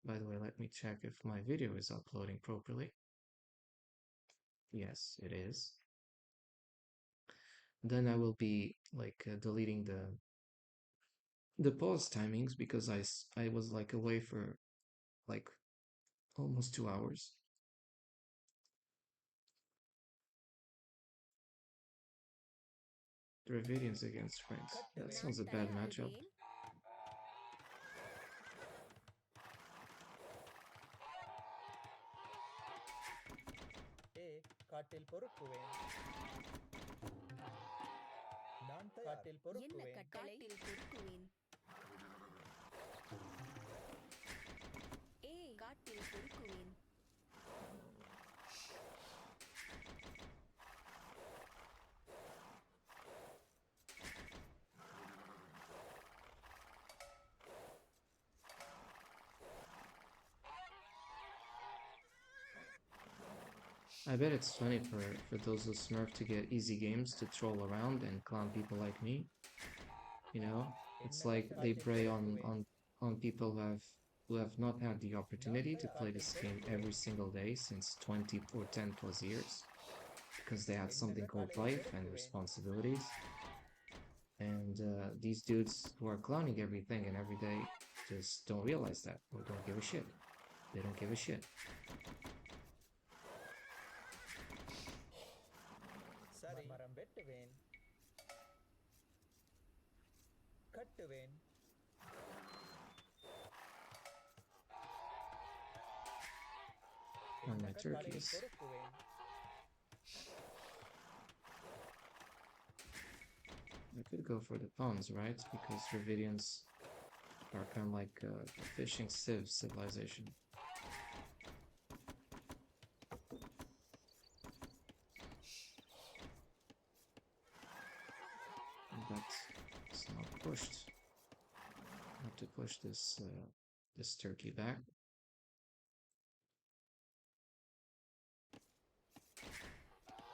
By the way, let me check if my video is uploading properly. Yes, it is. Then I will be like deleting the pause timings because I was like away for like almost 2 hours. Dravidians against Franks. That sounds a bad matchup. காட்டில் பொறுக்குவேன் நான் காட்டில் என்ன பொறுக்குவேன் கட்டளை பொறுக்குவேன் காட்டில் பொறுக்குவேன் I bet it's funny for those who smurf to get easy games to troll around and clown people like me. You know, it's like they prey on people who have not had the opportunity to play this game every single day since 20 or 10 plus years because they had something called life and responsibilities. And these dudes who are clowning everything and every day just don't realize that or don't give a shit. They don't give a shit. சரி மரம் வெட்டுவேன் கட்டுவேன் On my turkeys. பொறுக்குவேன் I could go for the pawns, right? Because Dravidians are kind of like a fishing civilization. But it's not pushed. I have to push this turkey back.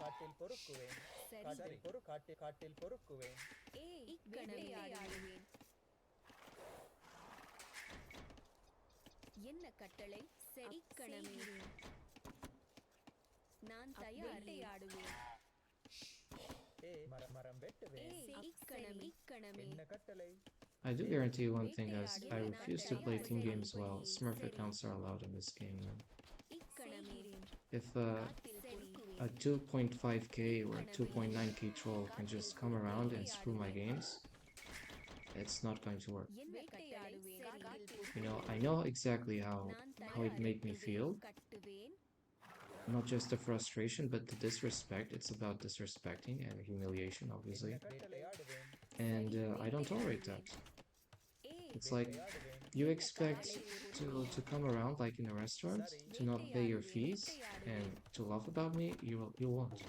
காட்டில் பொறுக்குவேன் சரி காட்டில் பொறுக்குவேன் வேட்டையாடுவேன் என்ன கட்டளை இக்கணமே நான் வேட்டையாடுவேன் மரம் வெட்டுவேன் இக்கணமே என்ன கட்டளை I do guarantee you one thing, guys. I refuse to play team games while Smurf accounts are allowed in this game, man. இக்கணமே If a 2.5k or 2.9k troll can just come around and screw my games, it's not going to work. என்ன வேட்டையாடுவேன் You know, I know exactly how it made me feel. கட்டுவேன் Not just the frustration, but the disrespect. It's about disrespecting and humiliation, obviously. வேட்டையாடுவேன் And I don't tolerate that. It's like you expect to come around like in a restaurant, to not pay your fees and to laugh about me. You won't.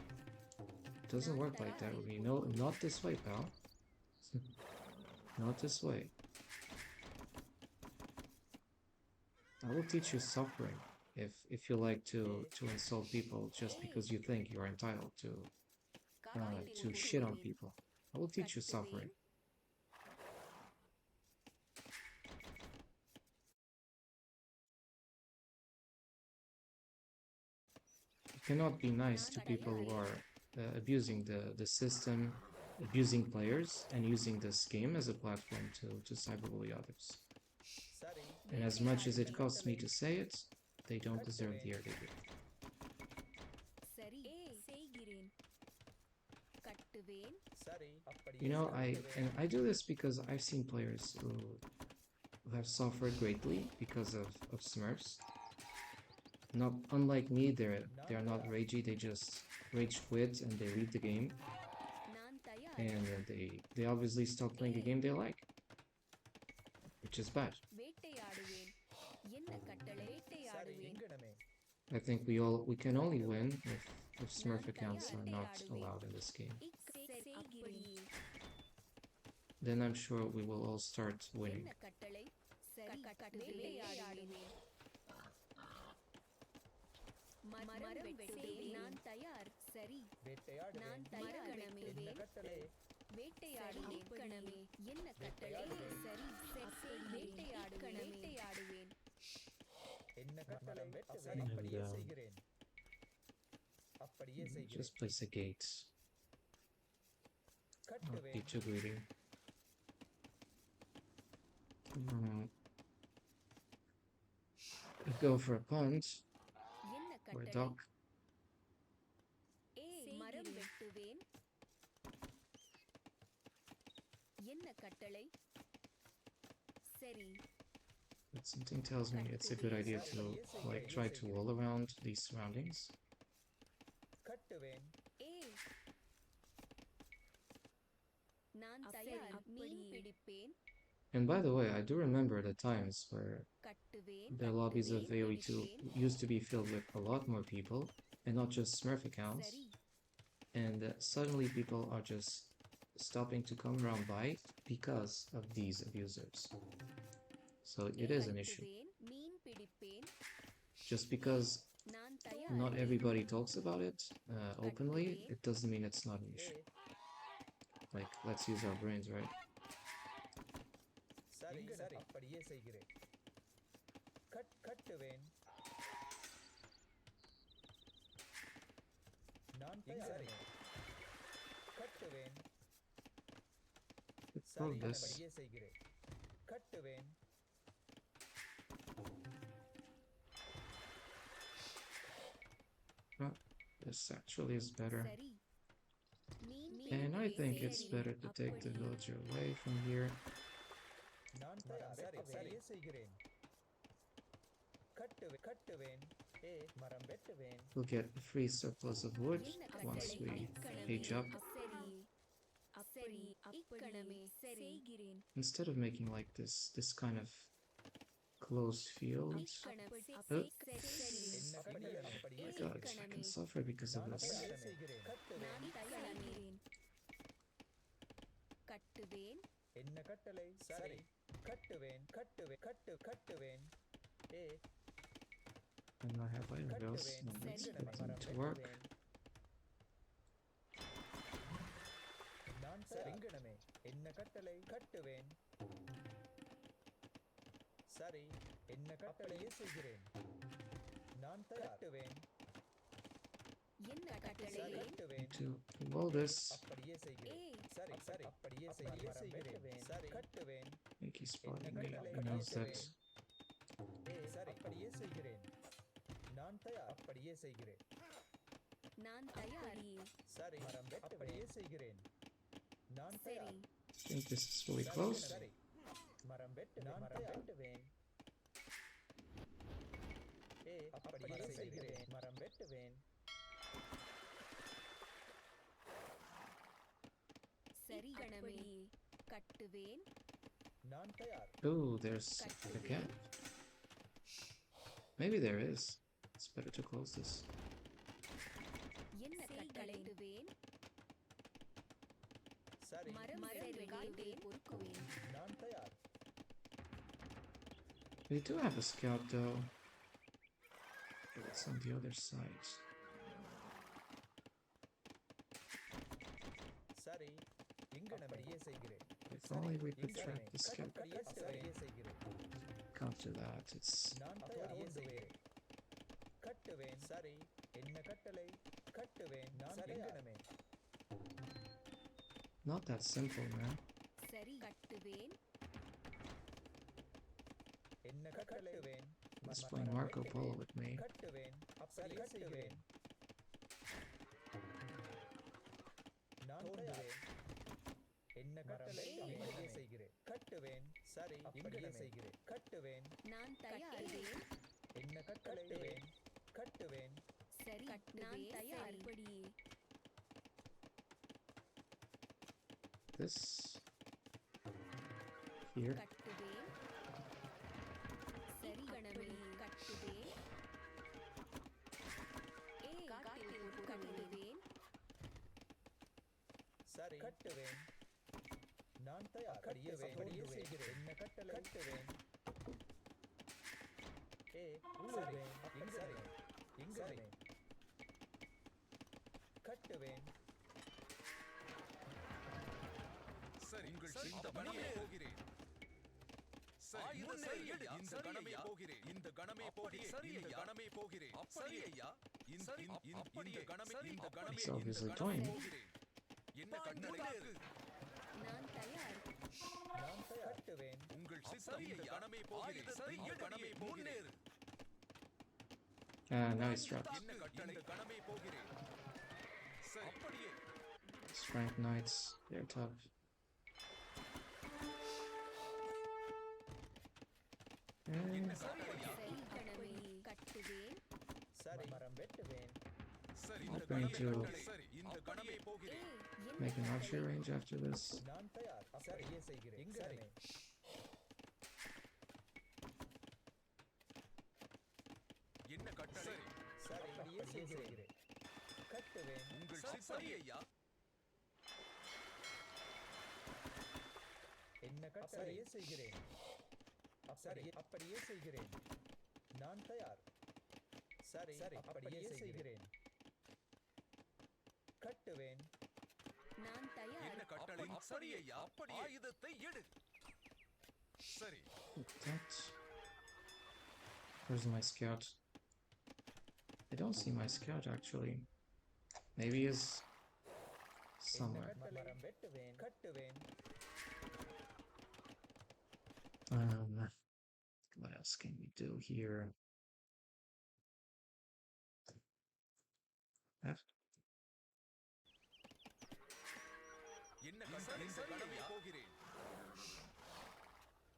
It doesn't work like that with me. No, not this way, pal. Not this way. I will teach you suffering if you like to insult people just because you think you're entitled to shit on people. I will teach you suffering. You cannot be nice to people who are abusing the system, abusing players, and using this game as a platform to cyberbully others. சரி And as much as it costs me to say it, they don't deserve the air they get. சரி செய்கிறேன் கட்டுவேன் சரி அப்படியே You know, செய்கிறேன். I do this because I've seen players who have suffered greatly because of Smurfs. Not unlike me, they're not ragey. They just rage quit and they leave the game, நான் தயார் and they obviously stop playing a game they like, which is bad. வேட்டையாடுவேன் என்ன கட்டளை சரி வேட்டையாடுவேன் எங்கனமே I think we can only win if Smurf accounts are not allowed in this game. அப்படியே Then I'm sure we will all start winning. என்ன கட்டளை சரி வேட்டையாடுவேன் மரம் வெட்டுவேன் நான் தயார் சரி வேட்டையாடுவேன் நான் தயார் என்ன கட்டளை வேட்டையாடுவேன் கணமே என்ன கட்டளை சரி வேட்டையாடுவேன் வேட்டையாடுவேன் என்ன கட்டளை சரி அப்படியே செய்கிறேன் அப்படியே செய்கிறேன் Just place a gate. Not be கட்டுவேன் too greedy. Go for a punt என்ன or a கட்டளை duck. மரம் வெட்டுவேன் என்ன கட்டளை சரி But something tells me it's a good idea to like try to wall around these surroundings. நான் தயார் மீன் பிடிப்பேன் And by the way, I do remember the times where கட்டுவேன் the lobbies of கட்டுவேன் AoE2 பிடிப்பேன் used to be filled with a lot more people, and not just Smurf accounts. சரி And suddenly people are just stopping to come around by because of these abusers. So it is an issue. கட்டுவேன் மீன் பிடிப்பேன் Just because நான் தயார் not everybody talks about it openly, it doesn't mean it's not an issue. Like, let's use our brains, right? சரி சரி அப்படியே செய்கிறேன் கட்டுவேன் நான் தயார் கட்டுவேன் Let's prove this. அப்படியே செய்கிறேன் கட்டுவேன் This actually is better. சரி மீன் And I think it's சரி, better to take the அப்படியே. villager away from here. நான் தயார் அப்படியே செய்கிறேன் கட்டுவேன் மரம் வெட்டுவேன் We'll get a free surplus of wood என்ன once கட்டளை? we இக்கணமே. age up. சரி சரி இக்கணமே செய்கிறேன் Instead of making like this kind of closed field. இக்கணமே Oh. சரி அப்படியே God, I can suffer because of this. செய்கிறேன் நான் தயாரிக்கிறேன் கட்டுவேன் என்ன கட்டளை சரி கட்டுவேன் கட்டுவேன் And I have iron rails. Now let's put them to work. நான் சரிங்கணமே என்ன கட்டளை கட்டுவேன் சரி என்ன கட்டளையே செய்கிறேன் நான் கட்டுவேன் என்ன கட்டளை கட்டுவேன் To roll this, அப்படியே செய்கிறேன் ஏய் சரி சரி அப்படியே செய்கிறேன் சரி கட்டுவேன் I think he's spotting me. He knows that. சரி அப்படியே செய்கிறேன் நான் தயார் அப்படியே செய்கிறேன் நான் தயார் சரி மரம் அப்படியே செய்கிறேன் நான் சரி தயார் I think this is really close. சரி மரம் நான் வெட்டுவேன் அப்படியே செய்கிறேன் மரம் வெட்டுவேன் சரி கணமே கட்டுவேன் நான் தயார் Oh, there's a gap. Maybe there is. It's better to close this. என்ன கட்டளையிடுவேன் சரி மரம் வெட்டுவேன் பொறுக்குவேன் நான் தயார் We do have a scout though. It's on the other side. சரி இங்கனமே செய்கிறேன் If only we could track the scout. அப்படியே செய்கிறேன் Can't do that. It's நான் அப்படியே செய்கிறேன் கட்டுவேன் சரி என்ன கட்டளை கட்டுவேன் நான் இங்கனமே not that simple, man. சரி கட்டுவேன் என்ன கட்டுவேன் Let's play Marco Polo with me. கட்டுவேன் அப்படியே செய்கிறேன் நான் தோன்றுவேன் என்ன கட்டளை அப்படியே செய்கிறேன் கட்டுவேன் சரி அப்படியே செய்கிறேன் கட்டுவேன் நான் தயார் என்ன கட்டளைவேன் கட்டுவேன் சரி நான் தயார் படியே This here. கட்டுவேன் சரி கணமே கட்டுவேன் காட்டில் கட்டுவேன் சரி கட்டுவேன் நான் தயார் அப்படியே செய்கிறேன் என்ன கட்டளை கட்டுவேன் உள்ளுவேன் எங்கவே கட்டுவேன் சரி உங்கள் இந்த கணமே போகிறேன் சரி இந்த கணமே போகிறேன் இந்த கணமே போகிறேன் இந்த கணமே போகிறேன் அப்படி ஐயா இந்த கணமே He's obviously joined. போகிறேன் என்ன கட்டளை நான் தயார் நான் கட்டுவேன் உங்கள் சித்தம் இந்த கணமே போகிறேன் இந்த கணமே போகிறேன் Now he's trapped. என்ன கட்டளை இந்த கணமே போகிறேன் சரி அப்படியே Strength Knights, they're tough. என்ன சரி ஐயா சரி கணமே கட்டுவேன் சரி மரம் வெட்டுவேன் சரி hoping to சரி இந்த கணமே ஏ போகிறேன் என்ன make an archery கட்டளை range after this. நான் தயார் அப்படியே செய்கிறேன் எங்கனமே என்ன கட்டளை சரி அப்படியே செய்கிறேன் கட்டுவேன் உங்கள் சித்தம் ஐயா என்ன கட்டளையே செய்கிறேன் அப்படியே செய்கிறேன் நான் தயார் சரி அப்படியே செய்கிறேன் கட்டுவேன் நான் தயார் என்ன கட்டளை சரி ஐயா அப்படி ஆயுதத்தை எடு சரி That. Where's my scout? I don't see my scout actually. Maybe he's somewhere. மரம் வெட்டுவேன் கட்டுவேன் What else can we do here? Left. என்ன கட்டளை சரி ஐயா போகிறேன்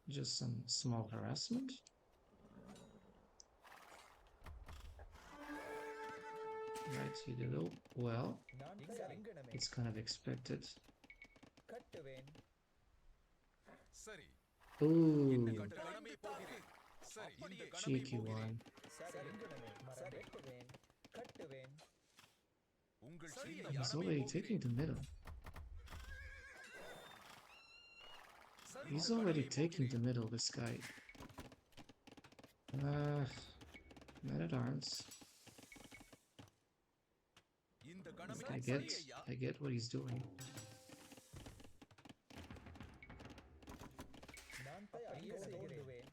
Just some small harassment. Right, he did it well. நான் தயார் எங்கனமே It's kind of expected. கட்டுவேன் சரி Ooh, கட்டளை போகிறேன் சரி இந்த கணமே cheeky one. சரி எங்கனமே மரம் வெட்டுவேன் கட்டுவேன் உங்கள் சரி சித்தம் ஐயா He's already taking the middle. சரி He's already taking the middle, this guy. Man at arms. இந்த கணமே I சரி get, ஐயா I get what he's doing. நான் தயார் செய்கிறேன்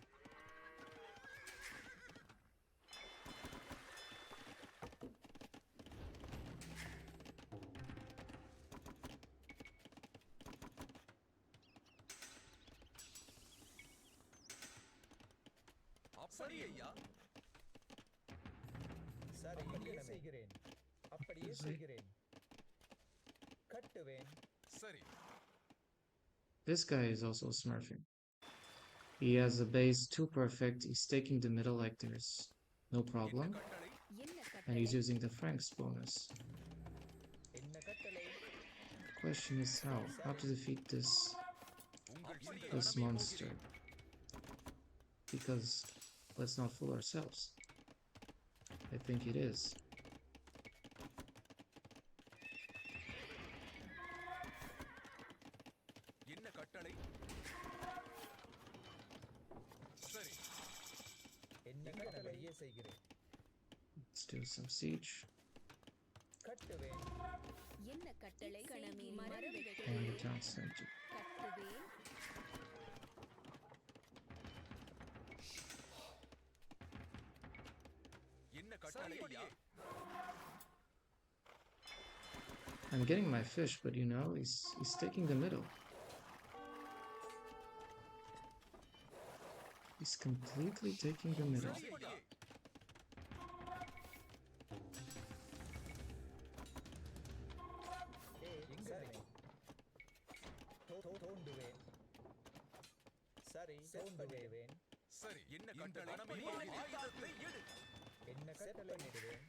சரி ஐயா சரி அப்படியே செய்கிறேன் அப்படியே செய்கிறேன் கட்டுவேன் சரி This guy is also smurfing. He has a base too perfect. He's taking the middle like there's no problem. கட்டளை என்ன And he's கட்டளை using the Frank's bonus. என்ன கட்டளை The question is how to defeat this உங்கள் this சித்தம் monster. Because let's not fool ourselves. I think it is. என்ன கட்டளை சரி என்ன கட்டளையே செய்கிறேன் Let's do some siege. கட்டுவேன் என்ன கட்டளை கணமே மரம் And the வெட்டுவேன் town center. கட்டுவேன் என்ன கட்டளை ஐயா I'm getting my fish, but you know, he's taking the middle. He's completely taking the middle. அப்படியே எங்கனமே தோண்டுவேன் சரி தோண்டுவேன் சரி என்ன கட்டளை ஆயுதத்தை எடு என்ன கட்டளை நிடுவேன்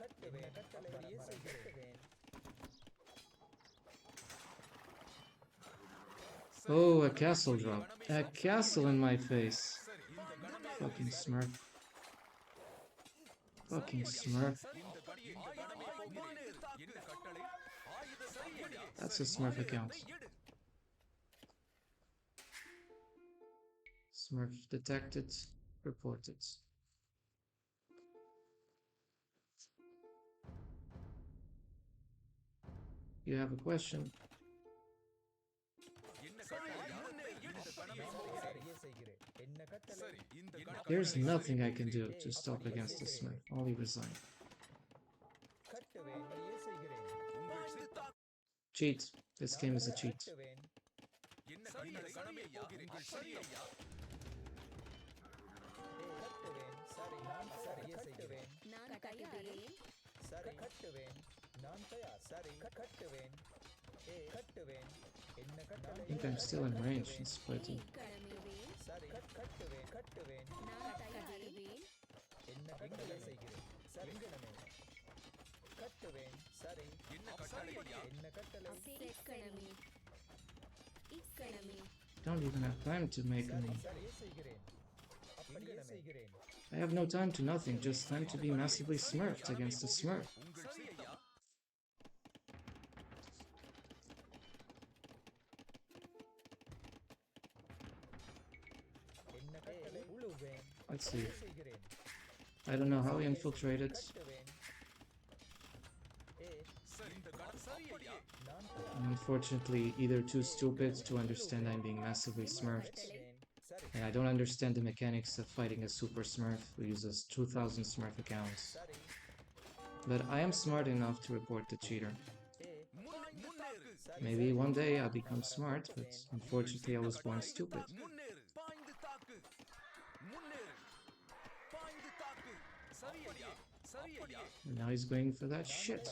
கட்டுவேன் அப்படியே செய்கிறேன் Oh, a castle drop. A castle in my face. சரி இந்த கணமே Fucking smurf. Fucking smurf. இந்த கணமே போகிறேன் என்ன கட்டளை ஆயுதத்தை எடு That's a smurf account. எடு Smurf detected. Reported. You have a question? என்ன கட்டளை இந்த கணமே போகிறேன் சரியே செய்கிறேன் என்ன கட்டளை சரி இந்த கணமே There's nothing I can do to stop against the smurf. Only resign. கட்டுவேன் அப்படியே செய்கிறேன் உங்கள் சித்தம் Cheat. This game is a cheat. கட்டுவேன் என்ன கட்டளை கணமே போகிறேன் உங்கள் சரி ஐயா கட்டுவேன் சரி நான் சரியே செய்கிறேன் நான் கட்டுவேன் சரி கட்டுவேன் நான் தயார் சரி கட்டுவேன் கட்டுவேன் என்ன I கட்டளை think I'm still in range. It's splitting. கணமேவேன் சரி கட்டுவேன் நான் தயாரிவேன் என்ன கட்டளை செய்கிறேன் சரி எங்கனமே கட்டுவேன் சரி என்ன கட்டளை சேர்க்கணமே இக்கணமே Don't even have time to make me. சரியே செய்கிறேன் அப்படியே செய்கிறேன் I have no time to nothing, just time to be massively smurfed against a smurf. சரி ஐயா என்ன கட்டளை உழுவேன் Let's see. செய்கிறேன் I don't know how he infiltrated. கட்டுவேன் ஏ சரி ஐயா நான் I'm unfortunately either too stupid to understand I'm being massively smurfed, சரி and I don't understand the mechanics of fighting a super smurf who uses 2000 smurf accounts. சரி But I am smart enough to report the cheater. ஏ முன்னேறு Maybe one day I'll become smart, but unfortunately I was born stupid. முன்னேறு பாய்ந்து தாக்கு முன்னேறு பாய்ந்து தாக்கு சரி ஐயா சரி ஐயா And now he's going for that shit.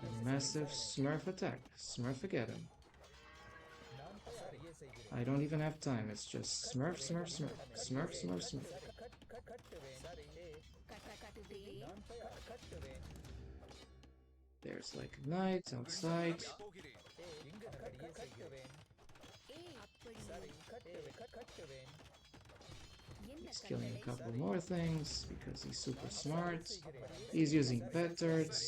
A massive smurf attack. Smurfageddon. நான் சரியே செய்கிறேன் I don't even have time, it's just smurf, smurf, smurf. Smurf, smurf, smurf. கட்டுவேன் சரி ஏ கட்டுவேன் நான் கட்டுவேன் There's like a knight outside. போகிறேன் ஏ எங்க அப்படியே செய்கிறேன் அப்படி சரி கட்டுவேன் என்ன He's killing a கட்டளை couple more things because he's super smart. He's using petards.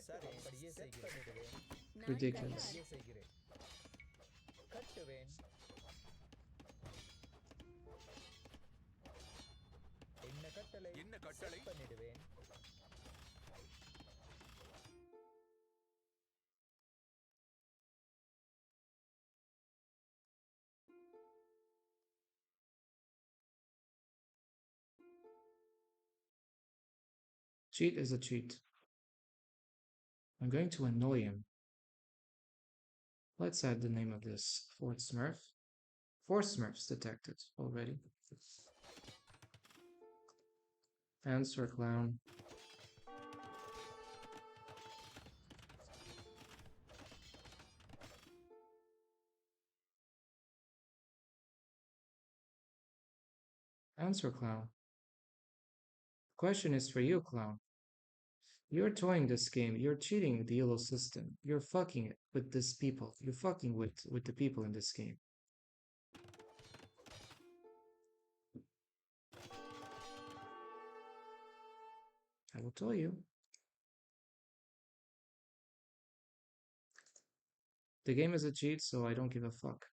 சரி அப்படியே செய்கிறேன் Ridiculous. அப்படியே செய்கிறேன் கட்டுவேன் என்ன கட்டளை பண்ணிடுவேன் Cheat is a cheat. I'm going to annoy him. Let's add the name of this fourth smurf. 4 smurfs detected already. Answer clown. Answer clown. Question is for you, clown. You're toying this game. You're cheating the yellow system. You're fucking it with this people. You're fucking with the people in this game. I will tell you. The game is a cheat, so I don't give a fuck.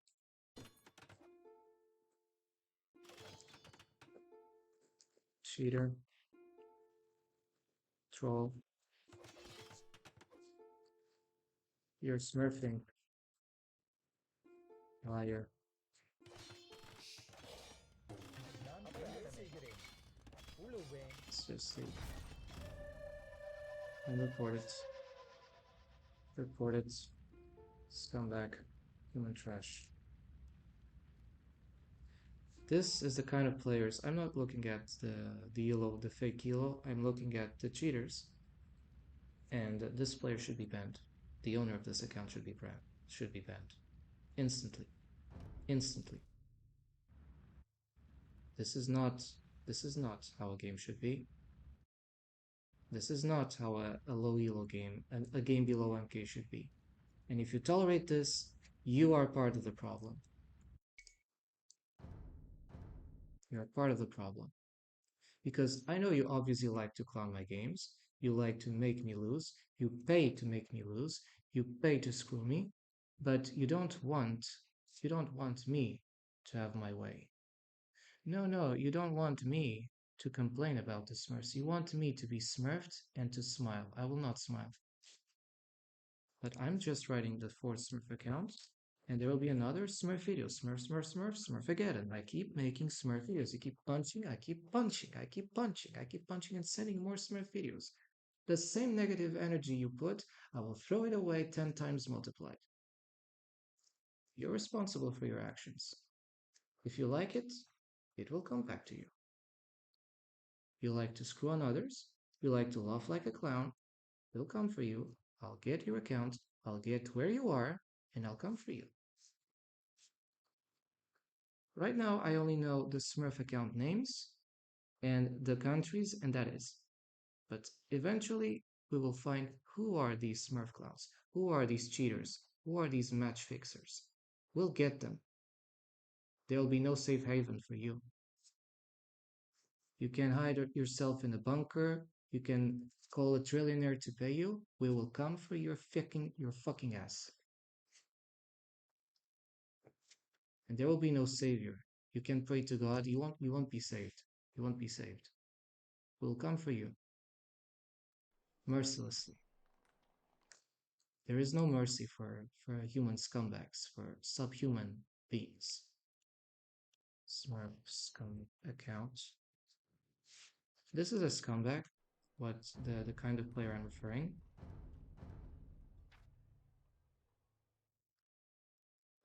Cheater. Troll. You're smurfing. Liar. நான் அப்படியே செய்கிறேன் உழுவேன் Let's just see. And report it. Report it. Scumbag. Human trash. This is the kind of players. I'm not looking at the yellow, the fake yellow. I'm looking at the cheaters. And this player should be banned. The owner of this account should be banned. Instantly. Instantly. This is not how a game should be. This is not how a low elo game, a game below MK should be. And if you tolerate this, you are part of the problem. You're part of the problem. Because I know you obviously like to clown my games. You like to make me lose. You pay to make me lose. You pay to screw me. But you don't want me to have my way. No, you don't want me to complain about the smurfs. You want me to be smurfed and to smile. I will not smile. But I'm just writing the 4th smurf account, and there will be another smurf video. Smurf, smurf, smurf, smurf again. And I keep making smurf videos. You keep punching, I keep punching, I keep punching, I keep punching and sending more smurf videos. The same negative energy you put, I will throw it away 10 times multiplied. You're responsible for your actions. If you like it, it will come back to you. You like to screw on others, you like to laugh like a clown, it'll come for you. I'll get your account, I'll get where you are, and I'll come for you. Right now, I only know the Smurf account names and the countries, and that is. But eventually, we will find who are these Smurf clowns, who are these cheaters, who are these match fixers. We'll get them. There will be no safe haven for you. You can hide yourself in a bunker. You can call a trillionaire to pay you. We will come for your fucking ass. And there will be no savior. You can pray to God. You won't be saved. You won't be saved. We'll come for you mercilessly. There is no mercy for human scumbags, for subhuman beings. Smurf scum account. This is a scumbag. What the kind of player I'm referring.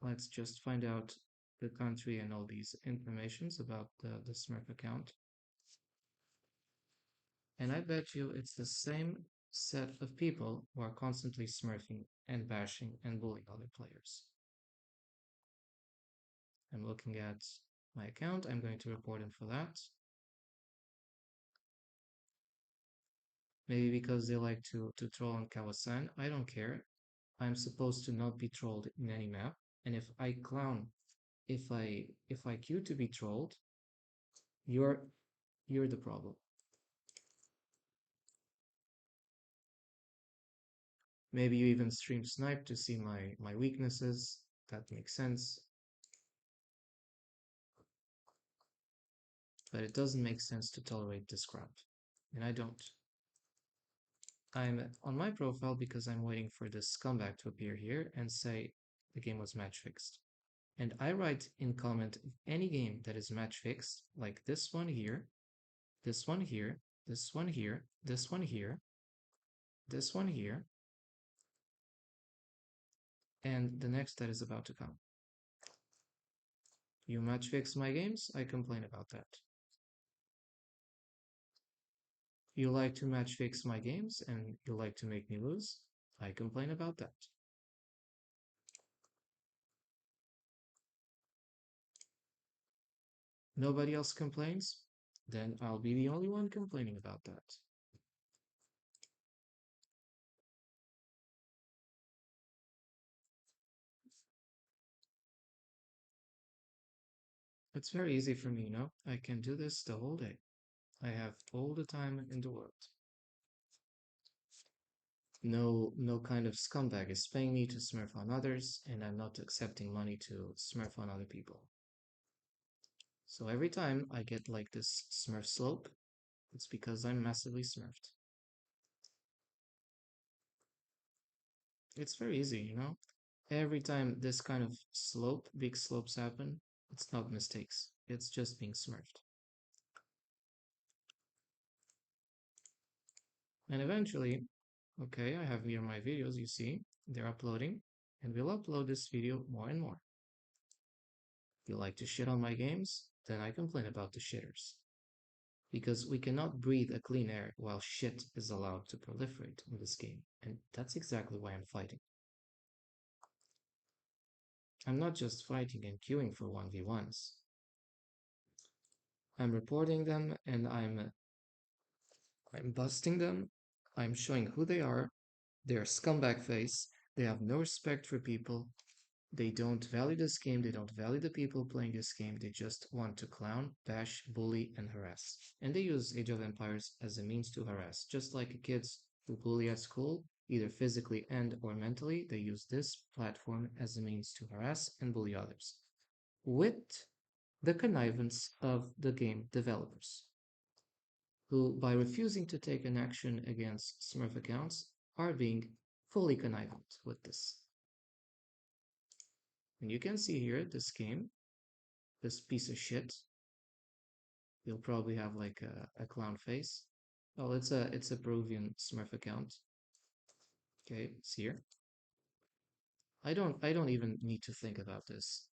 Let's just find out the country and all these informations about the Smurf account. And I bet you it's the same set of people who are constantly smurfing and bashing and bullying other players. I'm looking at my account. I'm going to report him for that. Maybe because they like to troll on Kawasan. I don't care. I'm supposed to not be trolled in any map. And if I clown, if I queue to be trolled, you're the problem. Maybe you even stream snipe to see my weaknesses. That makes sense. But it doesn't make sense to tolerate this crap. And I don't. I'm on my profile because I'm waiting for this scumbag to appear here and say the game was match fixed. And I write in comment any game that is match fixed, like this one here, this one here, this one here, this one here, this one here, and the next that is about to come. You match fix my games, I complain about that. You like to match fix my games and you like to make me lose, I complain about that. Nobody else complains, then I'll be the only one complaining about that. It's very easy for me, you know? I can do this the whole day. I have all the time in the world. No kind of scumbag is paying me to smurf on others, and I'm not accepting money to smurf on other people. So every time I get like this smurf slope, it's because I'm massively smurfed. It's very easy, you know? Every time this kind of slope, big slopes happen, it's not mistakes. It's just being smurfed. And eventually, okay, I have here my videos, you see, they're uploading, and we'll upload this video more and more. If you like to shit on my games, then I complain about the shitters. Because we cannot breathe a clean air while shit is allowed to proliferate in this game, and that's exactly why I'm fighting. I'm not just fighting and queuing for 1v1s. I'm reporting them and I'm busting them. I'm showing who they are. They're scumbag face. They have no respect for people. They don't value this game. They don't value the people playing this game. They just want to clown, bash, bully, and harass. And they use Age of Empires as a means to harass. Just like kids who bully at school, either physically and or mentally, they use this platform as a means to harass and bully others. With the connivance of the game developers, who, by refusing to take an action against Smurf accounts, are being fully connivant with this. And you can see here this game, this piece of shit. You'll probably have like a clown face. Oh, it's a Peruvian Smurf account. Okay, it's here. I don't even need to think about this.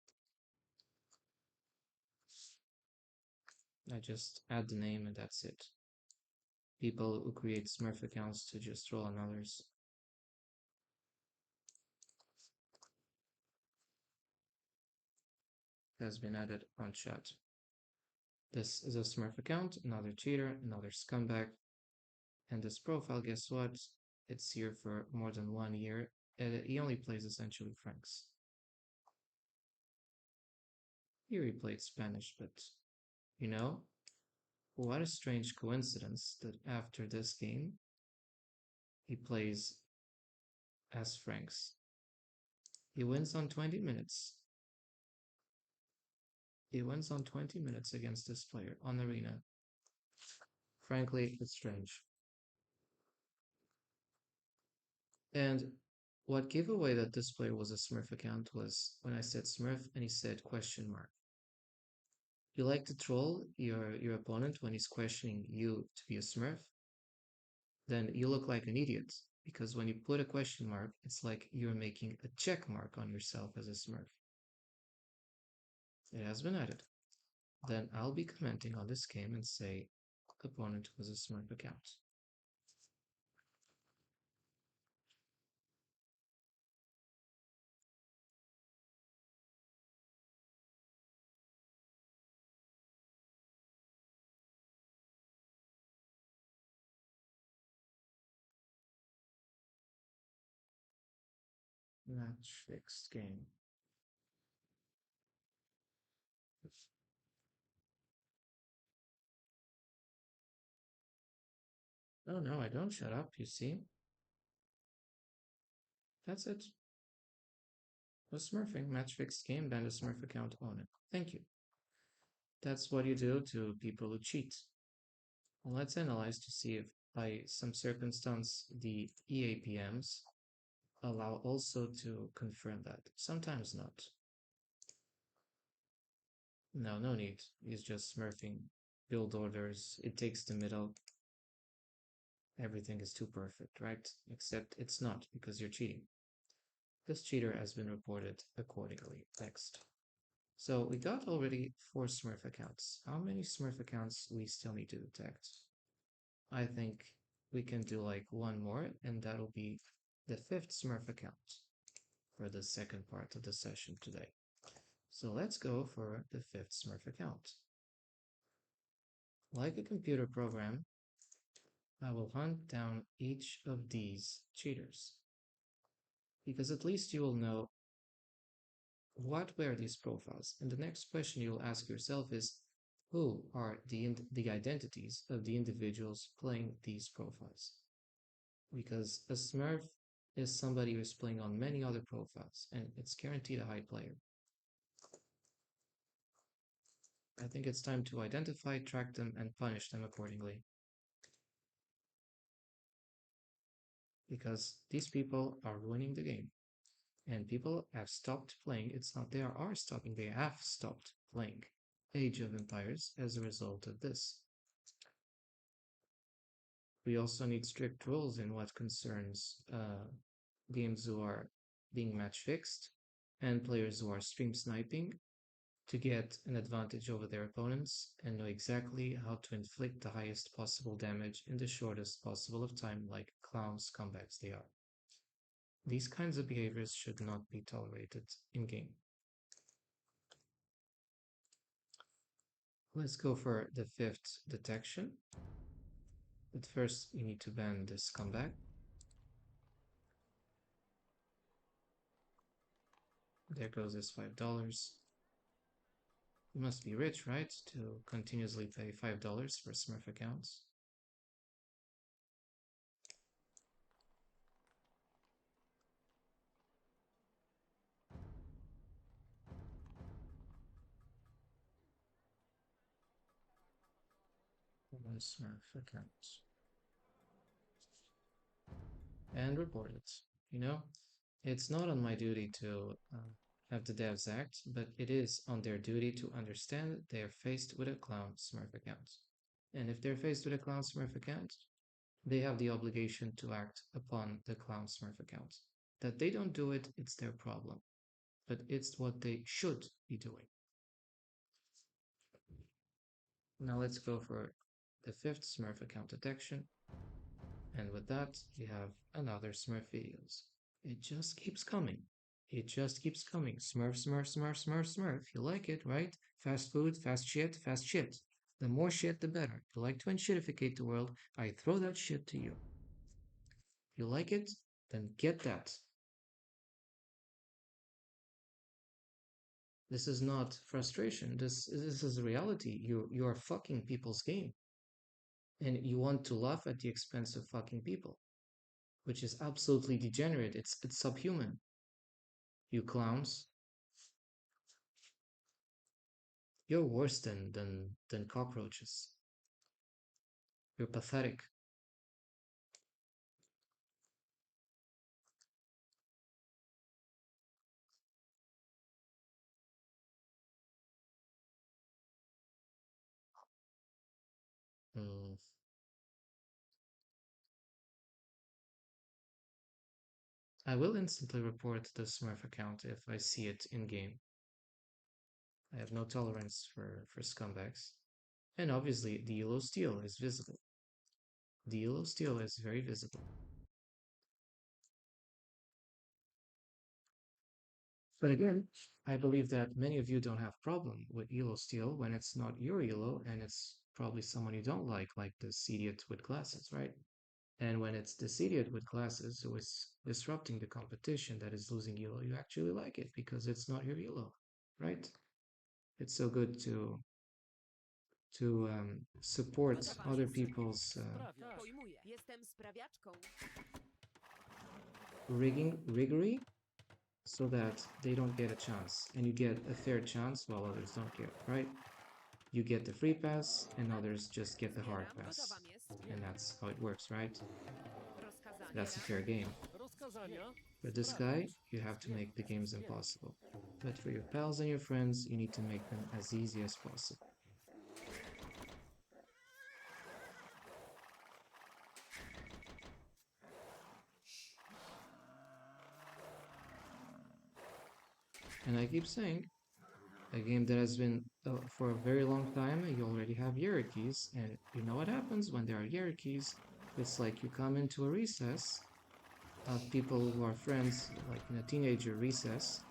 I just add the name and that's it. People who create Smurf accounts to just troll on others. Has been added on chat. This is a Smurf account, another cheater, another scumbag, And this profile, guess what? It's here for more than 1 year. And he only plays essentially Franks. Here he played Spanish, but you know, what a strange coincidence that after this game, he plays as Franks. He wins on 20 minutes. He wins on 20 minutes against this player on Arena. Frankly, it's strange. And what gave away that this player was a Smurf account was when I said Smurf and he said question mark. You like to troll your opponent when he's questioning you to be a Smurf? Then you look like an idiot. Because when you put a question mark, it's like you're making a check mark on yourself as a Smurf. It has been added. Then I'll be commenting on this game and say opponent was a Smurf account. Match fixed game. Oh no, I don't shut up, you see? That's it. Was Smurfing, match fixed game, banned a Smurf account owner. Thank you. That's what you do to people who cheat. Well, let's analyze to see if by some circumstance the EAPMs allow also to confirm that. Sometimes not. No, no need. It's just smurfing. Build orders. It takes the middle. Everything is too perfect, right? Except it's not because you're cheating. This cheater has been reported accordingly. Next. So we got already 4 Smurf accounts. How many Smurf accounts we still need to detect? I think we can do like one more, and that'll be the 5th Smurf account for the second part of the session today. So let's go for the 5th Smurf account. Like a computer program, I will hunt down each of these cheaters, because at least you will know what were these profiles. And the next question you will ask yourself is, who are the identities of the individuals playing these profiles? Because a Smurf is somebody who's playing on many other profiles, and it's guaranteed a high player. I think it's time to identify, track them, and punish them accordingly. Because these people are ruining the game. And people have stopped playing. It's not they are stopping, they have stopped playing Age of Empires as a result of this. We also need strict rules in what concerns games who are being match fixed and players who are stream sniping to get an advantage over their opponents and know exactly how to inflict the highest possible damage in the shortest possible of time, like clown scumbags they are. These kinds of behaviors should not be tolerated in game. Let's go for the 5th detection. But first, you need to ban this scumbag. There goes this $5. You must be rich, right? To continuously pay $5 for Smurf accounts. One Smurf account. And report it. You know, it's not on my duty to have the devs act, but it is on their duty to understand that they are faced with a clown Smurf account. And if they're faced with a clown Smurf account, they have the obligation to act upon the clown Smurf account. That they don't do it, it's their problem. But it's what they should be doing. Now let's go for the 5th Smurf account detection. And with that, we have another Smurf videos. It just keeps coming. It just keeps coming. Smurf, Smurf, Smurf, Smurf, Smurf. You like it, right? Fast food, fast shit, fast shit. The more shit, the better. You like to unshitificate the world, I throw that shit to you. You like it? Then get that. This is not frustration. This is reality. You are fucking people's game. And you want to laugh at the expense of fucking people, which is absolutely degenerate. It's subhuman. You clowns. You're worse than cockroaches. You're pathetic. Mm. I will instantly report the Smurf account if I see it in game. I have no tolerance for scumbags. And obviously, the yellow steel is visible. The yellow steel is very visible. But again, I believe that many of you don't have problem with yellow steel when it's not your yellow and it's probably someone you don't like this idiot with glasses, right? And when it's this idiot with glasses who is disrupting the competition that is losing yellow, you actually like it because it's not your yellow, right? It's so good to support other people's Pojmuję. Jestem sprawiaczką. riggery so that they don't get a chance and you get a fair chance while others don't get, right? You get the free pass and others just get the hard Zbieram. pass. Gotowa jest. And that's how it works, right? Rozkazania. That's a fair game. With this guy, you have to make the games impossible. But for your pals and your friends, you need to make them as easy as possible. And I keep saying, a game that has been for a very long time, you already have hierarchies, and you know what happens when there are hierarchies. It's like you come into a recess of people who are friends, like in a teenager recess,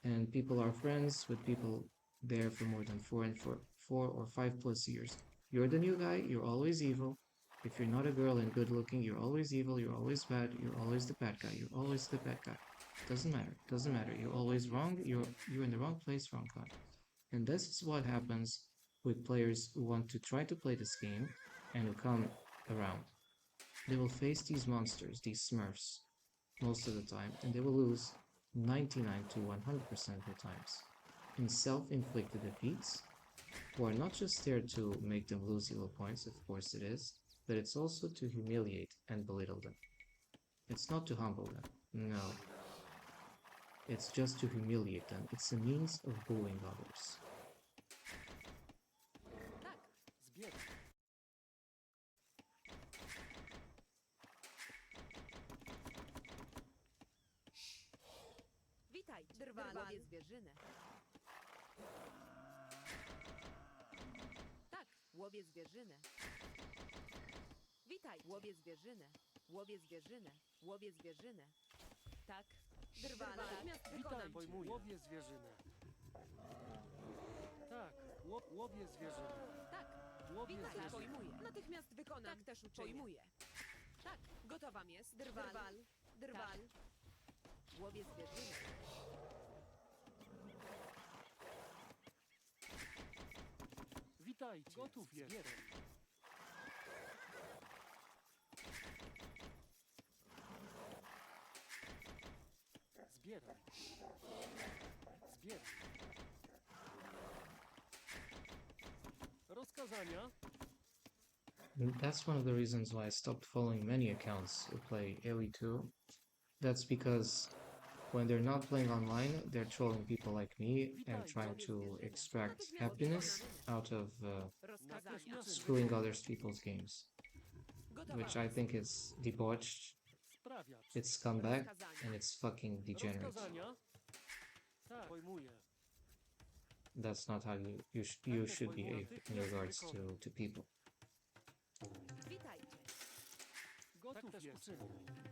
and people are friends with people there for more than 4 or 5+ years. You're the new guy, you're always evil. If you're not a girl and good looking, you're always evil, you're always bad, you're always the bad guy, you're always the bad guy. Doesn't matter. You're always wrong, you're in the wrong place, wrong time. And this is what happens with players who want to try to play this game and who come around. They will face these monsters, these smurfs, most of the time, and they will lose 99 to 100% of the times in self-inflicted defeats, who are not just there to make them lose yellow points, of course it is, but it's also to humiliate and belittle them. It's not to humble them, no. It's just to humiliate them. It's a means of bullying others. Witaj, drwal. Łowię zwierzynę. Tak, łowię zwierzynę. Witaj, łowię zwierzynę. Łowię zwierzynę. Łowię zwierzynę. Tak, drwal. Natychmiast wykonam. Pojmuję. Łowię zwierzynę. Tak, łowię zwierzynę. Tak, Łowię witaj, zwierzynę. pojmuję. Natychmiast wykonam. Tak też uczynię. Pojmuję. Tak, gotowam jest. Drwal. Drwal. Łowię zwierzynę. Witajcie. Gotów jestem. Zbieram. Zbieram. Rozkazania. That's one of the reasons why I stopped following many accounts who play AoE2. That's because when they're not playing online, they're trolling people like me and trying to extract happiness out of Rozkazania. screwing other people's games, Gotowa. which I think is debauched, Sprawiacz. it's scumbag, and it's fucking degenerate. Rozkazania. Tak, pojmuję. That's not how you should behave in regards to people. Witajcie. Gotów jestem.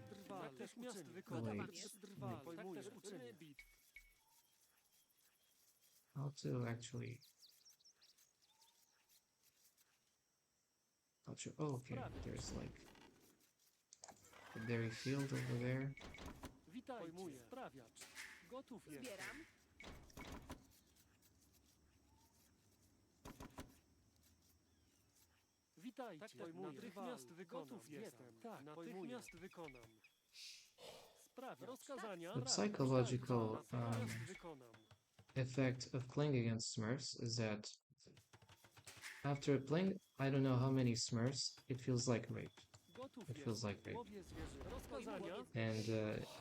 Drwal. Natychmiast Wait. wykonam. Drwal. Pojmuję. Uczynię. How to actually agriculture. Oh, okay, Sprawiać. there's like a dairy field over there. Witajcie. Pojmuję. Sprawiacz. Gotów jestem. Zbieram. Witajcie. Tak, pojmuję. Natychmiast wykonam. Gotów jestem. Tak, natychmiast wykonam. Sprawiacz. Rozkazania. The psychological Natychmiast wykonam. effect of playing against Smurfs is that after playing, I don't know how many Smurfs, it feels like rape. Gotów It feels jestem. like rape. Łowię zwierzę. Rozkazania. And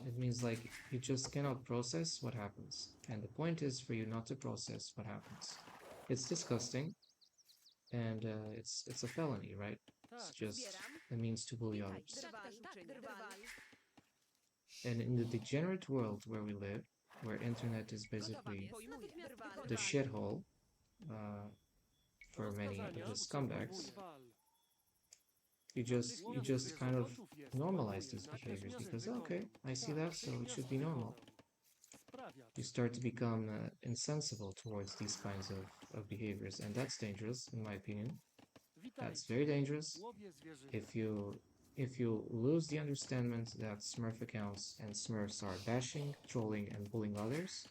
it means like you just cannot process what happens. And the point is for you not to process what happens. It's disgusting, and it's a felony, right? It's Tak. just Zbieram. a means to bully Witaj. others. Drwal. And in the degenerate world where we live, where internet is Gotowa basically jest. Natychmiast the wykonam. shithole for many of Rozkazania. the scumbags, Wal. you just kind of Gotów jestem. normalize these Natychmiast behaviors because wykonam. okay, I see Tak, that, so it should be natychmiast normal. wykonam. Sprawiacz. You start to become insensible towards these kinds of behaviors, and that's dangerous, in my opinion. That's Witajcie. very dangerous. Łowię zwierzynę. If you lose the understanding that Smurf accounts and Smurfs are bashing, trolling, and bullying others,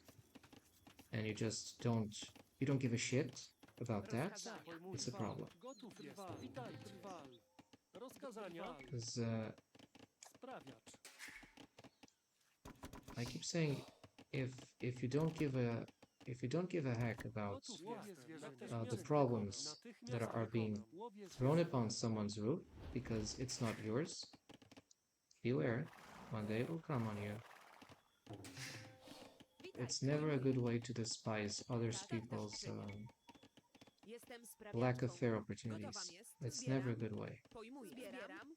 and you just don't give a shit about that, Tak, pojmuję. it's a problem. Gotów jestem. Witajcie. Wal. Rozkazania. Because Sprawiacz. I keep saying, if you don't give a heck about Gotów jestem. the Natychmiast problems wykonam. that are being Natychmiast wykonam. Łowię thrown zwierzynę. upon someone's roof because it's not yours, beware, one day it will come on you. Witaj. It's never a good way to despise other people's Jestem sprawiaczką. lack of fair Gotowam opportunities. jest. It's never a Zbieram. good way. Pojmuję. Zbieram.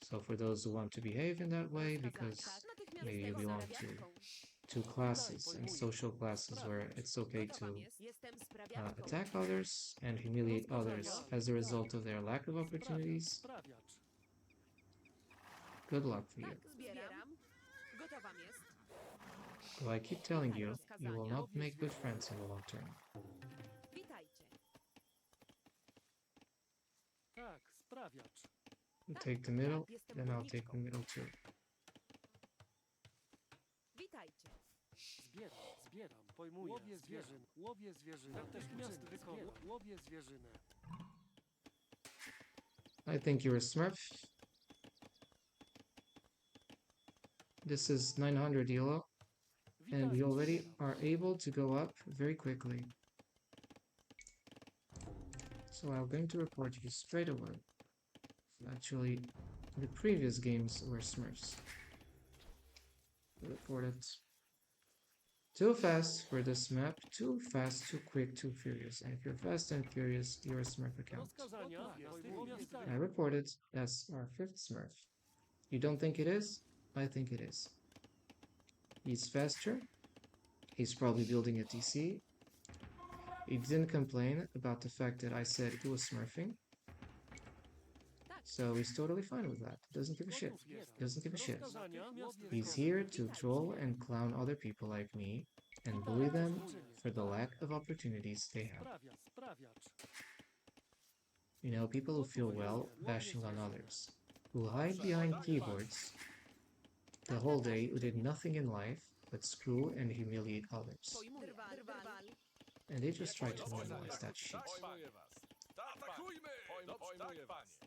So for those who want to behave in that way, because Natychmiast maybe you jestem belong sprawiaczką. to classes and social classes where it's okay to Gotowam jest. Jestem sprawiaczką. attack others and humiliate others as a result of their lack of opportunities, Sprawiacz. good luck for you. Tak, zbieram. Gotowam jest. Though I keep telling you, you will not make good friends in the long term. Witajcie. Tak, sprawiacz. You take the middle, then I'll take the middle too. Witajcie. Zbieram. Pojmuję. Łowię zwierzynę. Łowię zwierzynę. Natychmiast wykonam. Łowię zwierzynę. I think you're a Smurf. This is 900 yellow, and we already are able to go up very quickly. So I'm going to report you straight away. Actually, the previous games were Smurfs. Reported. Too fast for this map, too fast, too quick, too furious. And if you're fast and furious, you're a Smurf account. Rozkazania. Natychmiast I reported that's our fifth Smurf. You don't think it is? I think it is. He's faster. He's probably building a TC. He didn't complain about the fact that I said he was smurfing. So he's totally fine with that. Doesn't give a shit. Doesn't give a shit. He's here to troll and clown other people like me and bully them for the lack of opportunities they have. Sprawiacz. You know, people who feel well bashing on others, who hide behind keyboards the whole day, who did nothing in life but screw and humiliate others. Pojmuję. Drwal. And they just try to normalize that shit. Pojmuję was. Atakujmy! Pojmuję was.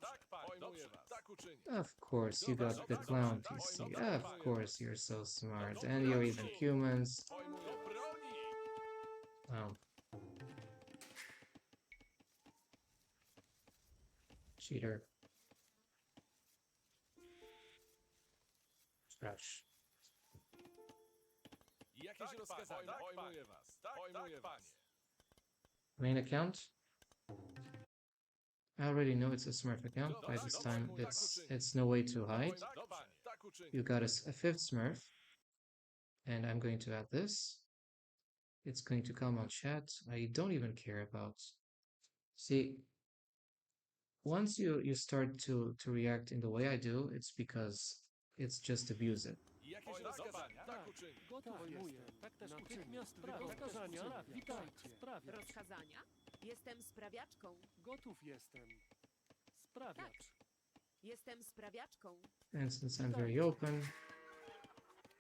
Tak, pojmuję was. Tak uczynię. Of course, you got the clown TC. Of course, you're so smart. And you're even humans. Pojmuję broni! Oh. Cheater. Trash. Jakieś rozkazania? Pojmuję was. Pojmuję was. Main account. I already know it's a Smurf account. By this time, it's no way to hide. Tak uczynię. You got a fifth Smurf. And I'm going to add this. It's going to come on chat. I don't even care about. See, once you start to react in the way I do, it's because it's just abusive. Jakieś rozkazania? Tak uczynię. Gotów jestem. Tak też natychmiast rozkazania. Witajcie. Sprawiacz. Rozkazania? Jestem sprawiaczką. Gotów jestem. Sprawiacz. Jestem sprawiaczką. And since I'm very open,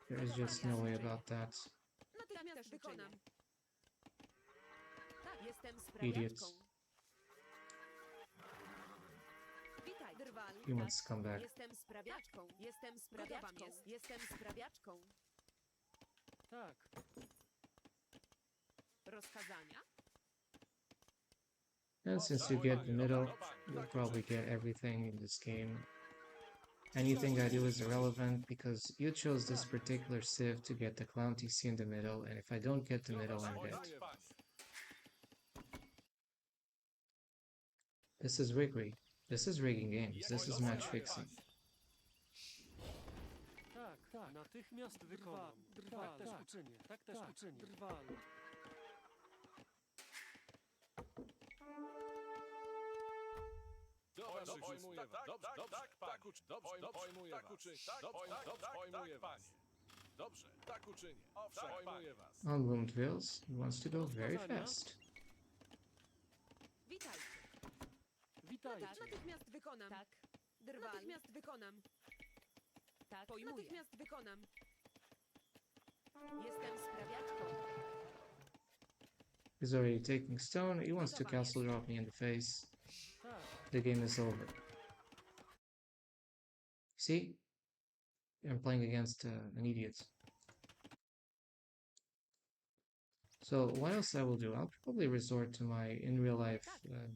there is just no way about that. Natychmiast wykonam. Tak, jestem Idiots. sprawiaczką. Witaj, drwal. Human scumbag. Jestem sprawiaczką. Jestem sprawiaczką. Jestem sprawiaczką. Tak. Rozkazania? And since you get the middle, you'll probably get everything in this game. Anything I do is irrelevant because you chose this particular civ to get the clown TC in the middle, and if I don't get the middle, I'm dead. This is riggery. This is rigging games. This is match fixing. Tak, tak. Natychmiast wykonam. Tak też uczynię. Tak też uczynię. Drwal. Pojmuję was. Pojmuję was. Dobrze, tak uczynię. Owszem, pojmuję was. On Bloomdrills, he wants to go very fast. Witaj. Witajcie. Natychmiast wykonam. Tak. Drwal. Natychmiast wykonam. Tak. Pojmuję. Natychmiast wykonam. Jestem sprawiaczką. He's already taking stone. He wants to castle drop me in the face. Tak. The game is over. See? I'm playing against an idiot. So what else I will do? I'll probably resort to my in real life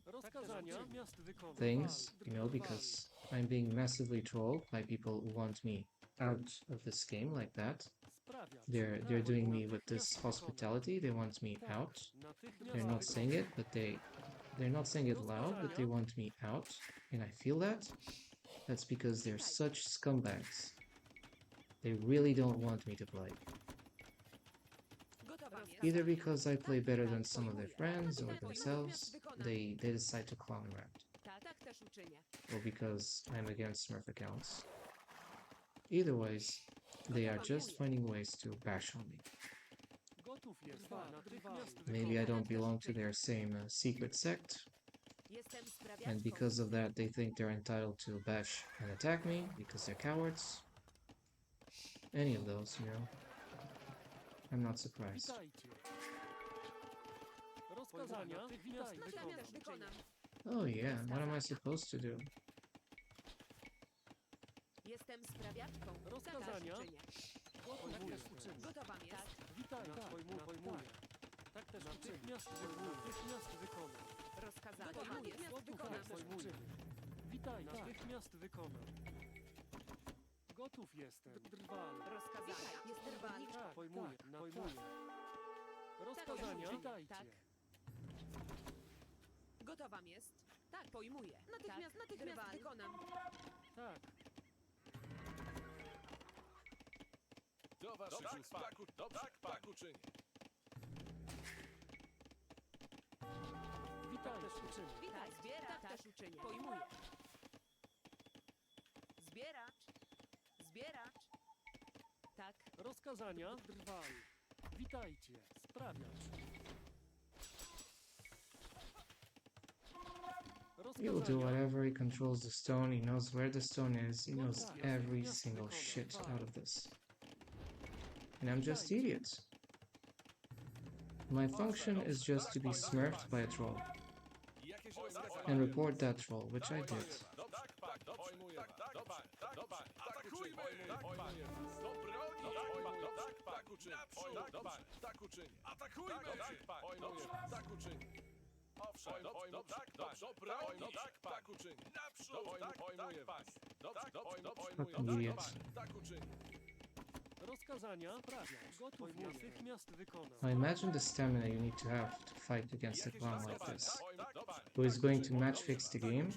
Rozkazania miast wykonam. things, you know, because I'm being massively trolled by people who want me out of this game like that. Sprawiacz. They're doing me with this hospitality. They want me out. They're not saying it, but they're not saying it loud, but they want me out, and I feel that. That's because they're such scumbags. They really don't want me to play. Gotowa jest. Either because I play better than some of their friends or themselves, they decide to clown around. Tak, tak też uczynię. Or because I'm against Smurf accounts. Either ways, they are just finding ways to bash on me. Gotów jest. Natychmiast Maybe I don't belong to their same secret sect, Jestem sprawiaczką. and because of that they think they're entitled to bash and attack me because they're cowards. Any of those, you know. I'm not surprised. Witajcie. Rozkazania natychmiast wykonam. Natychmiast wykonam. Oh yeah, what am I supposed to do? Jestem sprawiaczką. Tak też Rozkazania. uczynię. Gotów jest. Uczynię. Gotowa jest. Witaj. Pojmuję. Tak też natychmiast wykonam. Natychmiast wykonam. Rozkazania. Gotowa jest. Gotów Wykonam. jest. Pojmuję. Witaj. Natychmiast wykonam. Gotów jestem. Drwal. Rozkazania. Jest drwal. Tak, pojmuję. Pojmuję. Rozkazania. Witajcie. Tak. Gotowa jest. Tak, pojmuję. Natychmiast wykonam. Tak. Do waszych ust. Tak uczynię. Witaj. Też uczynię. Witaj, zbieracz. Tak też uczynię. Pojmuję. Zbieracz. Zbieracz. Tak. Rozkazania. Drwal. Witajcie. Sprawiacz. He will do whatever, he controls the stone, he knows where the stone is, he knows every single shit out of this. And I'm just idiot. My function is just to be smurfed by a troll. And report that troll, which I did. Fucking idiot. Rozkazania. Sprawiacz. Gotów. Natychmiast wykonam. Now imagine the stamina you need to have to fight against a clown like this, who is going to match fix the game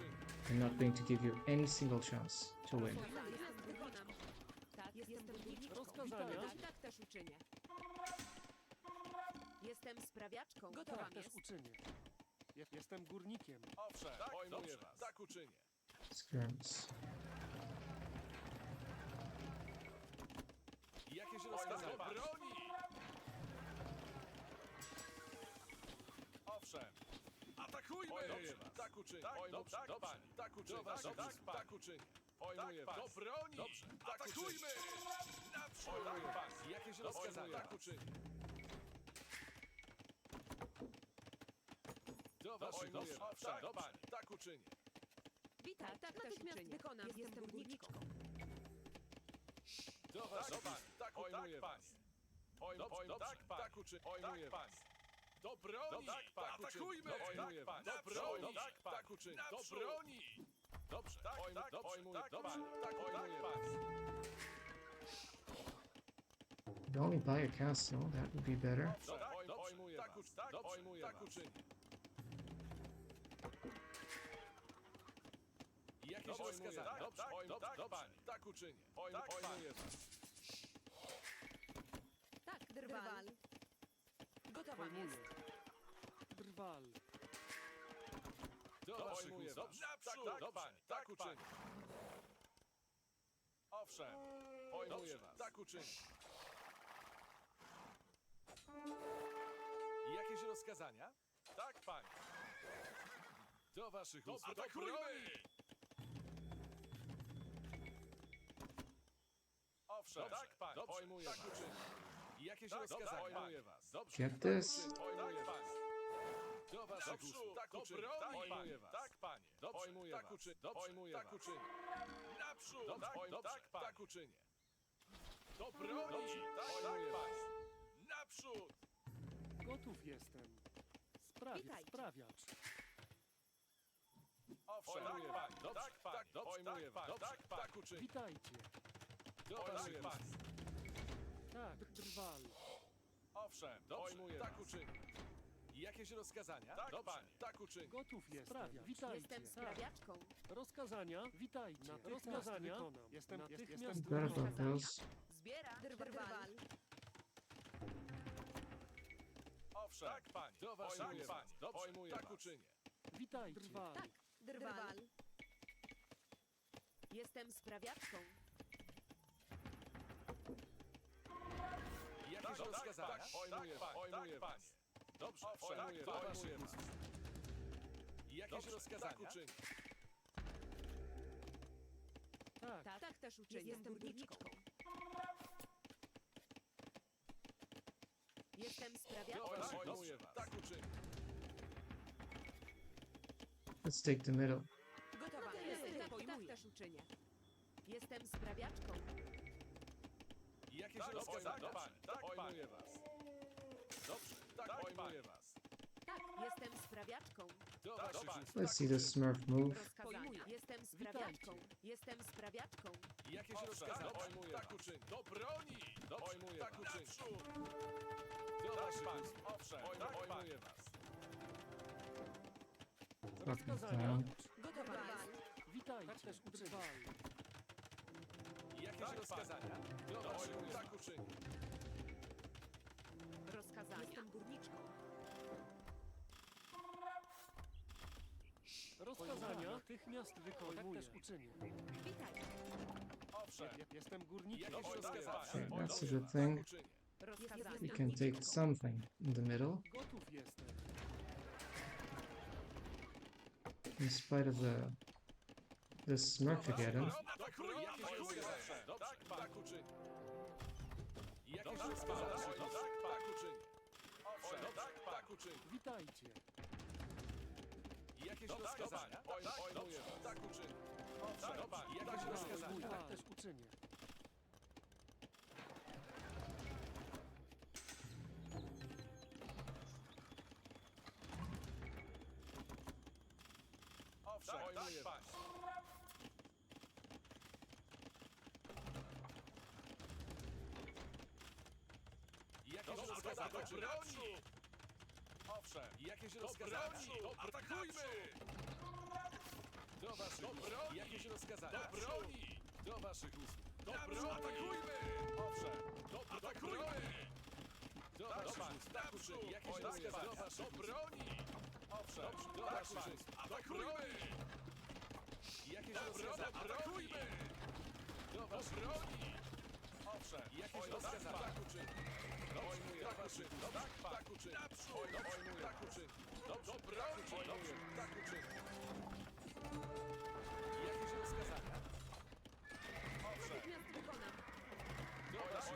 and not going to give you any single chance to win. Natychmiast wykonam. Tak, jestem górniczką. Rozkazania. Tak też uczynię. Jestem sprawiaczką. Gotowa Tak też jest. uczynię. Jestem górnikiem. Owszem, pojmuję was. Tak uczynię. Skirms. Jakieś rozkazania? Broni! Owszem. Atakujmy! Tak uczynię. Dobrze, tak uczynię. Tak uczynię. Pojmuję was. Do broni! Dobrze, atakujmy! Naprzód! Jakieś rozkazania? Tak uczynię. Do waszych tak uczynię. Witaj, natychmiast wykonam. Jestem górniczką. Do waszych tak pojmuję was. Tak uczynię. Pojmuję was. Do broni! Atakujmy! Pojmuję was. Do broni! Tak uczynię. Do broni! Dobrze, pojmuję. Dobrze, tak pojmuję was. Could only buy a castle, that would be better. Pojmuję was. Tak uczynię. Jakieś rozkazania? Dobrze, tak uczynię. Pojmuję was. Tak, drwal. Gotowa Pojmuję. jest. Drwal. Do waszych ust. Tak uczynię. Owszem, pojmuję was. Tak uczynię. Jakieś rozkazania? Tak, panie. Do waszych ust. Atakujmy! Owszem, tak, panie. Pojmuję was. Tak uczynię. Jakieś rozkazania? Pojmuję was. Dobrze. Get this? Pojmuję was. Do waszych ust. Tak uczynię. Pojmuję was. Tak, panie. Pojmuję was. Pojmuję was. Tak uczynię. Naprzód! Tak uczynię. Do broni! Pojmuję was. Naprzód! Gotów jestem. Witajcie. Sprawiacz. Owszem, pojmuję was. Pojmuję was. Tak uczynię. Witajcie. Do waszych was. Tak, drwal. Owszem, pojmuję was. Tak uczynię. Jakieś rozkazania? Dobrze, tak uczynię. Gotów jestem. Sprawiacz. Witajcie. Jestem sprawiaczką. Rozkazania. Witajcie. Rozkazania. Wykonam. Jestem natychmiast Forgot about those. Zbiera. Drwal. Owszem, tak, panie. Do waszych was. Pojmuję tak uczynię. Witajcie. Drwal. Tak, drwal. Jestem sprawiaczką. Jakieś rozkazania? Pojmuję was. Dobrze, pojmuję was. Jakieś rozkazania? Tak uczynię. Tak. Tak też uczynię. Jestem górniczką. Jestem sprawiaczką. Pojmuję was. Tak uczynię. Let's take the middle. Gotowa jestem. Tak też uczynię. Jestem sprawiaczką. Jakieś rozkazania? Tak, pojmuję was. Dobrze, tak, pojmuję was. Tak, jestem sprawiaczką. Do waszych ust. Let's see the smurf move. Rozkazania. Jestem sprawiaczką. Jestem sprawiaczką. Jakieś rozkazania? Pojmuję tak uczynię. Do broni! Pojmuję tak uczynię. Do waszych ust. Owszem, pojmuję was. Rozkazania. Gotowa jest. Witajcie. Tak też drwal. Jakieś rozkazania? Do waszych ust. Tak uczynię. Rozkazania. Jestem górniczką. Rozkazania. Natychmiast wykonam. Tak też uczynię. Witaj. Owszem, Jestem górnikiem. jakieś rozkazania? Okay, that's a good thing. Tak uczynię. Rozkazania. We can take something in the middle. Gotów jestem. In spite of the smurf again. Jakieś rozkazania? Dobrze, tak uczynię. Jakieś rozkazania? Tak uczynię. Owszem, tak uczynię. Witajcie. Jakieś rozkazania? Pojmuję was. Tak uczynię. Owszem, jakieś rozkazania? Tak też uczynię. Owszem, pojmuję was. Jakieś rozkazania? Do broni! Owszem, jakieś rozkazania? Atakujmy! Do waszych ust. Jakieś rozkazania? Do broni! Do waszych ust. Do broni! Atakujmy! Owszem, atakujmy! Do waszych ust. Tak uczynię. Jakieś rozkazania? Do broni! Owszem, do waszych ust. Atakujmy! Jakieś rozkazania? Atakujmy! Do waszych broni! Owszem, jakieś rozkazania? Tak uczynię. Pojmuję waszych ust. Tak uczynię. uczynię. Tak uczynię. Dobrze, tak uczynię. Tak uczynię. Jakieś rozkazania? Natychmiast wykonam.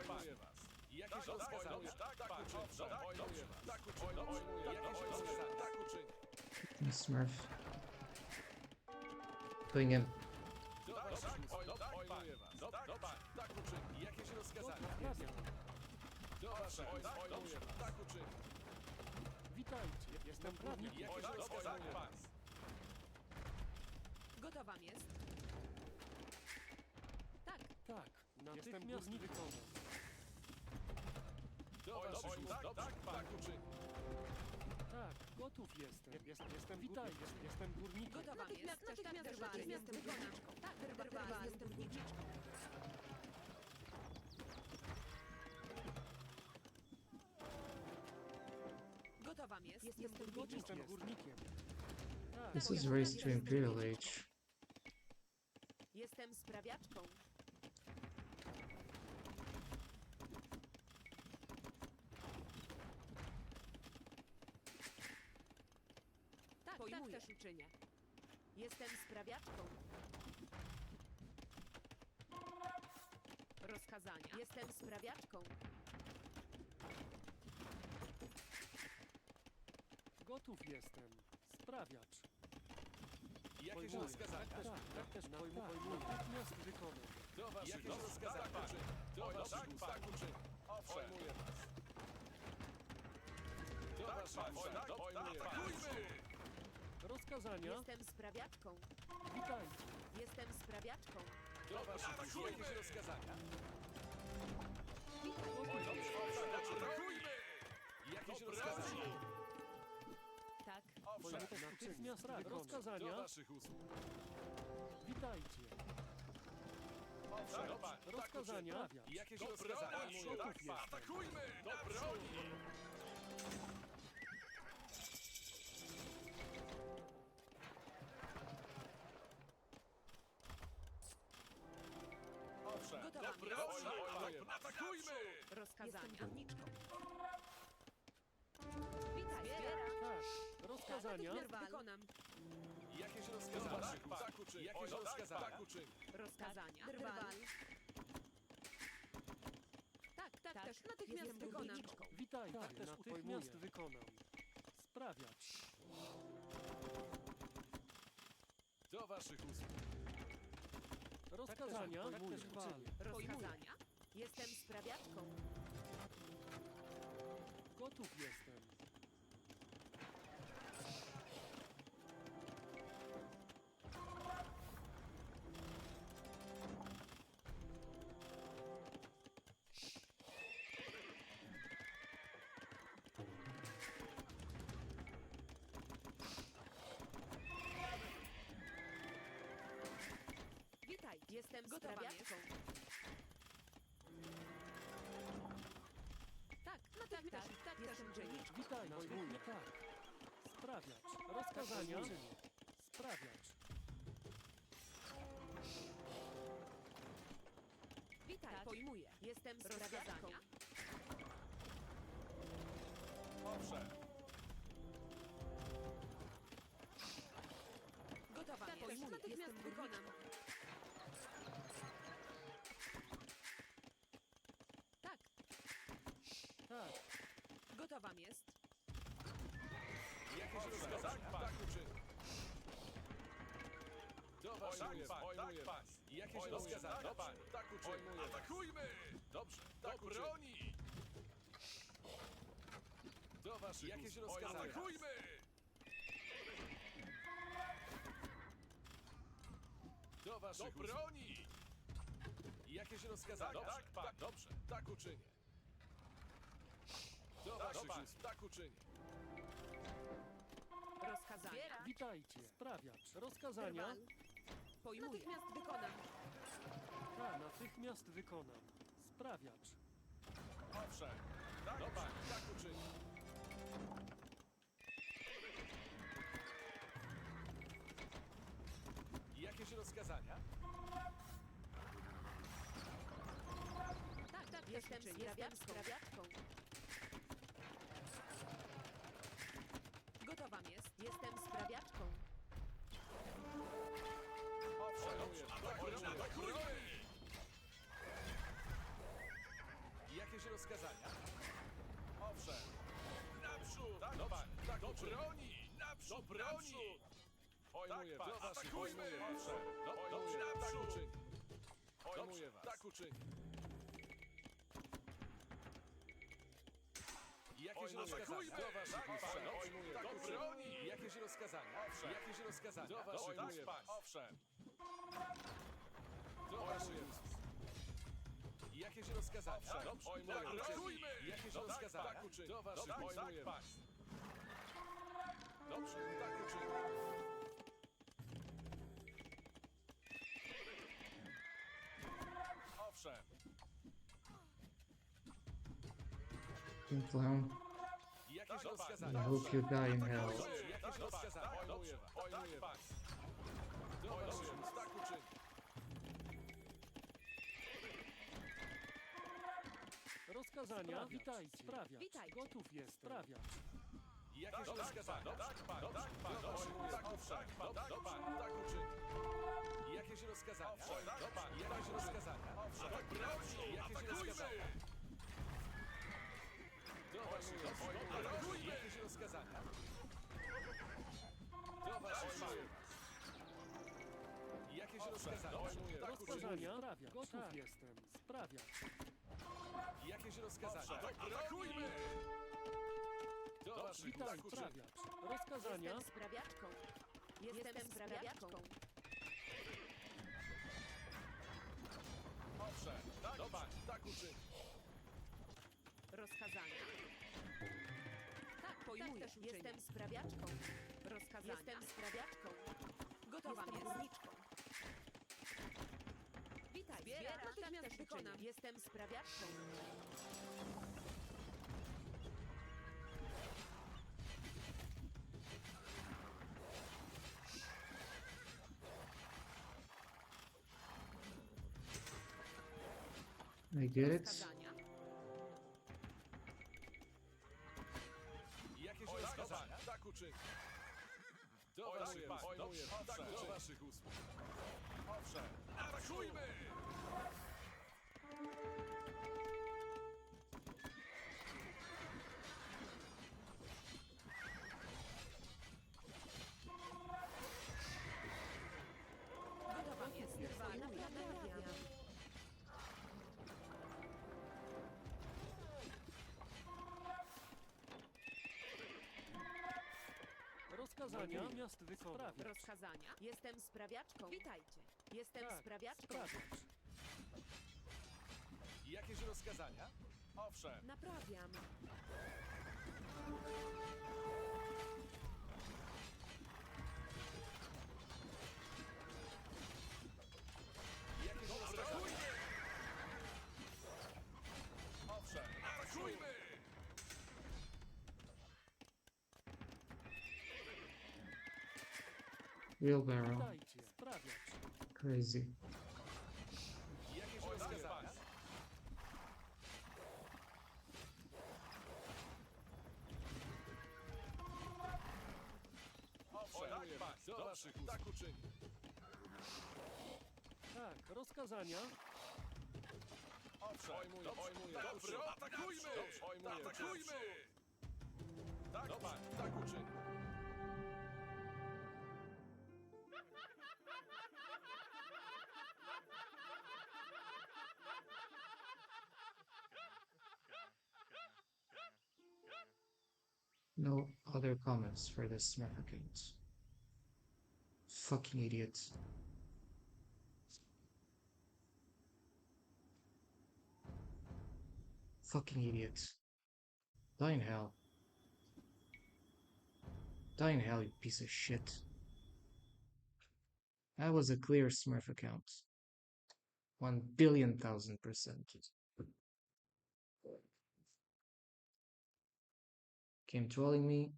Pojmuję was. Jakieś rozkazania? Tak uczynię. Dobrze, tak uczynię. Jakieś rozkazania? Tak uczynię. The Smurf. Doing him. Pojmuję was. Tak uczynię. Jakieś rozkazania? Dobrze, pojmuję was. Tak uczynię. Witajcie, jestem prawnikiem. Jakieś rozkazania? Gotowa jest. Tak. Tak, natychmiast wykonam. Tak uczynię. Tak, gotów jestem. Jestem górnikiem. Gotowa jest. Natychmiast wykonam. Tak, drwal. Jestem górniczką. Gotowa jest. Jestem górnikiem. Tak, This is race to Imperial Age. Jestem sprawiaczką. Tak, tak też uczynię. Jestem sprawiaczką. Rozkazania. Jestem sprawiaczką. gotów jestem. Sprawiacz. Jakieś Pojmuję. rozkazania? Tak też pojmuję. Natychmiast wykonam. Do waszych jakieś rozkazania? Do waszych ust. Tak uczynię. Pojmuję was. Do waszych ust. Pojmuję was. Rozkazania. Jestem sprawiaczką. Witajcie. Jestem sprawiaczką. Do waszych ust. Jakieś rozkazania? Jakieś rozkazania? Tak. Natychmiast Do rozkazania. waszych usług. Witajcie. Rozkazania. Jakieś rozkazania? Gotów jestem. Atakujmy! Do broni! Gotowa. Atakujmy! Rozkazania. Jestem górniczką. Witaj. Tak. Rozkazania. Wykonam. Jakieś rozkazania? Tak uczyń. Jakieś rozkazania? Tak uczyń. Rozkazania. Drwal. Tak, też natychmiast wykonam. Witajcie. Natychmiast wykonam. Sprawiacz. Do waszych usług. Rozkazania. Tak też uczynię. Rozkazania. Jestem sprawiaczką. Gotów jestem. Witaj. Jestem sprawiaczką. Tak, natychmiast. Tak, jestem dzienniczką. Witaj. Pojmuję. Tak. Sprawiacz. Rozkazania. Sprawiacz. Witaj. Pojmuję. Jestem sprawiaczką. Gotowa. Pojmuję. Natychmiast wykonam. Tak, Tak. gotowa jest. Jakieś rozkazania? Tak uczyń. Do waszych usług. Pojmuję was. Jakieś rozkazania? Tak uczyń. Atakujmy! Dobrze. Tak broni! Do waszych jakieś rozkazania? Atakujmy! Do waszych broni! Jakieś rozkazania? Tak, dobrze. Tak uczynię. Do waszych usług. Tak uczynię. Rozkazania. Witajcie. Sprawiacz. Rozkazania. Drwal. Pojmuję. Natychmiast wykonam. Tak. Natychmiast wykonam. Sprawiacz. Owszem. Dobrze. Tak uczynię. Jakieś rozkazania? Tak, jestem sprawiaczką. broni! Naprzód! Do broni! Pojmuję was! Atakujmy! Dobrze, tak uczynię! Pojmuję was! Tak uczynię! Jakieś rozkazania? Do waszych usług. Pojmuję. Do broni! Jakieś rozkazania? Jakieś rozkazania? Do waszych usług. Owszem. Do waszych usług. Jakieś rozkazania? Pojmuję. Jakieś rozkazania? Tak uczynię. Do waszych pojmuję was. Dobrze, tak uczynię. Owszem. You clown. Jakieś I rozkazania? hope you die in hell. Jakieś rozkazania? Pojmuję was. Pojmuję was. Do waszych usług. Tak uczynię. Rozkazania, witajcie. Sprawiacz. Witajcie. Gotów jest. Sprawiacz. Jakieś rozkazania? Tak, pan. Tak, pan. Tak, owszem. Tak uczynię. Jakieś rozkazania? Jakieś rozkazania? Tak, broni! Jakieś rozkazania? Do waszych usług. Jakieś rozkazania? Do waszych usług. Jakieś rozkazania? Rozkazania, sprawiacz. Gotów jestem. Sprawiacz. Jakieś rozkazania? Atakujmy! Do waszych Witaj, usług. sprawiacz. Rozkazania, Jestem sprawiaczką. Jestem sprawiaczką. Owszem, tak, pan. Tak uczynię. Rozkazania. Tak, pojmuję. Jestem sprawiaczką. Rozkazania. Jestem sprawiaczką. Gotowa mięsniczką. Witaj, zbieram. Natychmiast wykonam. Jestem sprawiaczką. I get it. Rozkazania. Jakieś rozkazania? Tak uczynię. Do waszych usług. Do waszych usług. Owszem. Atakujmy! Gotowa jest. Naprawiam. rozkazania, miast wykonać. Rozkazania. Jestem sprawiaczką. Witajcie. Jestem Tak, sprawiaczką. sprawiacz. Jakieś rozkazania? Owszem. Naprawiam. Jakieś rozkazania? Owszem. Atakujmy! Wheelbarrow. Witajcie, sprawiacz. Crazy. Jakieś rozkazania? Owszem. Do waszych usług. Tak uczynię. Tak, rozkazania. Owszem. Pojmuję. Dobrze. Atakujmy! Atakujmy! Tak, pan. Tak uczynię. No other comments for this Smurf account. Fucking idiot. Fucking idiot. Die in hell. Die in hell, you piece of shit. That was a clear Smurf account. 1,000,000,000%. Came trolling me,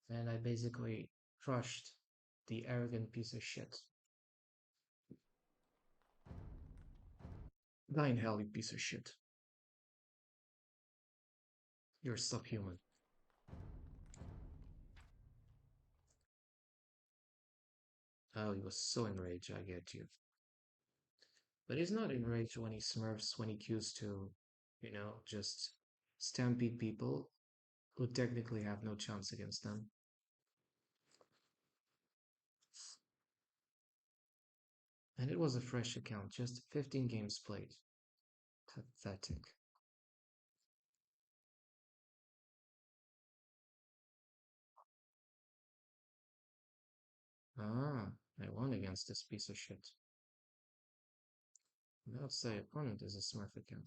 and I basically crushed the arrogant piece of shit. Die in hell, you piece of shit. You're subhuman. Oh, he was so enraged, I get you. But he's not enraged when he smurfs, when he queues to, just stampede people. would technically have no chance against them. And it was a fresh account, just 15 games played. Pathetic. Ah, I won against this piece of shit. Let's say opponent is a Smurf account.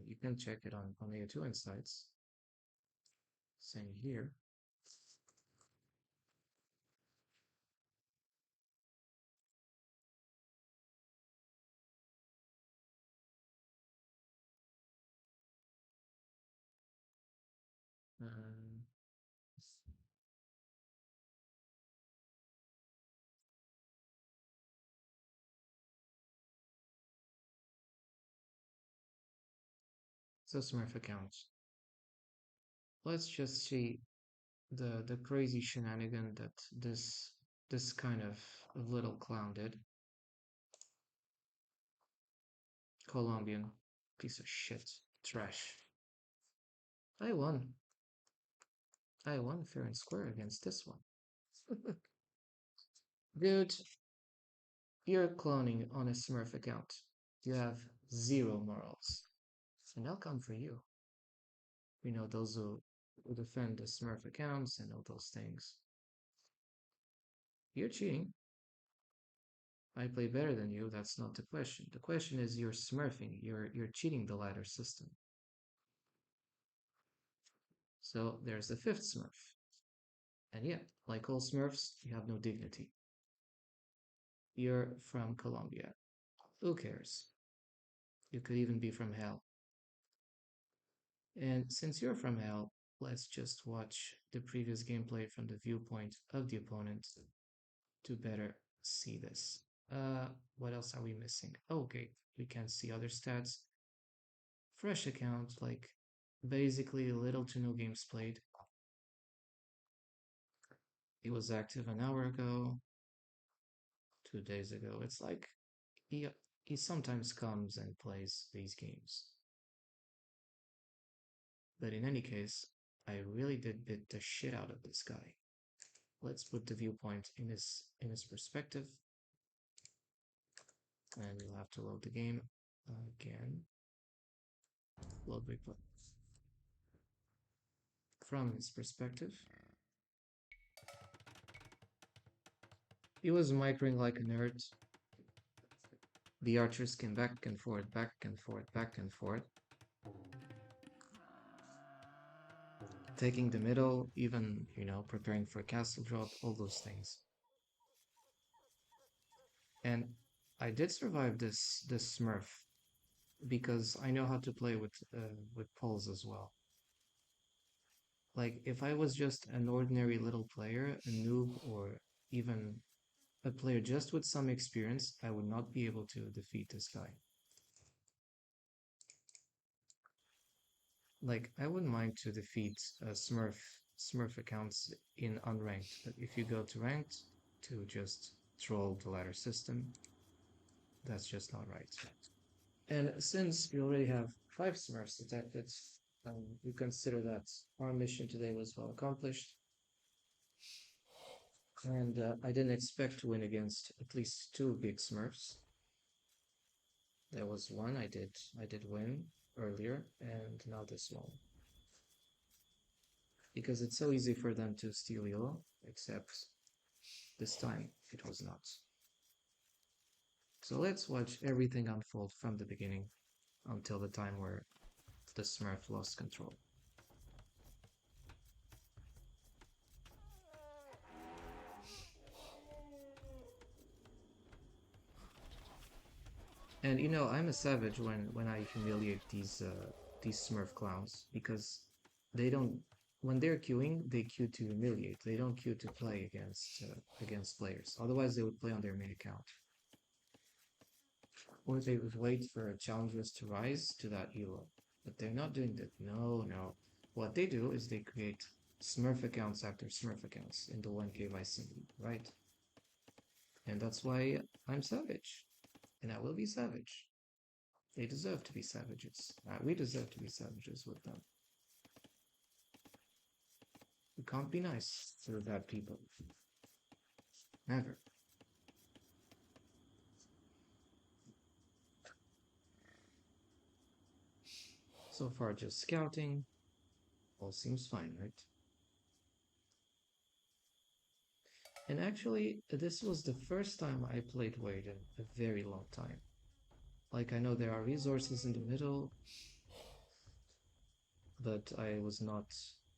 You can check it on A2 Insights. Same here. Um, so Smurf accounts. Let's just see the crazy shenanigan that this kind of little clown did. Colombian piece of shit, trash. I won. I won fair and square against this one. Dude, you're cloning on a Smurf account. You have zero morals. And I'll come for you. You know, those who defend the Smurf accounts and all those things. You're cheating. I play better than you, that's not the question. The question is you're smurfing, you're cheating the ladder system. So there's the fifth smurf. And yeah, like all smurfs, you have no dignity. You're from Colombia. Who cares? You could even be from hell. And since you're from hell, let's just watch the previous gameplay from the viewpoint of the opponent to better see this. What else are we missing? Okay, we can see other stats. Fresh account, like basically little to no games played. He was active an hour ago, 2 days ago. It's like he sometimes comes and plays these games. But in any case, I really did beat the shit out of this guy. Let's put the viewpoint in his perspective. And you'll have to load the game again. Load replay. From his perspective. He was microing like a nerd. The archers came back and forth, back and forth, back and forth. Taking the middle, even, you know, preparing for a castle drop, all those things. And I did survive this smurf because I know how to play with poles as well. Like, if I was just an ordinary little player, a noob, or even a player just with some experience, I would not be able to defeat this guy. Like, I wouldn't mind to defeat Smurf accounts in unranked, but if you go to ranked to just troll the ladder system, that's just not right. And since we already have 5 Smurfs detected, we consider that our mission today was well accomplished. And I didn't expect to win against at least 2 big Smurfs. There was one I did win earlier, and now this one. Because it's so easy for them to steal yellow, except this time it was not. So let's watch everything unfold from the beginning until the time where the Smurf lost control. And you know, I'm a savage when I humiliate these Smurf clowns, because they don't, when they're queuing, they queue to humiliate. They don't queue to play against players. Otherwise, they would play on their main account. Or they would wait for challengers to rise to that elo. But they're not doing that. No, no. What they do is they create Smurf accounts after Smurf accounts in the 1K Vice City, right? And that's why I'm savage. and I will be savage. They deserve to be savages. We deserve to be savages with them. We can't be nice to bad people. Never. So far, just scouting. All seems fine, right? And actually, this was the first time I played Wade in a very long time. Like, I know there are resources in the middle, but I was not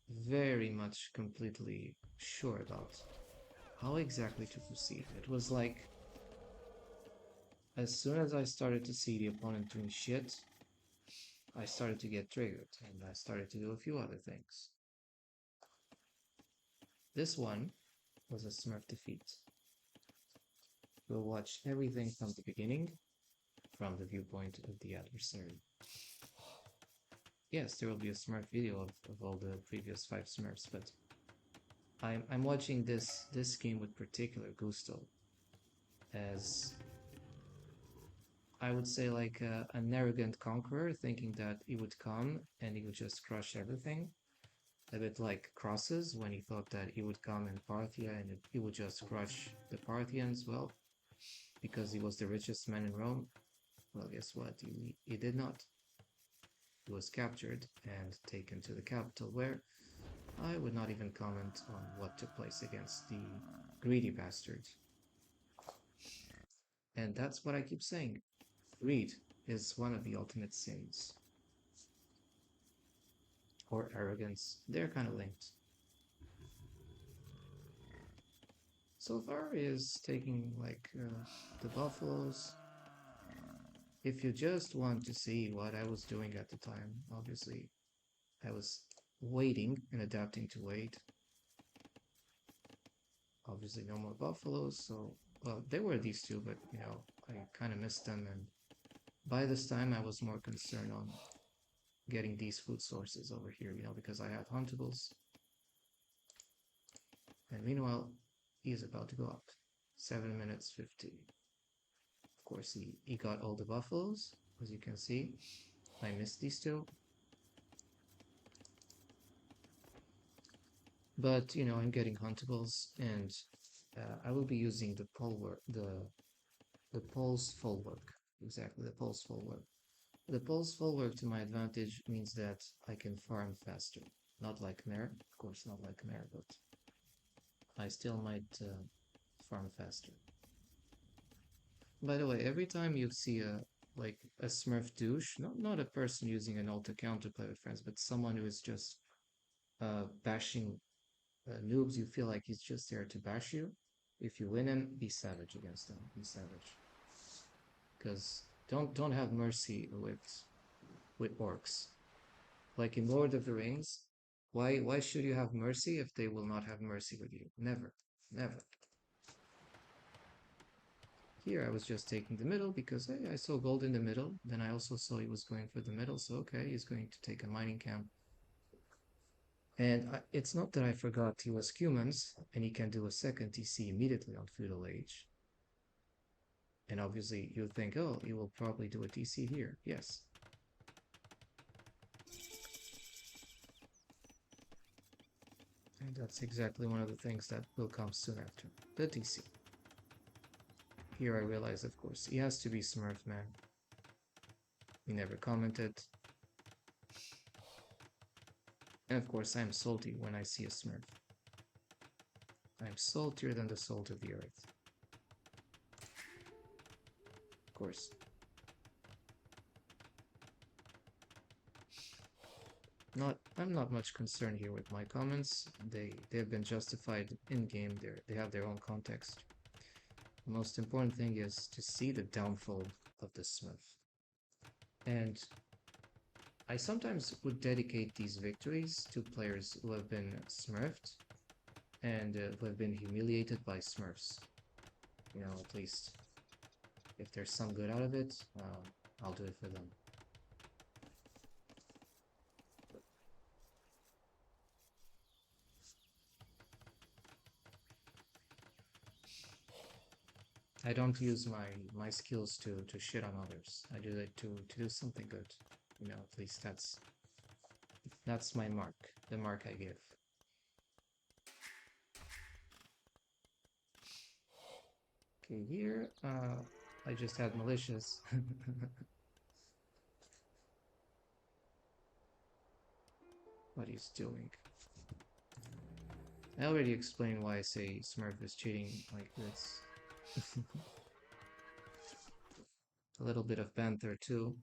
very much completely sure about how exactly to proceed. It was like, as soon as I started to see the opponent doing shit, I started to get triggered, and I started to do a few other things. This one was a Smurf defeat. We'll watch everything from the beginning, from the viewpoint of the adversary. Yes, there will be a Smurf video of all the previous 5 Smurfs, but I'm watching this game with particular gusto, as I would say like an arrogant conqueror thinking that he would come and he would just crush everything. A bit like Crosses when he thought that he would come in Parthia and he would just crush the Parthians, well, because he was the richest man in Rome. Well, guess what? He did not. He was captured and taken to the capital, where I would not even comment on what took place against the greedy bastard. And that's what I keep saying. Greed is one of the ultimate sins. Or arrogance. They're kind of linked. So far is taking like the buffaloes. If you just want to see what I was doing at the time, obviously I was waiting and adapting to wait. Obviously no more buffaloes, so, well, there were these two, but, you know, I kind of missed them, and by this time I was more concerned on getting these food sources over here, you know, because I have huntables. And meanwhile, he is about to go up. 7 minutes 50. Of course, he got all the buffaloes, as you can see. I missed these two. But, you know, I'm getting huntables, and I will be using the the pulse full work. Exactly, the pulse full work. The pulse full work to my advantage means that I can farm faster. Not like Mare, of course not like Mare, but I still might farm faster. By the way, every time you see a Smurf douche, not a person using an ult account to play with friends, but someone who is just bashing noobs, you feel like he's just there to bash you. If you win him, be savage against him. Be savage. Because don't have mercy with orcs. Like in Lord of the Rings, why should you have mercy if they will not have mercy with you? Never. Never. Here I was just taking the middle because, hey, I saw gold in the middle. Then I also saw he was going for the middle, so okay, he's going to take a mining camp. And it's not that I forgot he was humans, and he can do a second TC immediately on Feudal Age. And obviously you think, oh, he will probably do a TC here. Yes. And that's exactly one of the things that will come soon after, the TC. Here I realize, of course, he has to be Smurf, man. He never commented. And of course, I'm salty when I see a Smurf. I'm saltier than the salt of the earth. Of course. I'm not much concerned here with my comments. They've been justified in game. They have their own context. The most important thing is to see the downfall of the Smurf. And I sometimes would dedicate these victories to players who have been smurfed and who have been humiliated by Smurfs. You know, at least if there's some good out of it, I'll do it for them. I don't use my skills to shit on others. I do it to do something good. You know, at least that's my mark. The mark I give. Okay, here I just had malicious. What he's doing. I already explained why I say Smurf is cheating like this. A little bit of banter too.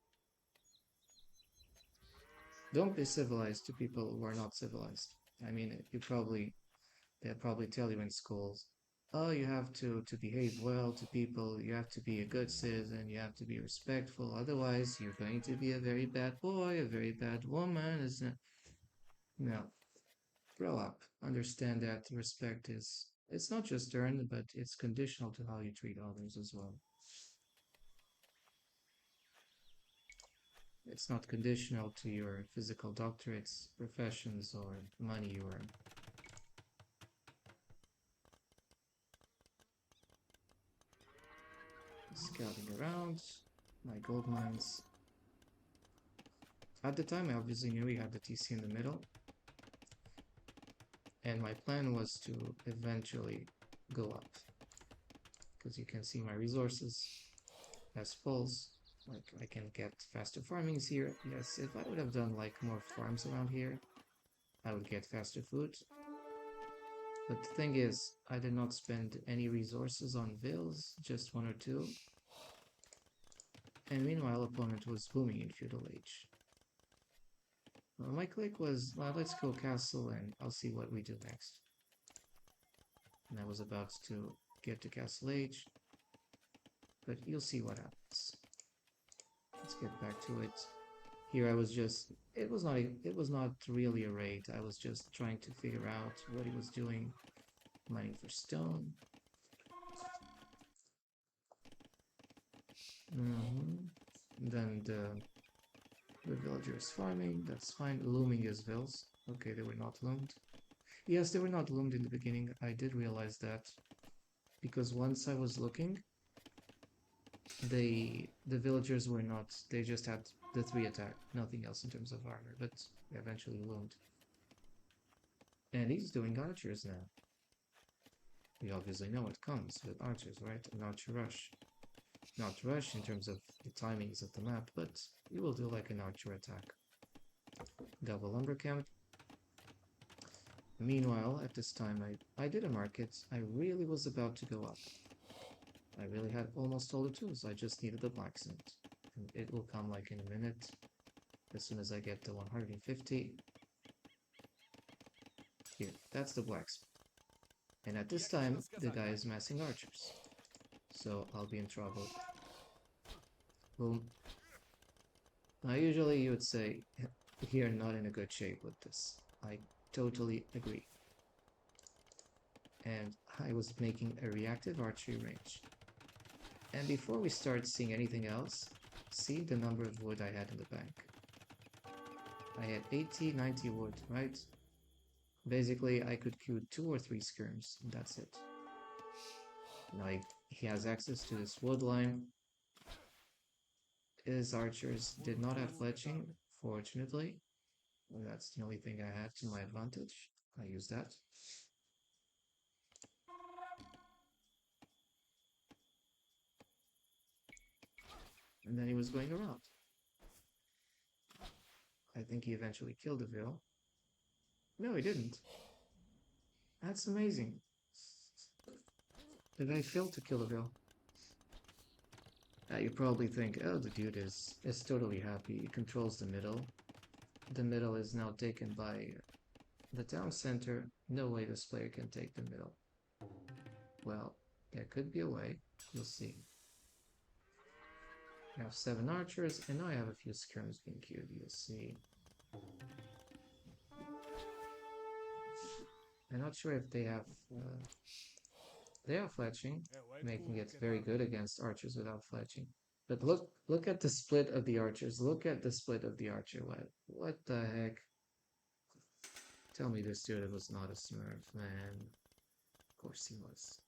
Don't be civilized to people who are not civilized. I mean, they'll probably tell you in schools, oh, you have to behave well to people, you have to be a good citizen, you have to be respectful, otherwise you're going to be a very bad boy, a very bad woman, isn't it? No. Grow up. Understand that respect it's not just earned, but it's conditional to how you treat others as well. It's not conditional to your physical doctorates, professions, or money you earn. Scouting around, my gold mines. At the time, I obviously knew we had the TC in the middle. And my plan was to eventually go up. Because you can see my resources as pulls. Like, I can get faster farmings here. Yes, if I would have done like more farms around here, I would get faster food. But the thing is, I did not spend any resources on vills, just one or two. And meanwhile, opponent was booming in feudal age. Well, my click was, well, let's go castle and I'll see what we do next. And I was about to get to castle age, but you'll see what happens. Let's get back to it. Here I was just, it was not really a raid. I was just trying to figure out what he was doing. Mining for stone. Then the villager is farming, that's fine. Looming his vills. Okay, they were not loomed. Yes, they were not loomed in the beginning. I did realize that. Because once I was looking, the villagers were not, they just had the 3 attack, nothing else in terms of armor, but they eventually loomed. And he's doing archers now. We obviously know what comes with archers, right? An archer rush. Not rush in terms of the timings of the map, but you will do like an archer attack. Double lumber camp. Meanwhile, at this time I did a market. I really was about to go up. I really had almost all the tools. I just needed the blacksmith. And it will come like in a minute. As soon as I get to 150. Here, that's the blacksmith. And at this time, the guy is massing archers. So I'll be in trouble. Boom. Now usually you would say, you're not in a good shape with this. I totally agree. And I was making a reactive archery range. And before we start seeing anything else, see the number of wood I had in the bank. I had 80, 90 wood, right? Basically, I could queue 2 or 3 skirms, and that's it. Now he has access to this wood line. His archers did not have fletching, fortunately. Well, that's the only thing I had to my advantage. I used that. And then he was going around. I think he eventually killed the Vil. No, he didn't. That's amazing. The guy failed to kill the Vil. You probably think, oh, the dude is totally happy. He controls the middle. The middle is now taken by the town center. No way this player can take the middle. Well, there could be a way. You'll see. I have 7 archers, and now I have a few skirms being queued. You'll see. I'm not sure if they have fletching, making it very good against archers without fletching. But look at the split of the archers. Look at the split of the archer. What the heck? Tell me this dude was not a smurf, man. Of course he was.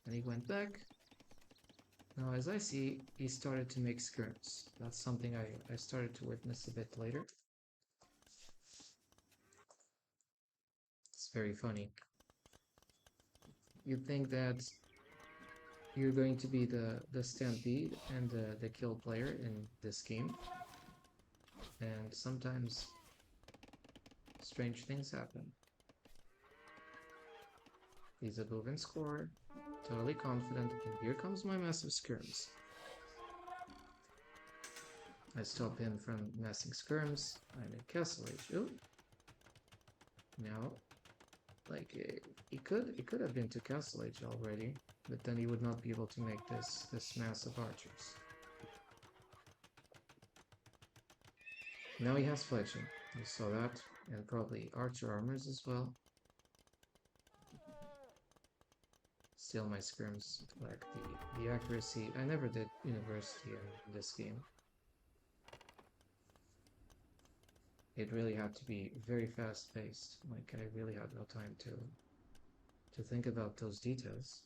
And he went back. Now, as I see, he started to make skirms. That's something I started to witness a bit later. It's very funny. You'd think that you're going to be the stampede and the kill player in this game. And sometimes strange things happen. He's a move and score, totally confident, and here comes my massive skirms. I stop him from massing skirms. I'm in castle age. Oh, now, like he could have been to castle age already, but then he would not be able to make this mass of archers. Now he has fletching. You saw that, and probably archer armors as well. Still my skirms, like the accuracy. I never did university in this game. It really had to be very fast paced. Like I really had no time to think about those details.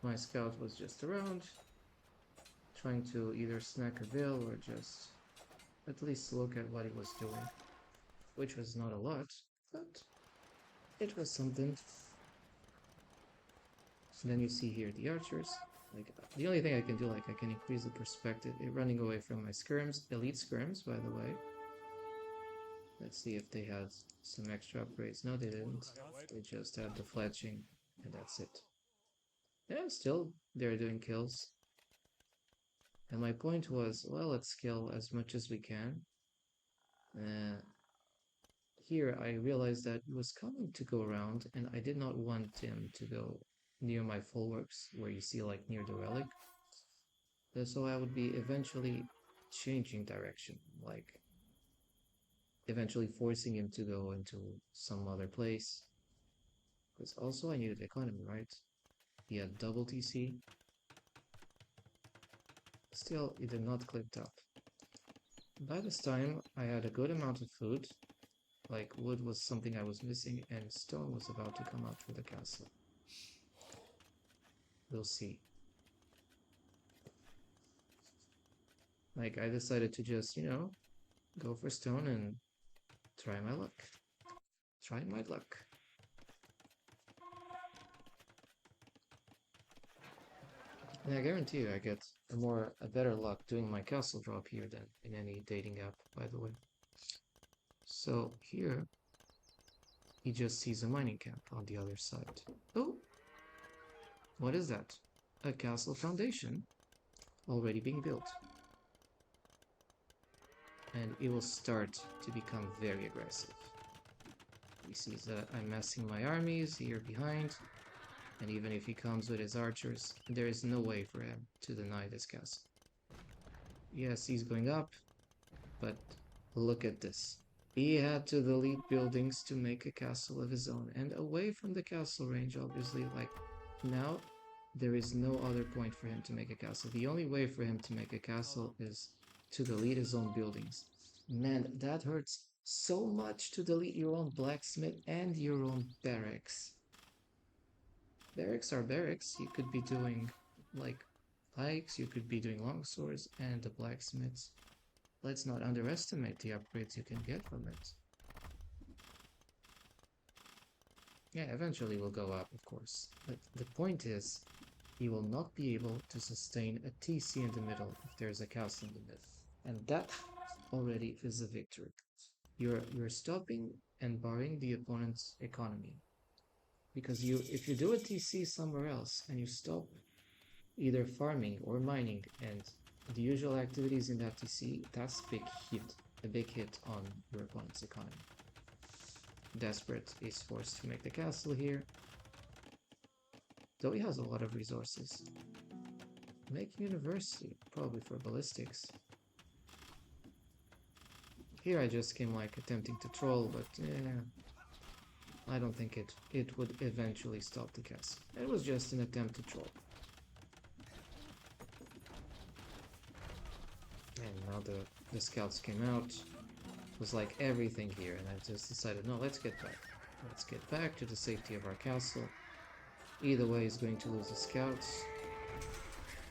My scout was just around, trying to either snack a bill or just at least look at what he was doing, which was not a lot, but it was something. So then you see here the archers. Like the only thing I can do, like I can increase the perspective, running away from my skirms, elite skirms, by the way. Let's see if they had some extra upgrades. No, they didn't. They just had the fletching, and that's it. Yeah, still, they're doing kills. And my point was, well, let's kill as much as we can. Here, I realized that he was coming to go around, and I did not want him to go near my fullworks, where you see, like, near the relic. So I would be eventually changing direction, like, eventually forcing him to go into some other place. Because also I needed economy, right? He had double TC. Still, it did not click up. By this time, I had a good amount of food. Like, wood was something I was missing, and stone was about to come out for the castle. We'll see. Like, I decided to just, go for stone and try my luck. Try my luck. And I guarantee you I get a better luck doing my castle drop here than in any dating app, by the way. So here, he just sees a mining camp on the other side. Oh! What is that? A castle foundation already being built. And it will start to become very aggressive. He sees that I'm massing my armies here behind. And even if he comes with his archers, there is no way for him to deny this castle. Yes, he's going up, but look at this. He had to delete buildings to make a castle of his own, and away from the castle range, obviously, like, now, there is no other point for him to make a castle. The only way for him to make a castle is to delete his own buildings. Man, that hurts so much to delete your own blacksmith and your own barracks. Barracks are barracks. You could be doing, like, pikes, you could be doing longswords, and the blacksmiths. Let's not underestimate the upgrades you can get from it. Yeah, eventually will go up, of course. But the point is, he will not be able to sustain a TC in the middle if there's a castle in the middle. And that already is a victory. You're stopping and barring the opponent's economy. Because if you do a TC somewhere else and you stop either farming or mining and the usual activities in that TC, that's a big hit on your opponent's economy. Desperate is forced to make the castle here, though he has a lot of resources. Make university, probably for ballistics. Here I just came like attempting to troll, but I don't think it would eventually stop the castle. It was just an attempt to troll. And now the scouts came out. It was like everything here, and I just decided, no, let's get back. Let's get back to the safety of our castle. Either way is going to lose the scouts.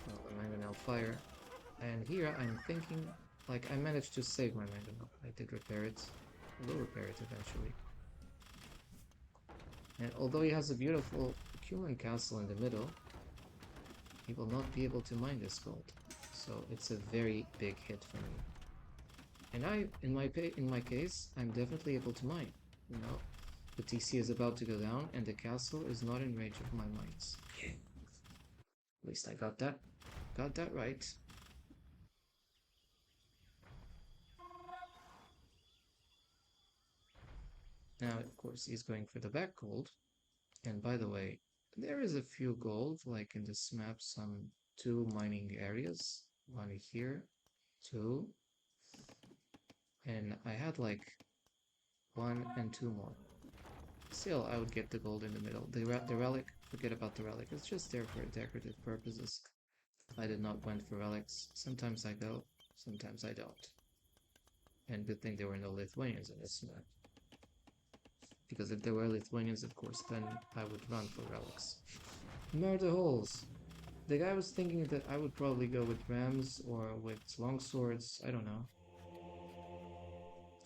Well, the mangonel fire. And here I'm thinking, like, I managed to save my mangonel. I did repair it. I will repair it eventually. And although he has a beautiful human castle in the middle, he will not be able to mine this gold. So it's a very big hit for me. And in my case, I'm definitely able to mine. You know, the TC is about to go down, and the castle is not in range of my mines. At least I got that right. Now, of course, he's going for the back gold. And by the way, there is a few gold, like in this map, some 2 mining areas. 1 here, 2. And I had like 1 and 2 more. Still, I would get the gold in the middle. The relic, forget about the relic. It's just there for decorative purposes. I did not went for relics. Sometimes I go, sometimes I don't. And good thing there were no Lithuanians in this map. Because if there were Lithuanians, of course, then I would run for relics. Murder holes! The guy was thinking that I would probably go with rams or with longswords. I don't know.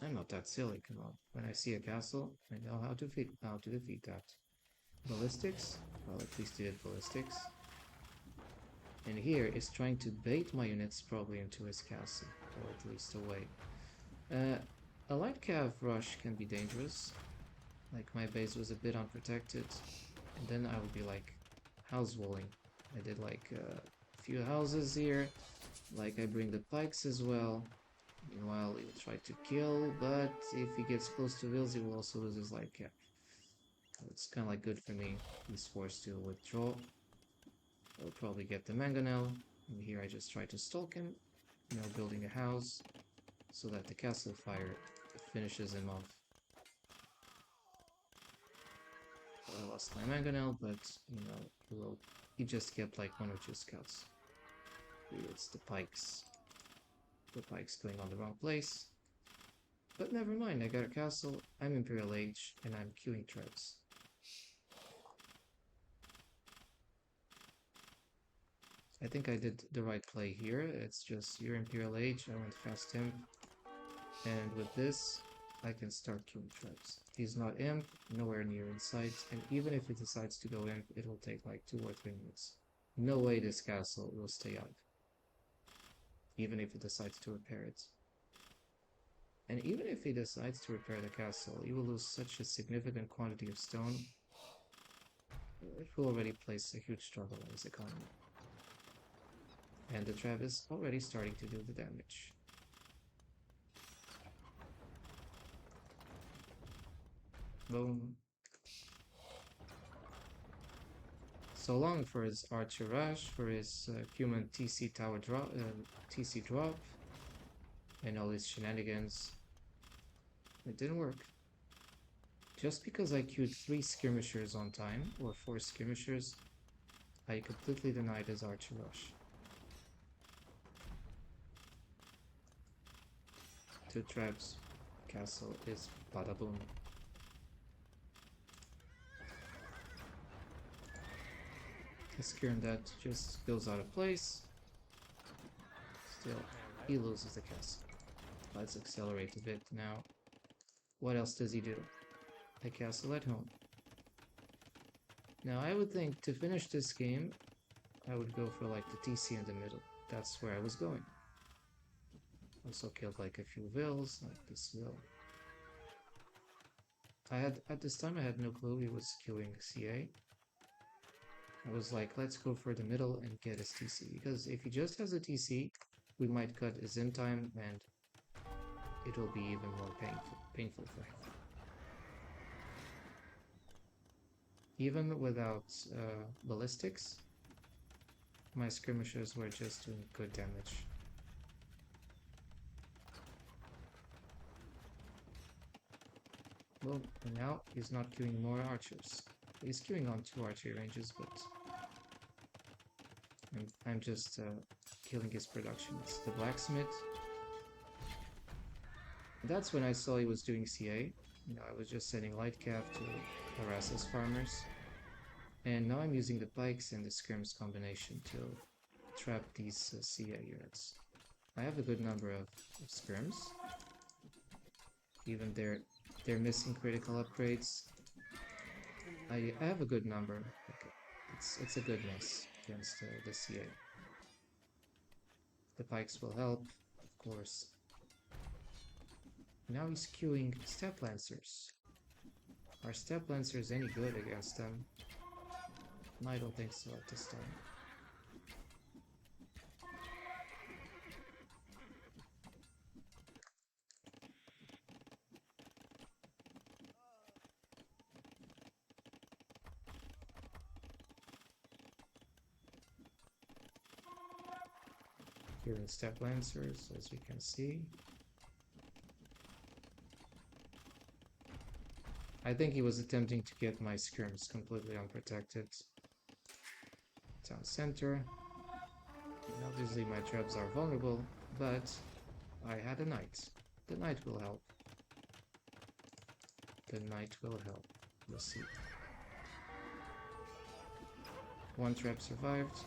I'm not that silly, come on. When I see a castle, I know how to defeat that. Ballistics? Well, at least he did ballistics. And here is trying to bait my units probably into his castle, or at least away. A light cav rush can be dangerous. Like, my base was a bit unprotected, and then I would be like house walling. I did like a few houses here, like I bring the pikes as well. Meanwhile, he will try to kill, but if he gets close to Vils, he will also lose his light cap. It's kind of like good for me. He's forced to withdraw. I'll probably get the mangonel, and here I just try to stalk him, you know, building a house, so that the castle fire finishes him off. I lost my mangonel, but, you know, he just kept like 1 or 2 scouts. It's the pikes. The pikes going on the wrong place. But never mind, I got a castle, I'm Imperial Age, and I'm queuing trebs. I think I did the right play here. It's just your Imperial Age, I went fast imp, and with this, I can start queuing trebs. He's not imp, nowhere near in sight, and even if he decides to go imp, it will take like 2 or 3 minutes. No way this castle will stay up. Even if he decides to repair it. And even if he decides to repair the castle, he will lose such a significant quantity of stone. It will already place a huge struggle on his economy. And the trap is already starting to do the damage. Boom. So long for his archer rush, for his human TC tower drop, TC drop, and all his shenanigans. It didn't work. Just because I queued 3 skirmishers on time, or 4 skirmishers, I completely denied his archer rush. 2 traps, castle is bada boom. A skirm that just goes out of place. Still, he loses the castle. Let's accelerate a bit now. What else does he do? The castle at home. Now I would think to finish this game, I would go for like the TC in the middle. That's where I was going. Also killed like a few vills, like this vill. At this time I had no clue he was queuing CA. I was like, let's go for the middle and get his TC, because if he just has a TC, we might cut his in time and it will be even more painful for him. Even without ballistics, my skirmishers were just doing good damage. Boom. And now he's not queuing more archers. He's queuing on 2 archery ranges, but I'm just killing his production. It's the blacksmith. That's when I saw he was doing CA. You know, I was just sending light cav to harass his farmers. And now I'm using the pikes and the scrims combination to trap these CA units. I have a good number of scrims. Even they're missing critical upgrades. I have a good number. Okay. It's a good mess against the CA. The pikes will help, of course. Now he's queuing step lancers. Are step lancers any good against them? No, I don't think so at this time. Queuing step lancers, as we can see. I think he was attempting to get my scrims completely unprotected. Town center. And obviously my traps are vulnerable, but I had a knight. The knight will help. The knight will help. We'll see. 1 trap survived.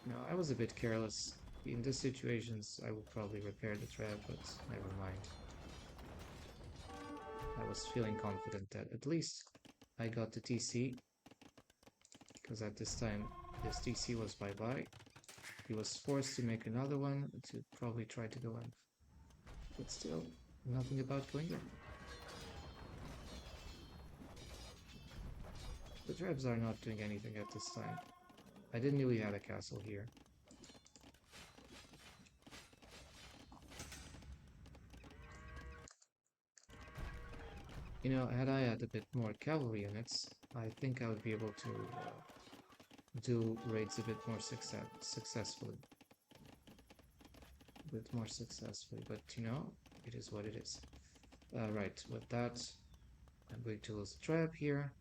No, I was a bit careless. In these situations, I would probably repair the trap, but never mind. I was feeling confident that at least I got the TC, because at this time this TC was bye-bye. He was forced to make another one to probably try to go in, but still nothing about going in. The traps are not doing anything at this time. I didn't know he had a castle here. You know, had I had a bit more cavalry units, I think I would be able to do raids a bit more successfully. But you know, it is what it is. Right, with that, I'm going to lose a trap here.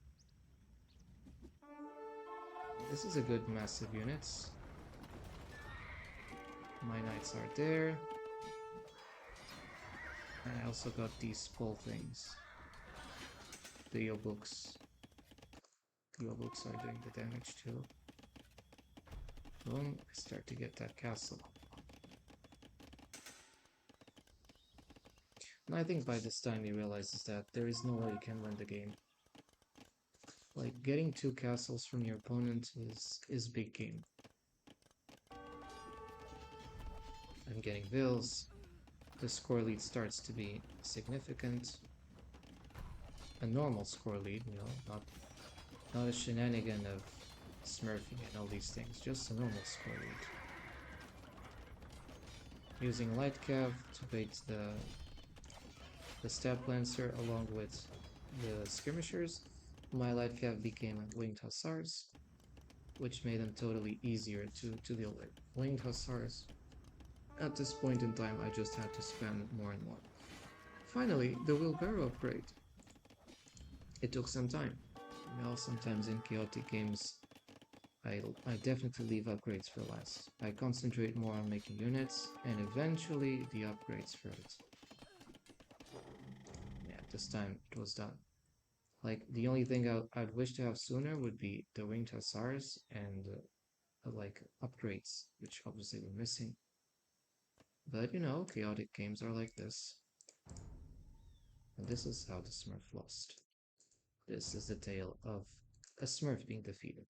This is a good massive units. My knights are there. And I also got these pole things. The Yobooks. Yobooks are doing the damage too. Boom, I start to get that castle. And I think by this time he realizes that there is no way he can win the game. Like, getting 2 castles from your opponent is big game. I'm getting vills. The score lead starts to be significant. A normal score lead, you know, not a shenanigan of smurfing and all these things, just a normal score lead. Using light cav to bait the step lancer along with the skirmishers, my light cav became winged hussars, which made them totally easier to deal with. Winged hussars, at this point in time, I just had to spam more and more. Finally, the wheelbarrow upgrade. It took some time. You know, sometimes in chaotic games, I definitely leave upgrades for last. I concentrate more on making units, and eventually the upgrades for it. Yeah, this time it was done. Like, the only thing I'd wish to have sooner would be the winged hussars and like upgrades, which obviously were missing. But you know, chaotic games are like this. And this is how the Smurf lost. This is the tale of a Smurf being defeated.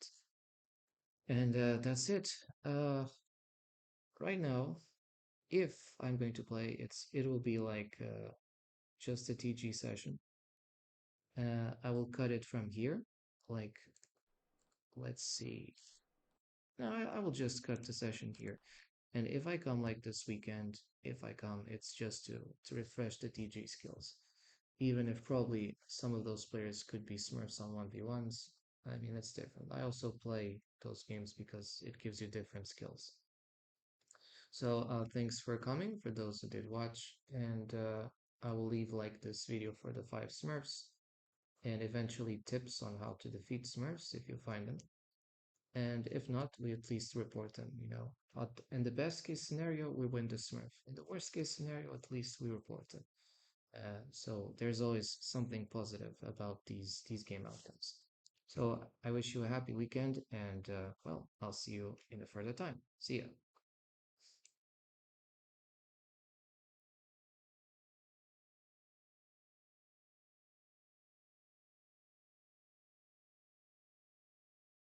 And that's it. Right now, if I'm going to play, it will be like just a TG session. I will cut it from here. Like, let's see. No, I will just cut the session here. And if I come like this weekend, if I come, it's just to refresh the TG skills. Even if probably some of those players could be Smurfs on 1v1s. I mean, it's different. I also play those games because it gives you different skills. So thanks for coming, for those who did watch, and I will leave like this video for the 5 Smurfs. and eventually tips on how to defeat Smurfs if you find them. And if not, we at least report them, you know. In the best case scenario, we win the Smurf. In the worst case scenario, at least we report them. So there's always something positive about these game outcomes. So I wish you a happy weekend, and well, I'll see you in a further time. See ya.